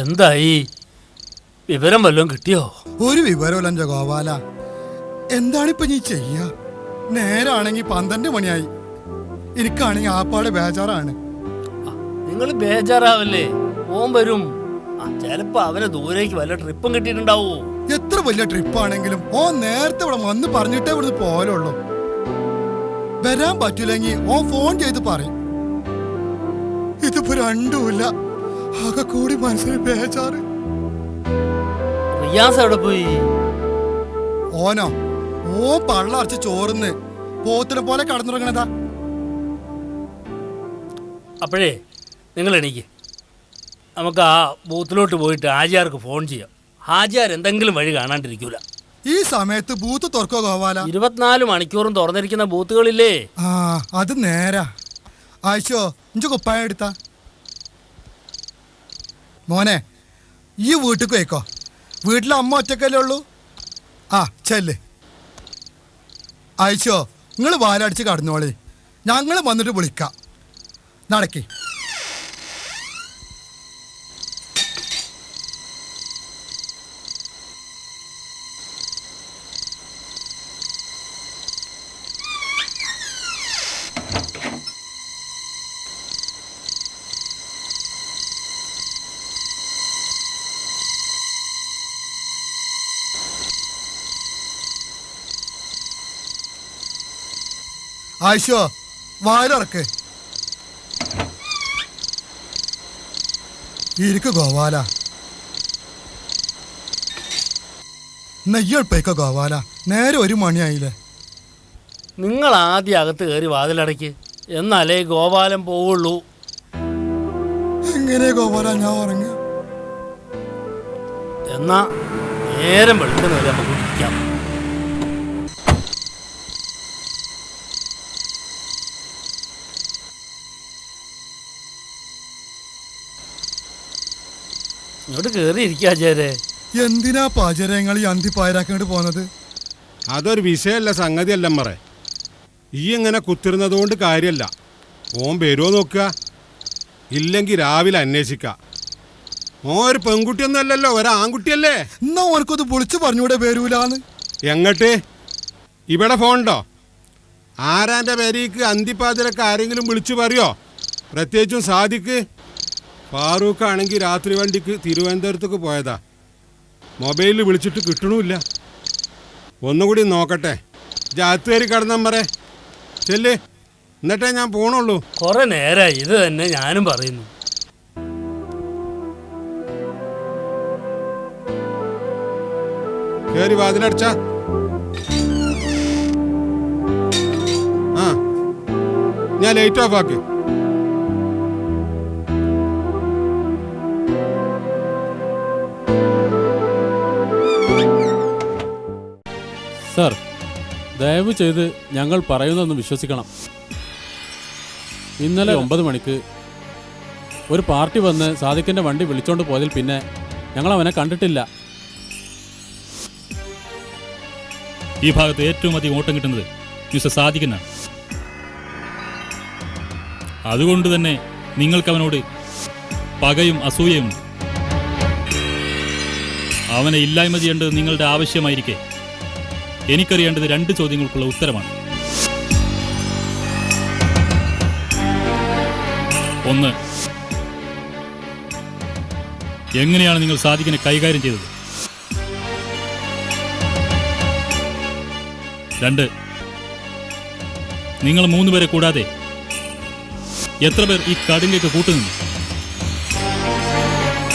എന്തായി? വിവരം വല്ലതും കിട്ടിയോ?
ഒരു വിവരമില്ല ഗോപാല. എന്താണിപ്പൊ നീ ചെയ്യ? നേരാണെങ്കി 12 മണിയായി. എനിക്കാണെങ്കി ആപ്പാടെ ബേജാറാണ്.
നിങ്ങൾ ബേജാറാവല്ലേ, ഓൻ വരും. ചിലപ്പോ അവനെ ദൂരേക്ക് വല്ല ട്രിപ്പും കിട്ടിയിട്ടുണ്ടാവോ?
എത്ര വലിയ ട്രിപ്പാണെങ്കിലും ഓ നേരത്തെ ഇവിടെ വന്ന് പറഞ്ഞിട്ടേ ഇവിടുന്ന് പോലുള്ളൂ. വരാൻ പറ്റൂലെങ്കിൽ ഓ ഫോൺ ചെയ്ത് പറയും. ഇതിപ്പോ രണ്ടുമില്ല, ആകെ കൂടി മനസ്സിൽ ബേജാറ്.
റിയാസ് എവിടെ പോയി?
ഓനോ? ഓ പള്ളറച്ച് ചോറുന്ന് പോത്തിനെ പോലെ കടന്നുറങ്ങണതാ.
അപ്പോഴേ നിങ്ങൾ എണീക്ക്, നമുക്ക് ആ ബൂത്തിലോട്ട് പോയിട്ട് ഹാജിയാർക്ക് ഫോൺ ചെയ്യാം. ഹാജിയാർ എന്തെങ്കിലും വഴി കാണാണ്ടിരിക്കൂല.
ഈ സമയത്ത് ബൂത്ത് തുറക്കോ ഗോപാല?
24 മണിക്കൂറും തുറന്നിരിക്കുന്ന ബൂത്തുകളില്ലേ?
ആ അത് നേരാ. ആയിഷോ, ഇഞ്ച കുപ്പായ എടുത്താ. മോനെ, ഈ വീട്ടിൽ പോയിക്കോ. വീട്ടിലെ അമ്മ ഒറ്റക്കല്ലേ ഉള്ളൂ. ആ ചെല്ല്. ആയിഷോ, നിങ്ങൾ വാലടിച്ച് കടന്നോളി, ഞങ്ങൾ വന്നിട്ട് വിളിക്കാം. നടക്കി. ആയിഷോ, വാലറക്ക്. ഇരിക്കു ഗോപാല. നെയ്യൾപ്പേക്കോ ഗോപാല, നേരെ 1 മണിയായില്ലേ.
നിങ്ങൾ ആദ്യം അകത്ത് കയറി വാതിലടയ്ക്ക്, എന്നാലേ ഗോപാലൻ പോവുള്ളൂ.
എങ്ങനെ ഗോപാല ഞാൻ ഉറങ്ങ?
എന്നാ നേരം വെളുക്കുന്നവരെ നമുക്ക് ഇരിക്കാം. ഇങ്ങോട്ട് കേറി ഇരിക്കാചാരേ.
എന്തിനാ പാചകങ്ങൾ ഈ അന്തിപ്പായരാക്കേണ്ടി പോന്നത്?
അതൊരു വിഷയമല്ല, സംഗതിയല്ല മറേ. ഈ ഇങ്ങനെ കുത്തിരുന്നത് കൊണ്ട് കാര്യമല്ല. ഓൻ വരുമോ നോക്കുക, ഇല്ലെങ്കിൽ രാവിലെ അന്വേഷിക്ക. ഓൻ ഒരു പെൺകുട്ടിയൊന്നും അല്ലല്ലോ, ഒരു ആൺകുട്ടിയല്ലേ.
എന്നാ ഓർക്കൊന്ന് വിളിച്ചു പറഞ്ഞൂടെ വരൂലാന്ന്?
എങ്ങട്ട്? ഇവിടെ ഫോണുണ്ടോ? ആരാൻ്റെ പേരേക്ക് അന്തിപ്പാതിരക്ക് ആരെങ്കിലും വിളിച്ചു പറയോ? പ്രത്യേകിച്ചും സാദിക്ക്. ഫാറൂഖ് ആണെങ്കിൽ രാത്രി വണ്ടിക്ക് തിരുവനന്തപുരത്തേക്ക് പോയതാ. മൊബൈലിൽ വിളിച്ചിട്ട് കിട്ടണമില്ല. ഒന്നുകൂടി നോക്കട്ടെ. ജാത്ത് കയറി കടന്നാൽ പറ ചെല്ലേ, എന്നിട്ടേ ഞാൻ പോണുള്ളൂ.
കുറെ നേരമായി ഇത് തന്നെ ഞാനും പറയുന്നു.
കയറി വാതിലടച്ച. ആ, ഞാൻ ലൈറ്റ് ഓഫ് ആക്കി.
സർ, ദയവ് ചെയ്ത് ഞങ്ങൾ പറയുന്നതൊന്ന് വിശ്വസിക്കണം. ഇന്നലെ 9 മണിക്ക് ഒരു പാർട്ടി വന്ന് സാദിഖിന്റെ വണ്ടി വിളിച്ചോണ്ട് പോയതിൽ പിന്നെ ഞങ്ങൾ അവനെ കണ്ടിട്ടില്ല.
ഈ ഭാഗത്ത് ഏറ്റവും അധികം ഓട്ടം കിട്ടുന്നത് മിസ്റ്റർ സാദിഖിനാണ്. അതുകൊണ്ട് തന്നെ നിങ്ങൾക്ക് അവനോട് പകയും അസൂയയുമുണ്ട്. അവനെ ഇല്ലായ്മ ചെയ്യേണ്ടത് നിങ്ങളുടെ ആവശ്യമായിരിക്കെ എനിക്കറിയേണ്ടത് 2 ചോദ്യങ്ങൾക്കുള്ള ഉത്തരമാണ്. ഒന്ന്, എങ്ങനെയാണ് നിങ്ങൾ സാദിഖിനെ കൈകാര്യം ചെയ്തത്? 2, നിങ്ങൾ 3 പേരെ കൂടാതെ എത്ര പേർ ഈ കടുങ്കയ്ക്ക് കൂട്ടുനിന്നു?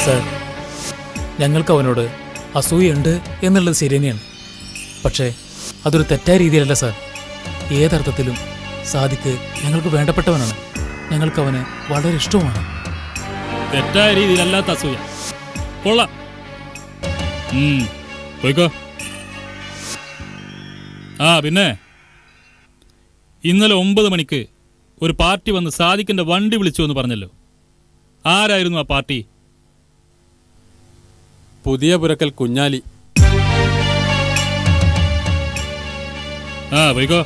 സർ, ഞങ്ങൾക്ക് അവനോട് അസൂയുണ്ട് എന്നുള്ളത് ശരി തന്നെയാണ്. പക്ഷേ അതൊരു തെറ്റായ രീതിയിലല്ല സാർ. ഏതർത്ഥത്തിലും സാദിഖ് ഞങ്ങൾക്ക് വേണ്ടപ്പെട്ടവനാണ്. ഞങ്ങൾക്ക് അവന് വളരെ ഇഷ്ടവുമാണ്.
തെറ്റായ രീതിയിലല്ലാത്ത അസൂയ. കൊള്ളാം. പോയിക്കോ. പിന്നെ ഇന്നലെ 9 മണിക്ക് ഒരു പാർട്ടി വന്ന് സാദിഖിന്റെ വണ്ടി വിളിച്ചു എന്ന് പറഞ്ഞല്ലോ. ആരായിരുന്നു ആ പാർട്ടി?
പുതിയ പുരക്കൽ കുഞ്ഞാലി.
പോയിക്കോ.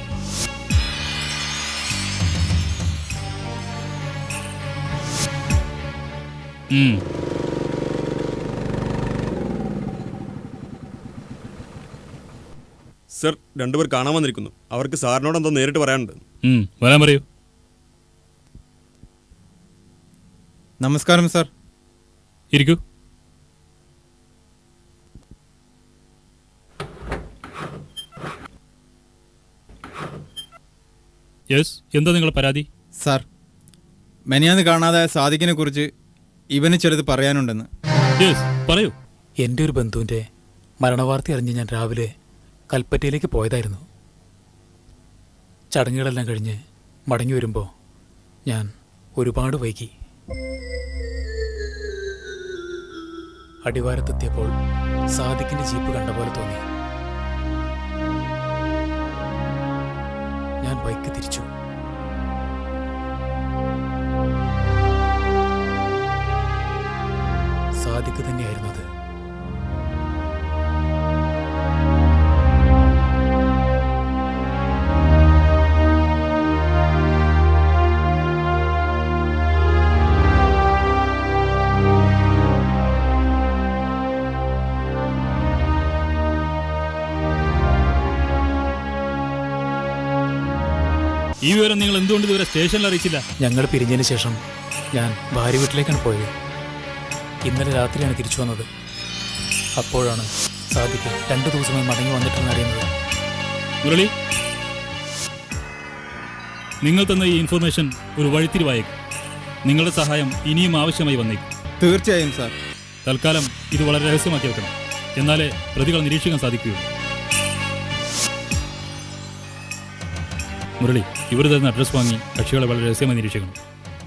സർ, 2 പേർ കാണാൻ വന്നിരിക്കുന്നു. അവർക്ക് സാറിനോട് എന്തോ നേരിട്ട് പറയാനുണ്ട്.
വരാൻ പറയൂ.
നമസ്കാരം സാർ.
ഇരിക്കൂ. യെസ്, എന്താ നിങ്ങളുടെ പരാതി?
സാർ, മെനിയാന്ന് കാണാതെ സാദിഖിനെ കുറിച്ച് ഇവന് ചിലത് പറയാനുണ്ടെന്ന്.
യെസ്, പറയൂ.
എൻ്റെ ഒരു ബന്ധുവിൻ്റെ മരണവാർത്ത അറിഞ്ഞ് ഞാൻ രാവിലെ കൽപ്പറ്റയിലേക്ക് പോയതായിരുന്നു. ചടങ്ങുകളെല്ലാം കഴിഞ്ഞ് മടങ്ങി വരുമ്പോൾ ഞാൻ ഒരുപാട് വൈകി. അടിവാരത്തെത്തിയപ്പോൾ സാദിഖിൻ്റെ ജീപ്പ് കണ്ട പോലെ തോന്നി. ഞാൻ ബൈക്ക് തിരിച്ചു. സാദിഖ് തന്നെയായിരുന്നു അത്.
ഈ വിവരം നിങ്ങൾ എന്തുകൊണ്ട് ഇതുവരെ സ്റ്റേഷനിൽ അറിയിച്ചില്ല?
ഞങ്ങൾ പിരിഞ്ഞതിന് ശേഷം ഞാൻ ഭാര്യ വീട്ടിലേക്കാണ് പോയത്. ഇന്നലെ രാത്രിയാണ് തിരിച്ചു വന്നത്. അപ്പോഴാണ് സാദിഖ് 2 ദിവസമായി മടങ്ങി വന്നിട്ടെന്ന് അറിയുന്നത്.
മുരളി, നിങ്ങൾ തന്ന ഈ ഇൻഫർമേഷൻ ഒരു വഴിത്തിരിവായേക്കും. നിങ്ങളുടെ സഹായം ഇനിയും ആവശ്യമായി വന്നേക്കും.
തീർച്ചയായും സാർ.
തൽക്കാലം ഇത് വളരെ രഹസ്യമാക്കി വെക്കണം. എന്നാലേ പ്രതികളെ നിരീക്ഷിക്കാൻ സാധിക്കുകയുള്ളൂ. മുരളി, ഇവർ തരുന്ന അഡ്രസ് വാങ്ങി കക്ഷികളെ വളരെ രഹസ്യമായി നിരീക്ഷിക്കണം.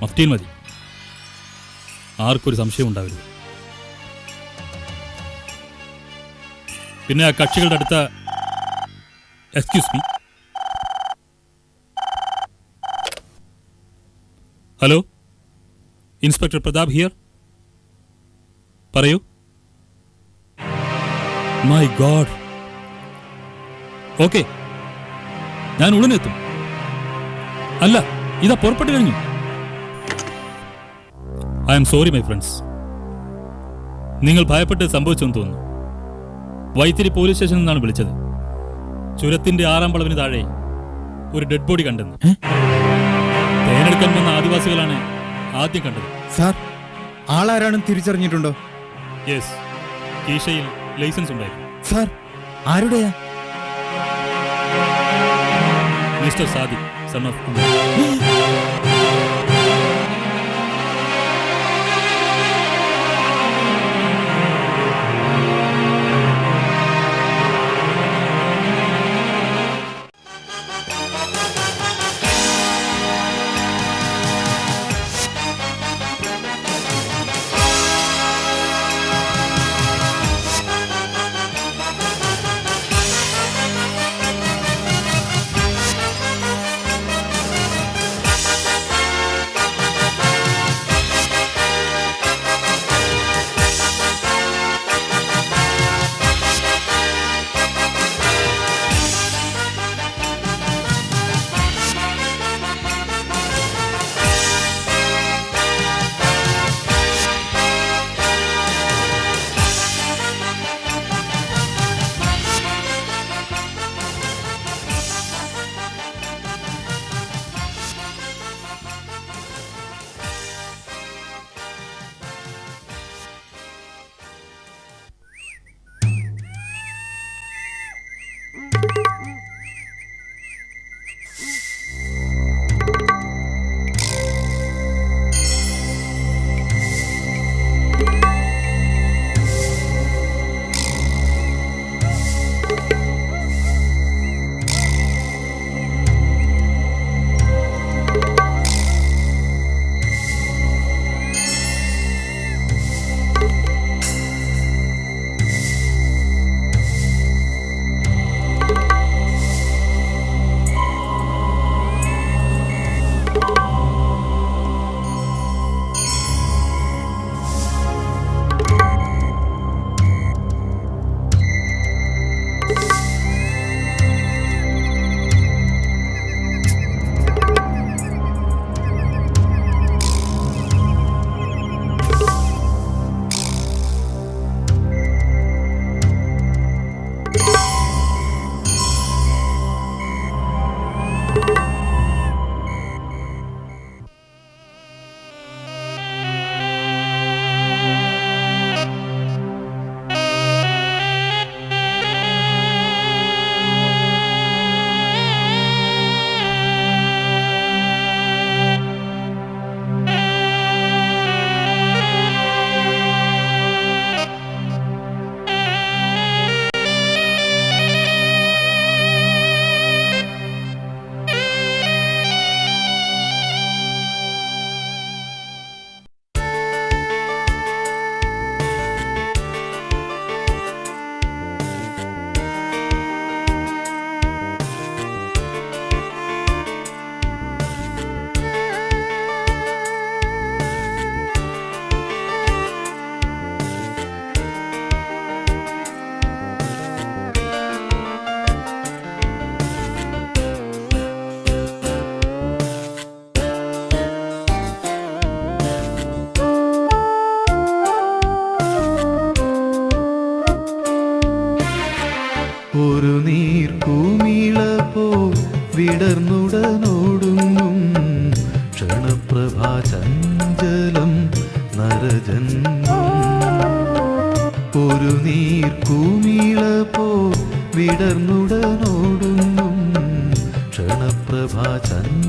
മഫ്റ്റിയിൽ മതി. ആർക്കൊരു സംശയം ഉണ്ടാവരുത്. പിന്നെ ആ കക്ഷികളുടെ അടുത്ത excuse me. Hello, inspector Pratap here. പറയൂ. My God. ഓക്കെ, ഞാൻ ഉടനെത്തും. അല്ല, ഇതാ പുറപ്പെട്ടു കഴിഞ്ഞു. I'm sorry my friends. നിങ്ങൾ ഭയപ്പെട്ട് സംഭവിച്ചെന്ന് തോന്നുന്നു. വൈത്തിരി പോലീസ് സ്റ്റേഷനിൽ നിന്നാണ് വിളിച്ചത്. ചുരത്തിന്റെ 6-ാം വളവിന് താഴെ ഒരു ഡെഡ് ബോഡി കണ്ടെന്ന്. തേനെടുക്കാൻ വന്ന ആദിവാസികളാണ് ആദ്യം കണ്ടത്.
സാർ, ആളാരാണെന്ന് തിരിച്ചറിഞ്ഞിട്ടുണ്ടോ?
യെസ്, കീശയിൽ ലൈസൻസ് ഉണ്ടായിരുന്നു.
സാർ, ആരുടെയാ?
മിസ്റ്റർ സാദിഖ്, സൺ ഓഫ്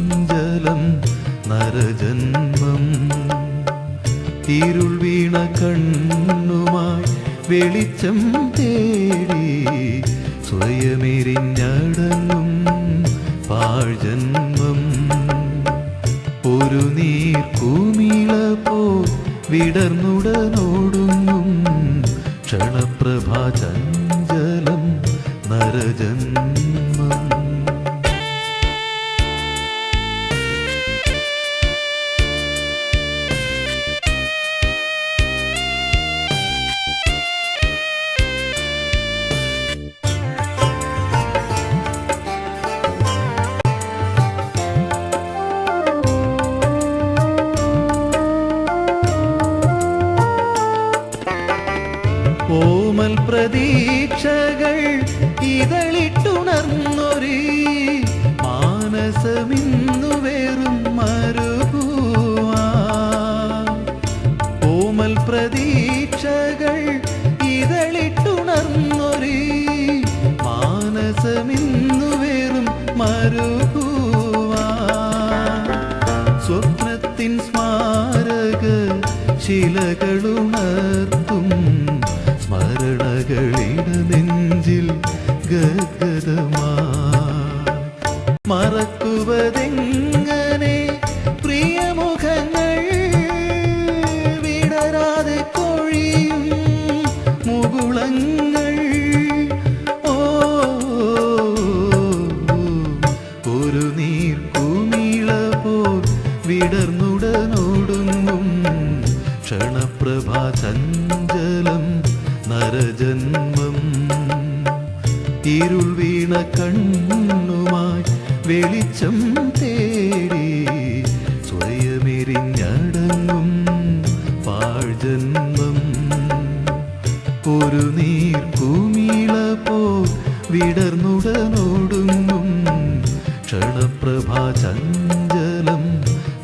ചഞ്ചലം നരജന്മം ഇരുൾ വീണ കണ്ണുമായി വെളിച്ചം തേടി സ്വയമെരിഞ്ഞടങ്ങും പാഴ്ജന്മം ഒരു നീർക്കുമിള പോ വിടർന്നുടനോടുങ്ങും ക്ഷണപ്രഭാ ചഞ്ചലം നരജന്മം ഓമൽ പ്രതീക്ഷകൾ ഇതളിട്ടുണർന്നൊരു മാനസമിന്നു വേറും മരുഭൂവാ ഓമൽ പ്രതീക്ഷകൾ ഇതളിട്ടുണർന്നൊരു മാനസമിന്നു വേറും മരുഭൂവാ സ്വപ്നത്തിൻ സ്മാരക ശിലകളുണർത്തും സ്മരണകളിട നെഞ്ചിൽ ഗദ്ഗദമായി മറക്കുവതെങ്ങനെ പ്രിയമുഖങ്ങൾ വിടരാതെ കൊഴിയും മുകുളങ്ങൾ ഓ ഒരു നീർക്കുമിള പോൽ വിടർന്നുടനോടുങ്ങും ക്ഷണപ്രഭാ ചഞ്ചലം നരജന്മം ഇരുൾ വീണ കണ്ണുമായി വെളിച്ചം തേടി സ്വയമെരിഞ്ഞടങ്ങും പാഴ്ജന്മം ഒരു നീർക്കുമിള പോൽ വിടർന്നുടനോടുങ്ങും ക്ഷണപ്രഭാ ചഞ്ചലം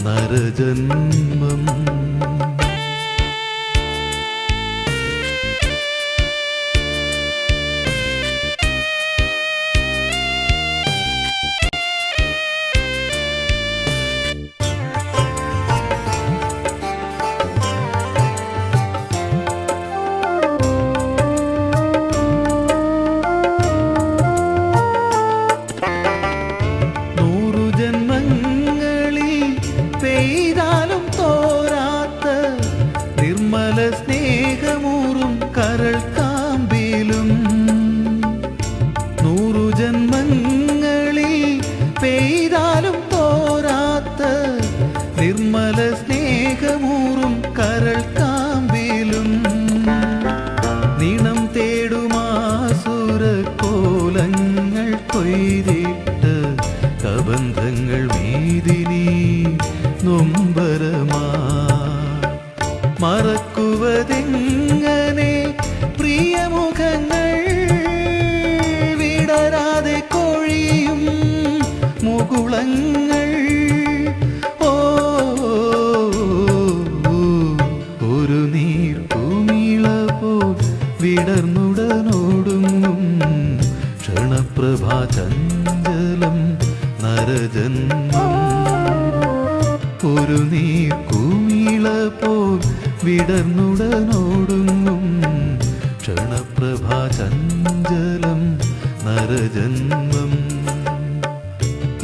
നരജന്മം നിർമ്മല സ്നേഹമൂറും കരൾ കാമ്പിലും നീണം തേടുമാസുര കോലങ്ങൾ കൊയ്തിട്ട് കബന്ധങ്ങൾ വീതിനി നൊമ്പരമാ മറക്കുവതെങ്ങനെ പ്രിയമുഖങ്ങൾ വിടരാതെ കൊഴിയും മുകുളങ്ങൾ ഒരു നീർക്കുമിള പോൽ വിടർന്നുടനോടുങ്ങും ക്ഷണപ്രഭാ ചഞ്ചലം നരജന്മം ഒരു നീർക്കുമിള പോൽ വിടർന്നുടനോടുങ്ങും ക്ഷണപ്രഭാ ചഞ്ചലം നരജന്മം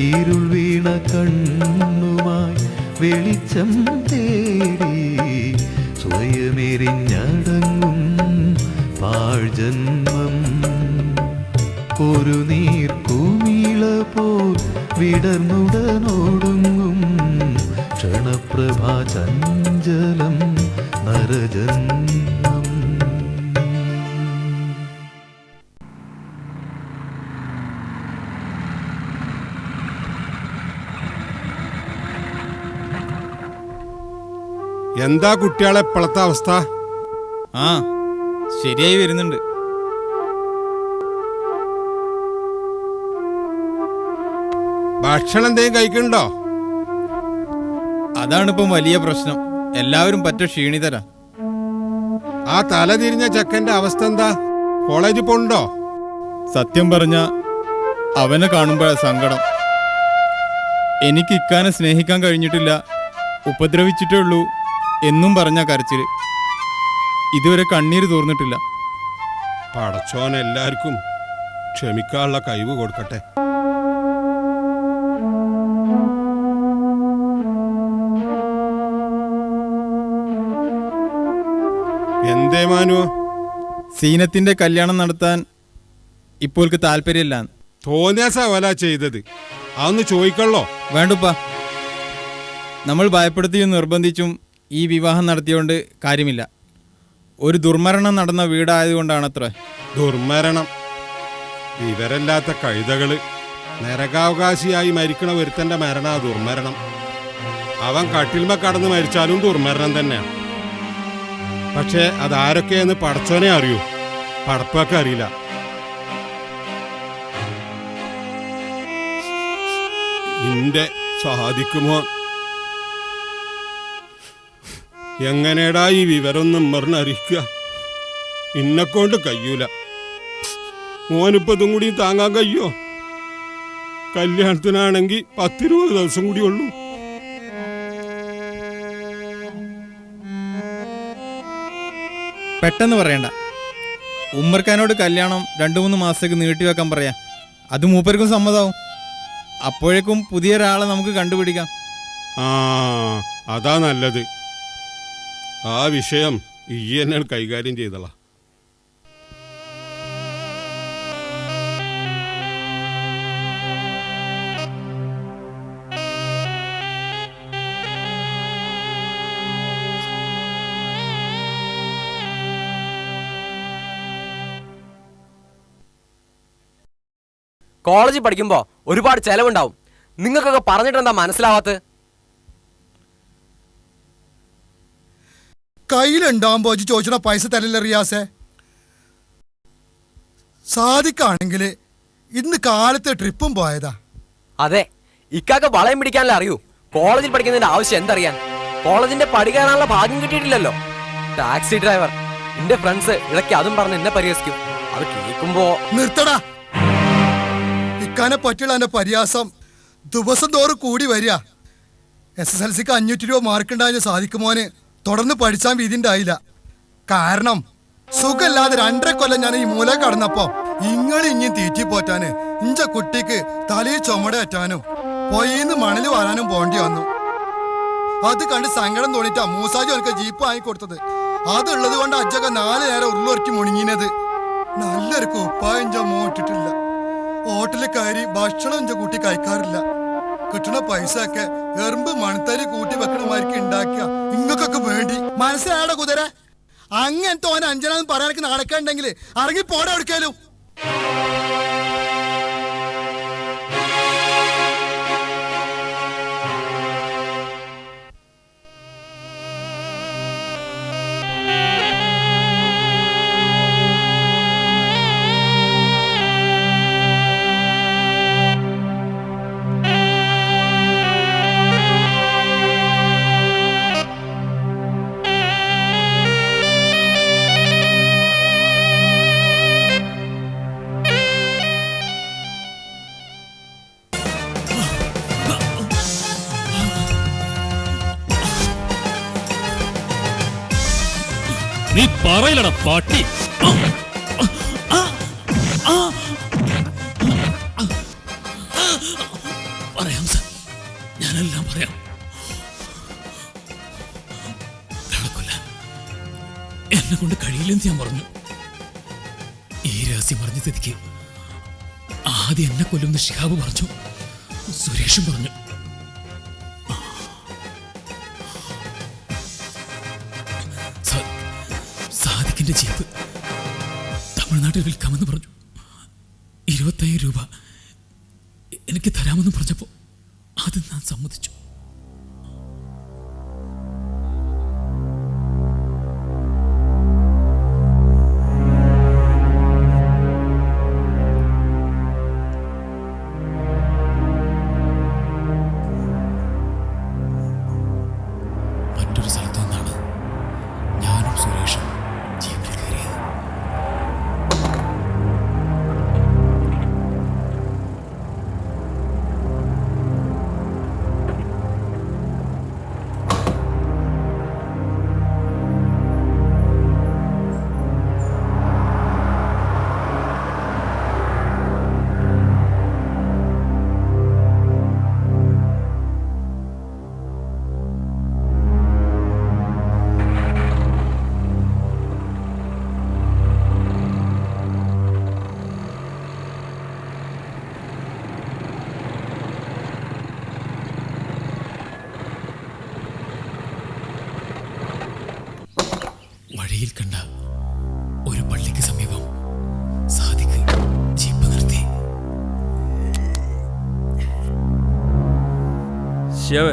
ഇരുൾ വീണ കണ്ണുമായി വെളിച്ചം തേടി സ്വയമെരിഞ്ഞടങ്ങും പാഴ്ജന്മം ഒരു നീർക്കുമിള പോൽ വിടർന്നുടനോടുങ്ങും ക്ഷണപ്രഭാ ചഞ്ചലം നരജന്മം
എന്താ കുട്ടികളെ ഇപ്പോഴത്തെ അവസ്ഥ?
ആ ശരിയായി വരുന്നുണ്ട്.
ഭക്ഷണം എന്തെങ്കിലും കഴിക്കണ്ടോ?
അതാണിപ്പം വലിയ പ്രശ്നം. എല്ലാവരും പറ്റ ക്ഷീണിതരാ.
ആ തല തിരിഞ്ഞ ചെക്കന്റെ അവസ്ഥ എന്താ? കോളേജിൽ പോണ്ടോ?
സത്യം പറഞ്ഞ അവനെ കാണുമ്പോഴാ സങ്കടം. എനിക്ക് ഇക്കാനെ സ്നേഹിക്കാൻ കഴിഞ്ഞിട്ടില്ല, ഉപദ്രവിച്ചിട്ടേ ഉള്ളൂ എന്നും പറഞ്ഞ കരച്ചിൽ. ഇതുവരെ കണ്ണീര് തോർന്നിട്ടില്ല.
പടച്ചോൻ എല്ലാവർക്കും ക്ഷമിക്കാനുള്ള കഴിവ് കൊടുക്കട്ടെ. എന്തേ മാനു?
സീനത്തിന്റെ കല്യാണം നടത്താൻ ഇപ്പോൾക്ക് താല്പര്യമില്ല.
തോന്നിയ സവല ചെയ്തത് അതൊന്ന് ചോദിക്കല്ലോ.
വേണ്ടുപ്പാ, നമ്മൾ ഭയപ്പെടുത്തിയും നിർബന്ധിച്ചും ഈ വിവാഹം നടത്തിയോണ്ട് കാര്യമില്ല. ഒരു ദുർമരണം നടന്ന വീടായതുകൊണ്ടാണത്ര.
ദുർമരണം? വിവരമില്ലാത്ത കഴുതകള്. നരകാവകാശിയായി മരിക്കണ ഒരുത്തന്റെ മരണ ദുർമരണം. അവൻ കട്ടിൽമ കടന്ന് മരിച്ചാലും ദുർമരണം തന്നെയാണ്. പക്ഷേ അതാരൊക്കെയെന്ന് പടച്ചോനെ അറിയൂ, പടപ്പൊക്കെ അറിയില്ല. ഇന്റെ സാധിക്കുമോ? എങ്ങനെടാ ഈ വിവരമൊന്നും മറിഞ്ഞറിയിക്കുക? ഇന്നെക്കൊണ്ട് കഴിയൂല. മോനിപ്പതും കൂടി താങ്ങാൻ കഴിയോ? കല്യാണത്തിനാണെങ്കിൽ 10-20 ദിവസം കൂടി ഉള്ളൂ.
പെട്ടെന്ന് പറയണ്ട. ഉമ്മർഖാനോട് കല്യാണം 2-3 മാസത്തേക്ക് നീട്ടിവെക്കാൻ പറയാം. അത് മൂപ്പർക്കും സമ്മതാവും. അപ്പോഴേക്കും പുതിയ ഒരാളെ നമുക്ക് കണ്ടുപിടിക്കാം.
അതാ നല്ലത്. ആ വിഷയം ഈ എന്നെ കൈകാര്യം ചെയ്തളാ.
കോളേജിൽ പഠിക്കുമ്പോ ഒരുപാട് ചെലവുണ്ടാവും. നിങ്ങൾക്കൊക്കെ പറഞ്ഞിട്ട് എന്താ മനസ്സിലാവാത്ത?
കയ്യിലുണ്ടാവുമ്പോ ചോദിച്ചോ പൈസ തരില്ല റിയാസെ. സാധിക്കാണെങ്കിൽ ഇന്ന് കാലത്ത് ട്രിപ്പും പോയതാ.
അതെ, ഇക്കാക്ക് വളയം പിടിക്കാനല്ലേ അറിയൂ. കോളേജിൽ പഠിക്കുന്നതിന്റെ ആവശ്യം എന്തറിയാൻ? കോളേജിന്റെ പടി കയറാനുള്ള ഭാഗ്യം കിട്ടിയിട്ടില്ലല്ലോ. ടാക്സി ഡ്രൈവർ, എന്റെ ഫ്രണ്ട്സ് ഇടയ്ക്ക് അതും പറഞ്ഞ് എന്നെ പരിഹസിക്കും. അത് കേൾക്കുമ്പോ
നിർത്തടാ. ഇക്കാനെ പറ്റിയുള്ള എന്റെ പരിഹാസം ദിവസം തോറും കൂടി വരിക. SSLCക്ക് 500 രൂപ മാർക്കുണ്ടായ സാധിക്കുമോന് തുടർന്ന് പഠിച്ചാൻ വീതി ഉണ്ടായില്ല. കാരണം സുഖമില്ലാതെ 2.5 കൊല്ലം ഞാൻ ഈ മൂല കടന്നപ്പോ ഇനിയും തീറ്റി പോറ്റാന് ഇഞ്ച കുട്ടിക്ക് തലയിൽ ചുമടേറ്റാനും പൊയ്യിന്ന് മണല് വാരാനും പോണ്ടി വന്നു. അത് കണ്ട് സങ്കടം തോന്നിട്ടാ മൂസാജി എനിക്ക് ജീപ്പ് വാങ്ങിക്കൊടുത്തത്. അതുള്ളത് കൊണ്ട് അജ്ജൊക്കെ 4 നേരം ഉരുളൊരുക്കി മുണിങ്ങിനത്. നല്ലൊരു കുപ്പായം ഇഞ്ച മോട്ടിട്ടില്ല. ഹോട്ടലിൽ കയറി ഭക്ഷണം ഇഞ്ച കൂട്ടി കഴിക്കാറില്ല. കിട്ടണ പൈസ ഒക്കെ എറുമ്പ് മണത്തരി കൂട്ടി വെക്കണമാർക്ക് ഉണ്ടാക്കുക. ഇങ്ങക്കൊക്കെ വേണ്ടി മനസ്സിലായട കുതിര. അങ്ങനത്തെ ഓൻ അഞ്ചനാന്ന് പറയാനൊക്കെ നടക്കണ്ടെങ്കിൽ ഇറങ്ങി പോടാ എടുക്കാലും.
നീ പറയില്ലടാ പാട്ടി. പറയാം സർ, ഞാനെല്ലാം പറയാം. കൊല്ലാൻ എന്നെ കൊണ്ട് കഴിയില്ലെന്ന് ഞാൻ പറഞ്ഞു. ഈ രഹസ്യം പറഞ്ഞ സ്ഥിതിക്ക് ആദ്യം എന്നെ കൊല്ലുന്ന ഷിഹാബ് പറഞ്ഞു, സുരേഷും പറഞ്ഞു. സാദിഖിന്റെ ജീപ്പ് തമിഴ്നാട്ടിൽ വിൽക്കാമെന്ന് പറഞ്ഞു. 25,000 രൂപ എനിക്ക് തരാമെന്ന് പറഞ്ഞപ്പോ അത് ഞാൻ സമ്മതിച്ചു. മറ്റൊരു സ്ഥലത്തു നിന്നാണ് ഞാനും സുരേഷും ജീപ്പിൽ കയറിയത്.
ഷിയാവേ,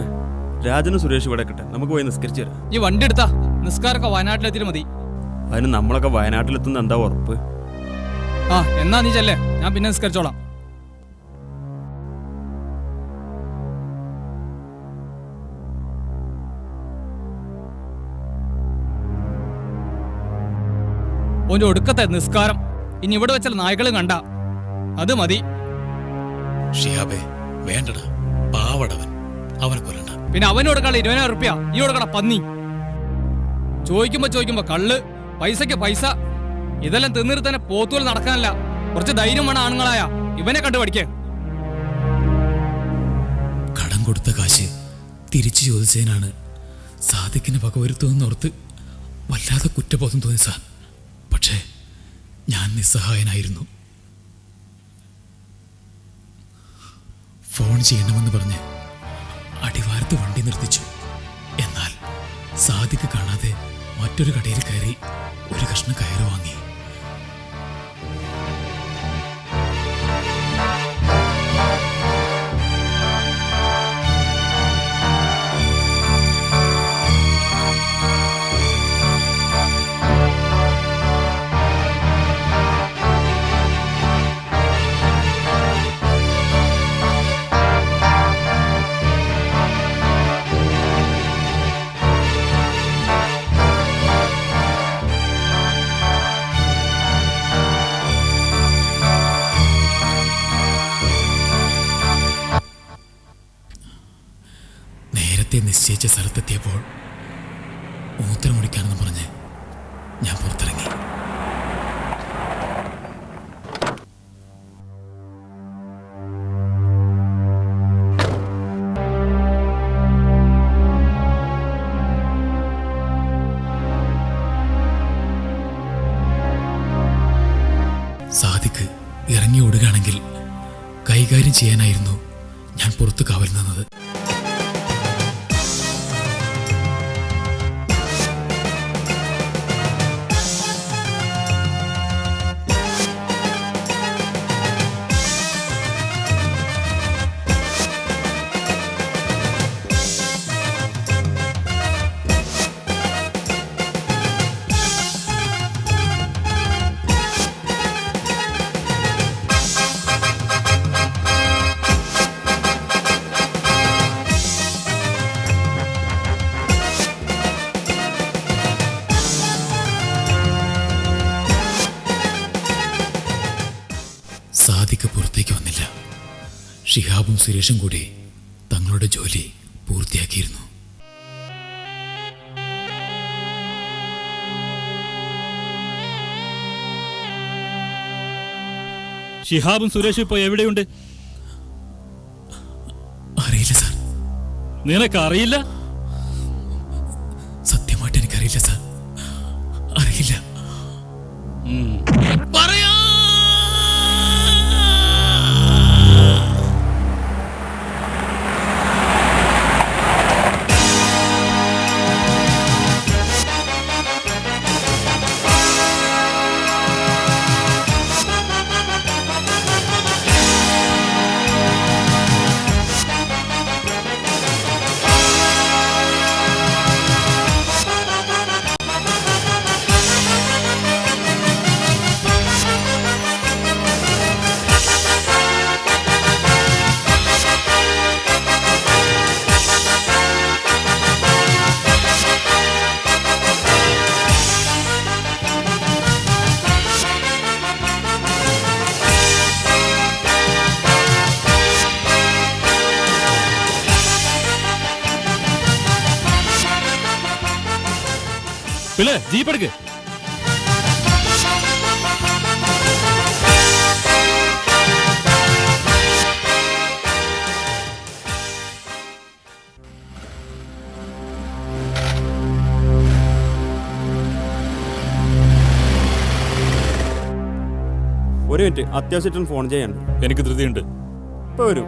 രാജനും സുരേഷ് ഇവിടെ കിട്ടെ, നമുക്ക് പോയി നിസ്കരിച്ചു തരാം.
ഈ വണ്ടി എടുത്താ നിസ്കാരമൊക്കെ വയനാട്ടിലെത്തിയിട്ട് മതി.
അതിന് നമ്മളൊക്കെ വയനാട്ടിലെത്തുന്ന എന്താ ഉറപ്പ്?
ആ എന്നാ നീ ചെല്ലേ, ഞാൻ പിന്നെ നിസ്കരിച്ചോളാം. ഓൻ്റെ ഒടുക്കത്തെ നിസ്കാരം ഇനി ഇവിടെ വെച്ചാൽ നായ്ക്കളും കണ്ട അത് മതി.
ഷിയാബേ വേണ്ടടാ, പാവടവൻ, അവനെ കൊല്ലണ്ട.
പിന്നെ അവന് കൊടുക്കാനുള്ള 20,000 റുപ്യ ഈ കൊടുക്കണ പന്നി. ചോദിക്കുമ്പോ കള്ള്, പൈസക്ക് പൈസ, ഇതെല്ലാം തിന്നിട്ട് തന്നെ പോത്തുകൾ നടക്കാനല്ല. കുറച്ച് ധൈര്യം വേണം ആണുങ്ങളായ. ഇവനെ കണ്ടു പഠിക്കേ.
കടം കൊടുത്ത കാശ് തിരിച്ചു ചോദിച്ചതിനാണ് സാദിക്കിന് വകവരുത്തുമെന്നോർത്ത് വല്ലാതെ കുറ്റബോധം തോന്നി സാർ. പക്ഷേ ഞാൻ നിസ്സഹായനായിരുന്നു. ഫോൺ ചെയ്യണമെന്ന് പറഞ്ഞ് അടിവാരത്ത് വണ്ടി നിർത്തിച്ചു. എന്നാൽ സാദിക്ക് കാണാതെ മറ്റൊരു കടയിൽ കയറി ഒരു കഷ്ണം കയറ് വാങ്ങി. നിശ്ചയിച്ച സ്ഥലത്തെത്തിയപ്പോൾ മൂത്രമൊഴിക്കാനെന്ന് പറഞ്ഞ് ഞാൻ പുറത്തിറങ്ങി. സാദിക്ക് ഇറങ്ങി ഓടുകയാണെങ്കിൽ കൈകാര്യം ചെയ്യാനായിരുന്നു ഞാൻ പുറത്ത് കാവൽ നിന്നത്. സാദിക്ക് പുറത്തേക്ക് വന്നില്ല. ഷിഹാബും സുരേഷും കൂടി തങ്ങളുടെ ജോലി പൂർത്തിയാക്കിയിരുന്നു.
ഷിഹാബും സുരേഷും ഇപ്പൊ എവിടെയുണ്ട്?
അറിയില്ല സാർ.
നിനക്കറിയില്ല?
സത്യമായിട്ട് എനിക്കറിയില്ല സാർ, അറിയില്ല.
പറയാ പിള്ളേ ജീപ്പ് എടുക്ക്.
ഒരു മിനിറ്റ്, അത്യാവശ്യമായിട്ട് ഫോൺ ചെയ്യാനുണ്ട്.
എനിക്ക് ധൃതിയുണ്ട്.
ഇപ്പൊ വരും.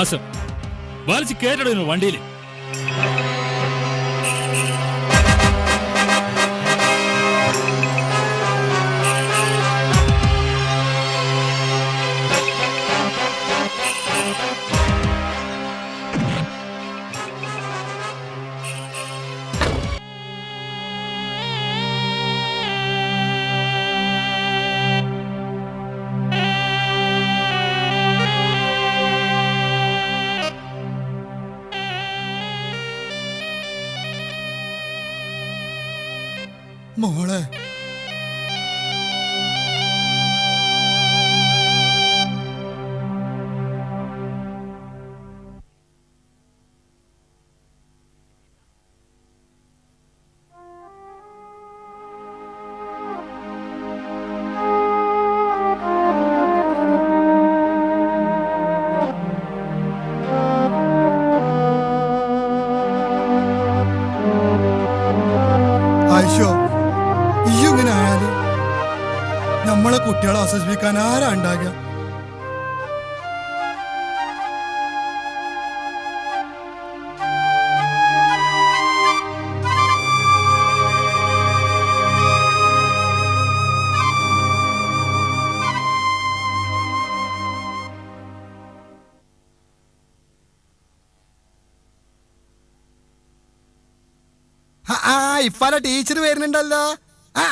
നാശം വലിച്ച് കേട്ടിടുന്നു വണ്ടിയിൽ.
മോളെ ആയിഷോ ഈ ഇങ്ങനെ ആയാല് നമ്മളെ കുട്ടികളെ ആശ്വസിപ്പിക്കാൻ ആരാ ഉണ്ടാകുക? ഇപ്പാല ടീച്ചർ വരുന്നുണ്ടല്ലോ. ആ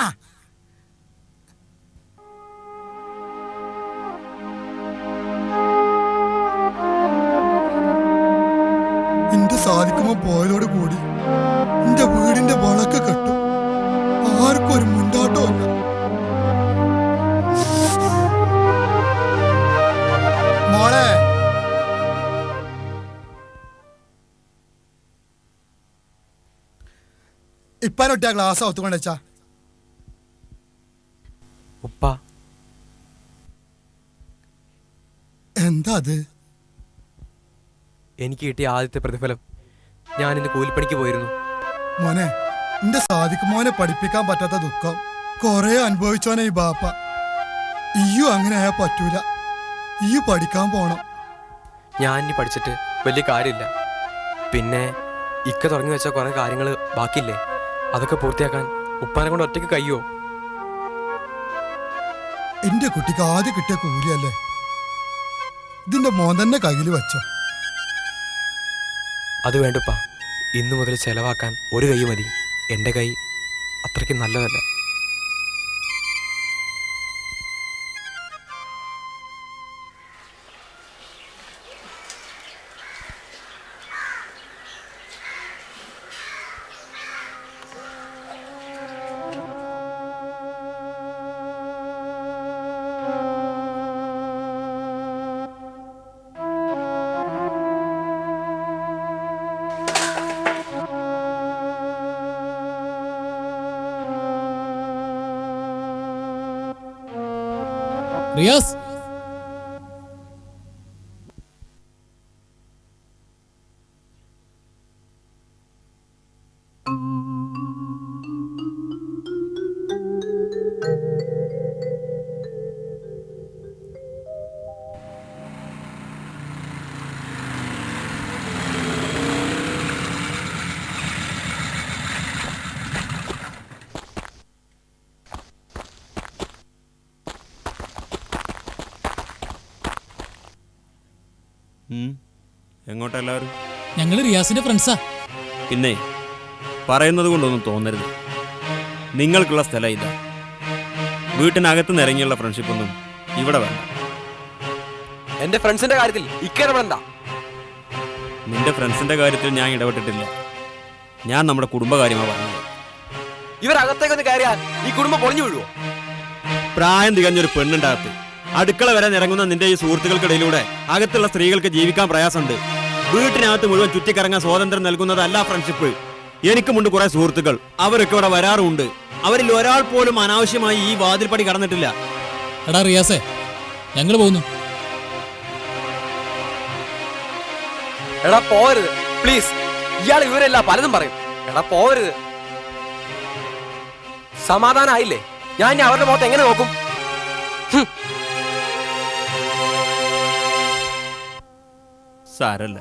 എന്റെ സാധിക്കുമ്പോ പോയതോട് കൂടി എന്റെ വീടിന്റെ വളക്ക് കെട്ടും. ആർക്കും ഒരു മുണ്ടാട്ടോ ഇല്ല. മോളെ ഇപ്പാനൊട്ടിയ ഗ്ലാസ് ഒത്തുകൊണ്ട് വെച്ചാ
ഉപ്പ
എന്താ അത്?
എനിക്ക് കിട്ടിയ ആദ്യത്തെ പ്രതിഫലം. ഞാൻ ഇന്ന് കൂലിപ്പണിക്ക് പോയിരുന്നു.
മോനെ എന്റെ സാധിക്കും മോനെ പഠിപ്പിക്കാൻ പറ്റാത്ത ദുഃഖം കൊറേ അനുഭവിച്ചോനെ ഈ ബാപ്പ. ഇയ്യും അങ്ങനെ ആയാ പറ്റൂല. ഈ പഠിക്കാൻ പോണം.
ഞാൻ ഇനി പഠിച്ചിട്ട് വലിയ കാര്യമില്ല. പിന്നെ ഇക്ക തുടങ്ങി വെച്ച കുറെ കാര്യങ്ങൾ ബാക്കിയില്ലേ, അതൊക്കെ പൂർത്തിയാക്കാൻ ഉപ്പാനെ കൊണ്ട് ഒറ്റയ്ക്ക് കഴിയോ?
എന്റെ കുട്ടിക്ക് ആദ്യം കിട്ടിയ കൂലിയല്ലേ, ഇതിന്റെ മോൻ തന്നെ കയ്യിൽ വെച്ചോ.
അത് വേണ്ടപ്പാ, ഇന്നു മുതൽ ചെലവാക്കാൻ ഒരു കൈ മതി. എൻ്റെ കൈ അത്രയ്ക്ക് നല്ലതല്ല.
റിയാസ്,
എങ്ങോട്ടെല്ലാവരും?
ഞങ്ങള് റിയാസിന്റെ ഫ്രണ്ട്സാ.
പിന്നെ പറയുന്നത് കൊണ്ടൊന്നും തോന്നരുത്. നിങ്ങൾക്കുള്ള സ്ഥലം ഇതാ. വീട്ടിനകത്ത് നിറങ്ങിയുള്ള ഫ്രണ്ട്ഷിപ്പൊന്നും ഇവിടെ വേണ്ട.
എന്റെ ഫ്രണ്ട്സിന്റെ കാര്യത്തിൽ ഇക്കടപെടണ്ട.
നിന്റെ ഫ്രണ്ട്സിന്റെ കാര്യത്തിൽ ഞാൻ ഇടപെട്ടിട്ടില്ല. ഞാൻ നമ്മുടെ കുടുംബകാര്യമാണ് പറഞ്ഞത്.
ഇവരകത്തേക്കൊന്ന് കയറിയാൽ ഈ കുടുംബം പൊളിഞ്ഞു വീഴുവോ?
പ്രായം തികഞ്ഞൊരു പെണ്ണുണ്ടാകത്ത് അടുക്കള വരെ ഇറങ്ങുന്ന നിന്റെ ഈ സുഹൃത്തുക്കൾക്കിടയിലൂടെ അകത്തുള്ള സ്ത്രീകൾക്ക് ജീവിക്കാൻ പ്രയാസമുണ്ട്. വീട്ടിനകത്ത് മുഴുവൻ ചുറ്റിക്കറങ്ങാൻ സ്വാതന്ത്ര്യം നൽകുന്നതല്ല ഫ്രണ്ട്ഷിപ്പ്. എനിക്കുമുണ്ട് കുറെ സുഹൃത്തുക്കൾ, അവരൊക്കെ ഇവിടെ വരാറുമുണ്ട്. അവരിൽ ഒരാൾ പോലും അനാവശ്യമായി ഈ വാതിൽപ്പടി കടന്നിട്ടില്ല.
എടാ റിയാസേ, ഞങ്ങൾ പോകുന്നു.
എടാ പോവരുത് പ്ലീസ്. ഇയാൾ ഇവരല്ല പലതും പറയും. എടാ പോവരുത്. സമാധാനായില്ലേ? ഞാൻ ഇനി അവരുടെ മുഖത്ത് എങ്ങനെ നോക്കും?
സാരല്ല.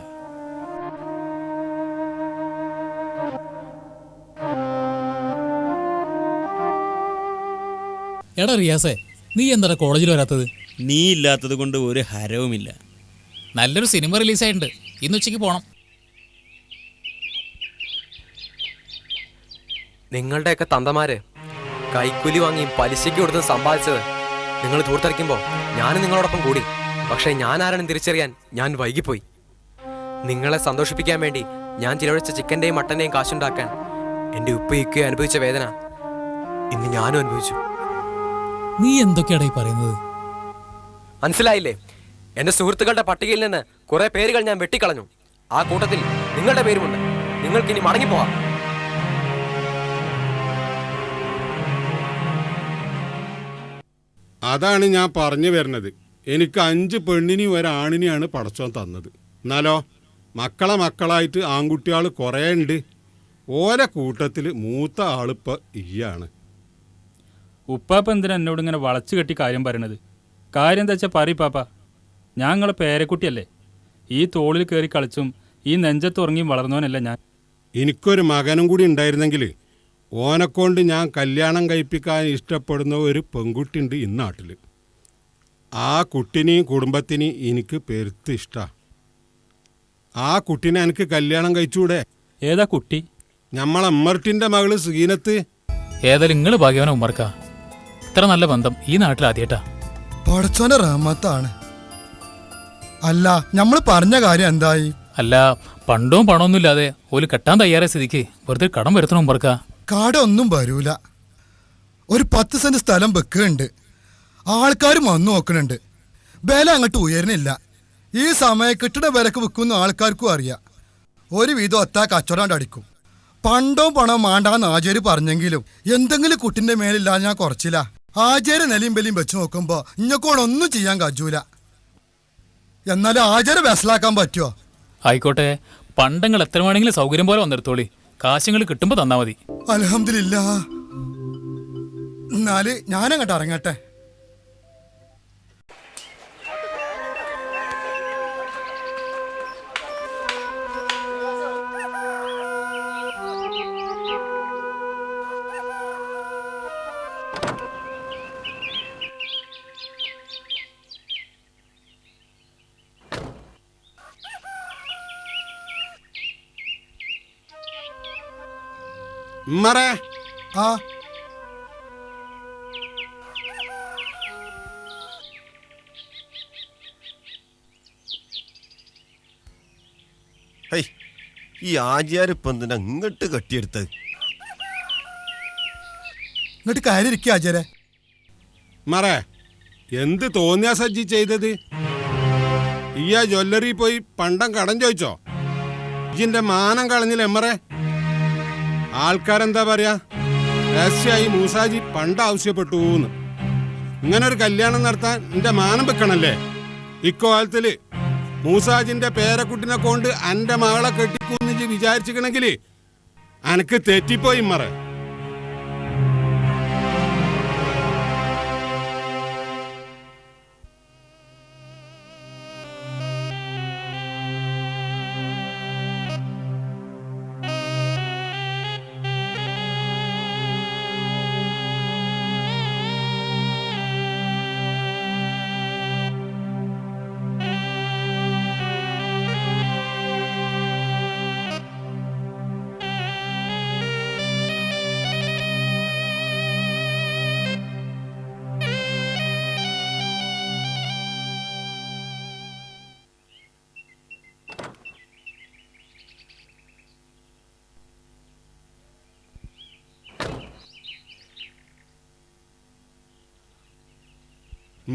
എടാ റിയാസേ, നീ എന്താ കോളേജിൽ വരാത്തത്?
നീ ഇല്ലാത്തത് കൊണ്ട് ഒരു ഹരവുമില്ല.
നല്ലൊരു സിനിമ റിലീസായിട്ടുണ്ട്, ഇന്ന് ഉച്ചയ്ക്ക് പോണം.
നിങ്ങളുടെയൊക്കെ തന്തമാര് കൈക്കൂലി വാങ്ങി പലിശയ്ക്ക് കൊടുത്ത് സമ്പാദിച്ചത് നിങ്ങൾ തൂർത്തടിക്കുമ്പോൾ ഞാനും നിങ്ങളോടൊപ്പം കൂടി. പക്ഷേ ഞാൻ ആരാണെന്ന് തിരിച്ചറിയാൻ ഞാൻ വൈകിപ്പോയി. നിങ്ങളെ സന്തോഷിപ്പിക്കാൻ വേണ്ടി ഞാൻ ചിലവഴിച്ച ചിക്കൻ്റെയും മട്ടൻ്റെയും കാശുണ്ടാക്കാൻ എൻ്റെ ഉപ്പയ്ക്ക് അനുഭവിച്ച വേദന ഇന്ന് ഞാനും അനുഭവിച്ചു.
നീ എന്തൊക്കെയാടാ ഈ പറയുന്നത്?
മനസ്സിലായില്ലേ? എൻ്റെ സുഹൃത്തുക്കളുടെ പട്ടികയിൽ നിന്ന് കുറെ പേരുകൾ ഞാൻ വെട്ടിക്കളഞ്ഞു. ആ കൂട്ടത്തിൽ നിങ്ങളുടെ പേരുമുണ്ട്. നിങ്ങൾക്കിനി മടങ്ങിപ്പോവാം.
അതാണ് ഞാൻ പറഞ്ഞു വരുന്നത്. എനിക്ക് 5 പെണ്ണിനെയും ഒരാണിനെയാണ് പടച്ചോൻ തന്നത്. എന്നാലോ മക്കളായിട്ട് ആൺകുട്ടികൾ കുറേ ഉണ്ട്. ഓരോ കൂട്ടത്തിൽ മൂത്ത ആളിപ്പോൾ ഈയാണ്.
ഉപ്പാപ്പ എന്തിനാ എന്നോട് ഇങ്ങനെ വളച്ചു കെട്ടി കാര്യം പറയണത്? കാര്യം എന്താ വെച്ചാൽ പറയും പാപ്പ. ഞാൻ നിങ്ങളെ പേരക്കുട്ടിയല്ലേ. ഈ തോളിൽ കയറി കളിച്ചും ഈ നെഞ്ചത്തുറങ്ങിയും വളർന്നവനല്ല ഞാൻ.
എനിക്കൊരു മകനും കൂടി ഉണ്ടായിരുന്നെങ്കിൽ ഓനെക്കൊണ്ട് ഞാൻ കല്യാണം കഴിപ്പിക്കാൻ ഇഷ്ടപ്പെടുന്ന ഒരു പെൺകുട്ടിയുണ്ട് ഈ നാട്ടിൽ. ആ കുട്ടിനെയും കുടുംബത്തിനെയും എനിക്ക് പെരുത്ത് ഇഷ്ടമാണ്. ആ കുട്ടീനെ എനിക്ക് കല്യാണം കഴിച്ചൂടെ?
ഏതാ കുട്ടി?
നമ്മളെ ഉമ്മർട്ടിൻ്റെ മകള് സീനത്ത്.
ഏതായാലും നിങ്ങൾ ഭാഗ്യവാന ഉമ്മർക്ക. ഇത്ര നല്ല ബന്ധം ഈ നാട്ടിൽ ആദ്യമായിട്ടാ.
പടച്ചോന്റെ റഹ്മത്താണ്. അല്ല, നമ്മൾ പറഞ്ഞ കാര്യം എന്തായി?
അല്ല, പണ്ടവും പണമൊന്നുമില്ലാതെ ഒരു കെട്ടാൻ തയ്യാറായ സ്ഥിതിക്ക് വെറുതെ കടം വരുത്തണം ഉമ്മർക്ക.
കടമൊന്നും വരൂല. ഒരു 10 സെന്റ് സ്ഥലം വെക്കുന്നുണ്ട്. ആൾക്കാരും വന്നു നോക്കുന്നുണ്ട്. വില അങ്ങോട്ട് ഉയരുന്നില്ല. ഈ സമയം കിട്ടുന്ന വിലക്ക് വിൽക്കുന്ന ആൾക്കാർക്കും അറിയാം. ഒരു വീതം ഒത്താ കച്ചവടം അടിക്കും. പണ്ടവും പണവും മാണ്ടാന്ന് ആചാര്യ പറഞ്ഞെങ്കിലും എന്തെങ്കിലും കുട്ടിന്റെ മേലില്ലാതെ ഞാൻ കുറച്ചില്ല. ആചാര്യ നിലയും ബലിയും വെച്ച് നോക്കുമ്പോ ഇഞ്ഞക്കോടൊന്നും ചെയ്യാൻ കഴിയൂല. എന്നാലും ആചാര്യ വസലാക്കാൻ പറ്റുമോ?
ആയിക്കോട്ടെ, പണ്ടങ്ങൾ എത്ര വേണമെങ്കിലും സൗകര്യം പോലെ വന്നെടുത്തോളി. കാശുങ്ങൾ കിട്ടുമ്പോ തന്നാ മതി.
അൽഹംദുലില്ലാ. എന്നാല് ഞാനങ്ങോട്ട് ഇറങ്ങട്ടെ.
ഉമ്മറേ.
ആ
ഈ ആചാര്യപ്പം എന്തിനാ ഇങ്ങോട്ട് കെട്ടിയെടുത്തത്?
ഇങ്ങോട്ട് കയറിയിരിക്കുക ആചാര്യ.
മറേ, എന്ത് തോന്നിയാ സജ്ജി ചെയ്തത്? ഈ ജ്വല്ലറി പോയി പണ്ടം കടം ചോദിച്ചോ? ഇജിന്റെ മാനം കളഞ്ഞില്ല എമ്മറേ. ആൾക്കാരെന്താ പറയാ? രഹസ്യമായി മൂസാജി പണ്ട് ആവശ്യപ്പെട്ടൂന്ന്. ഇങ്ങനൊരു കല്യാണം നടത്താൻ എന്റെ മാനം വെക്കണല്ലേ? ഇക്കാലത്തില് മൂസാജിന്റെ പേരക്കുട്ടിനെ കൊണ്ട് എന്റെ മകളെ കെട്ടിക്കൂന്ന് വിചാരിച്ചിക്കണമെങ്കിൽ അനക്ക് തെറ്റിപ്പോയി മറ.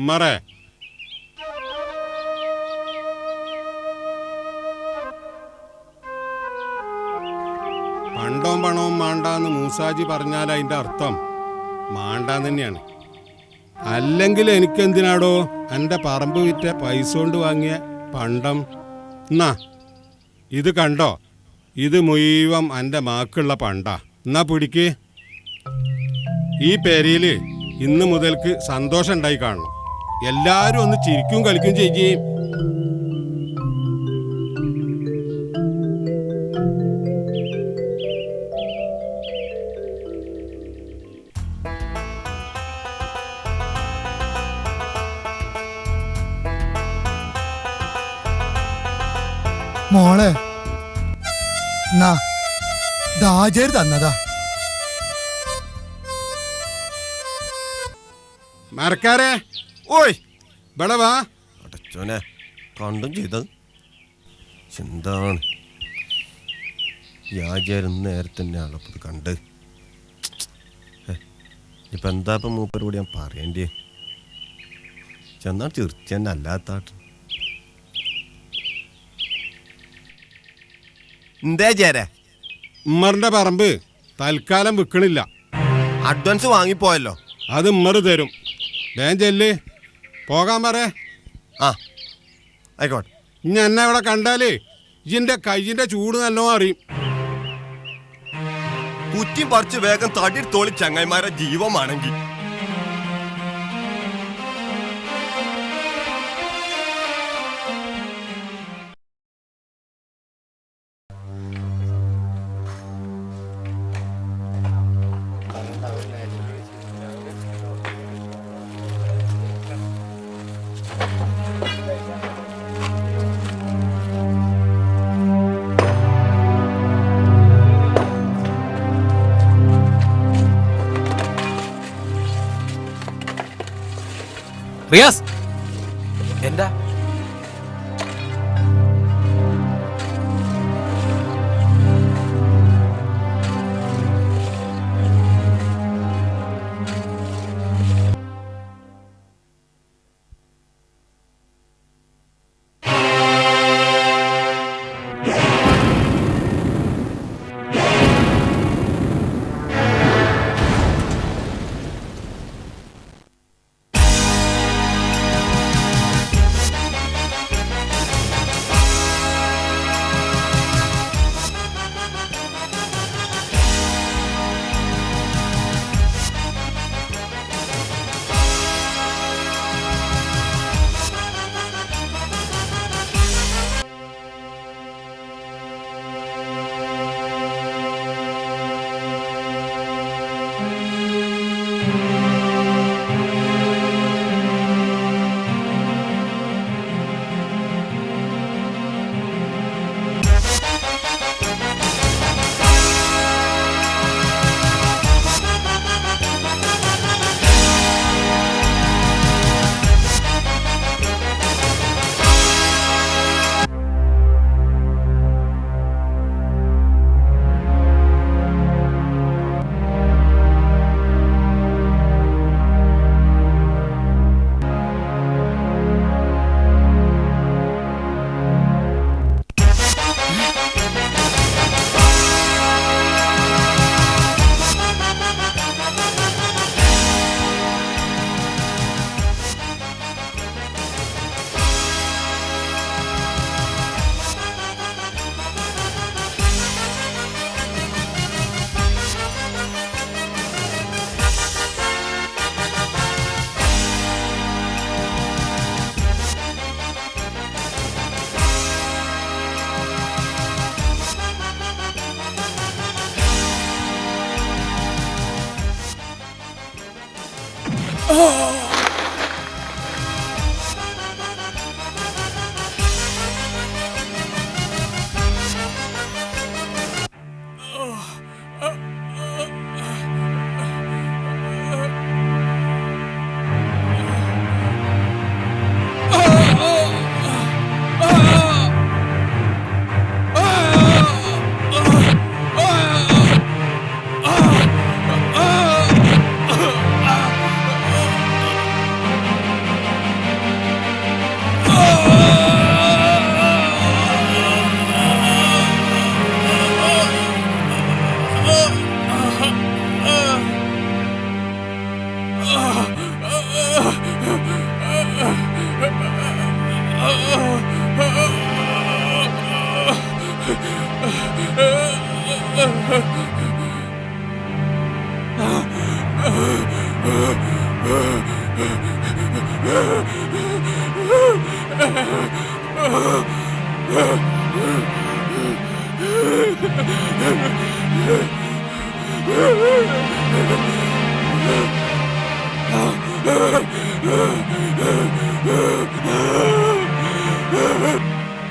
മറേ, പണ്ടവും പണവും മാണ്ടാന്ന് മൂസാജി പറഞ്ഞാൽ അതിന്റെ അർത്ഥം മാണ്ടാന്ന് തന്നെയാണ്. അല്ലെങ്കിൽ എനിക്കെന്തിനാടോ എൻ്റെ പറമ്പ് വിറ്റ പൈസ കൊണ്ട് വാങ്ങിയ പണ്ടം? എന്നാ ഇത് കണ്ടോ, ഇത് മുഴുവൻ എൻ്റെ മാക്കുള്ള പണ്ടാ. എന്നാ പിടിക്ക്. ഈ പേരിൽ ഇന്ന് മുതൽക്ക് സന്തോഷം ഉണ്ടായി കാണണം. എല്ലാരും ഒന്ന് ചിരിക്കും കളിക്കും ചെയ്യും.
മോളെ ദാജേർ തന്നതാ.
മരക്കാരെ
ഓയ്
ഇവിടെ വാ.
അടച്ചോനെ കണ്ടും ചെയ്തത് എന്താണ് യാചാരം നേരത്തെ തന്നെ ആളപ്പത് കണ്ട്. ഇപ്പൊ എന്താ ഇപ്പൊ മൂപ്പരോട് ഞാൻ പറയേണ്ടി ചെന്നാ തീർച്ചയായും അല്ലാത്താട്ട് എന്താ ചേരാ
ഉമ്മറിന്റെ പറമ്പ് തൽക്കാലം വിൽക്കണില്ല.
അഡ്വാൻസ് വാങ്ങിപ്പോയല്ലോ.
അത് ഉമ്മറ് തരും. വേഗം ചെല്ല്, പോകാൻ പറ.
ആ ആയിക്കോട്ടെ.
ഇനി എന്നെ ഇവിടെ കണ്ടാലേ ഇതിന്റെ കയ്യിന്റെ ചൂട് നല്ലോണം അറിയും.
കുറ്റിയും പറിച്ച് വേഗം തടിത്തോളി ചങ്ങായിമാരെ ജീവമാണെങ്കിൽ
റിയാസ്,
എന്താ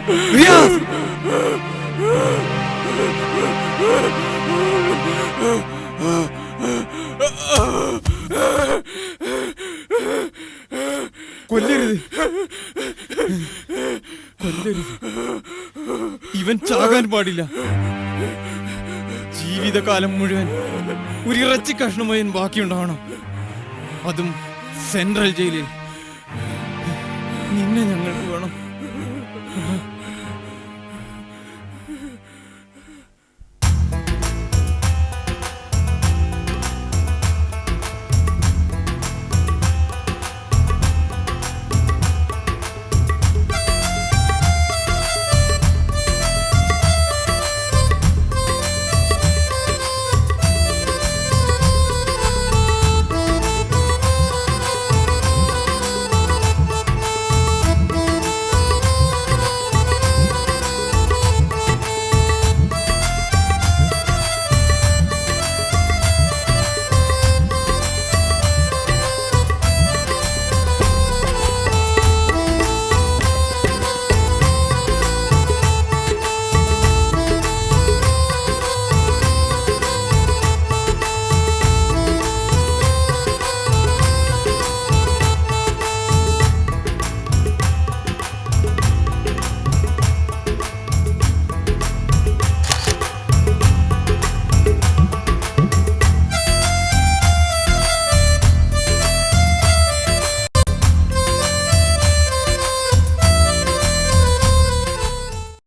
റിയാസ്! കൊല്ലരുത്, കൊല്ലരുത്. ഇവൻ ചാകാൻ പാടില്ല. ജീവിതകാലം മുഴുവൻ ഒരു ഇറച്ചി കഷ്ണമായി ബാക്കിയുണ്ടാവണം, അതും സെൻട്രൽ ജയിലിൽ. നിന്നെ ഞങ്ങൾക്ക് വേണം.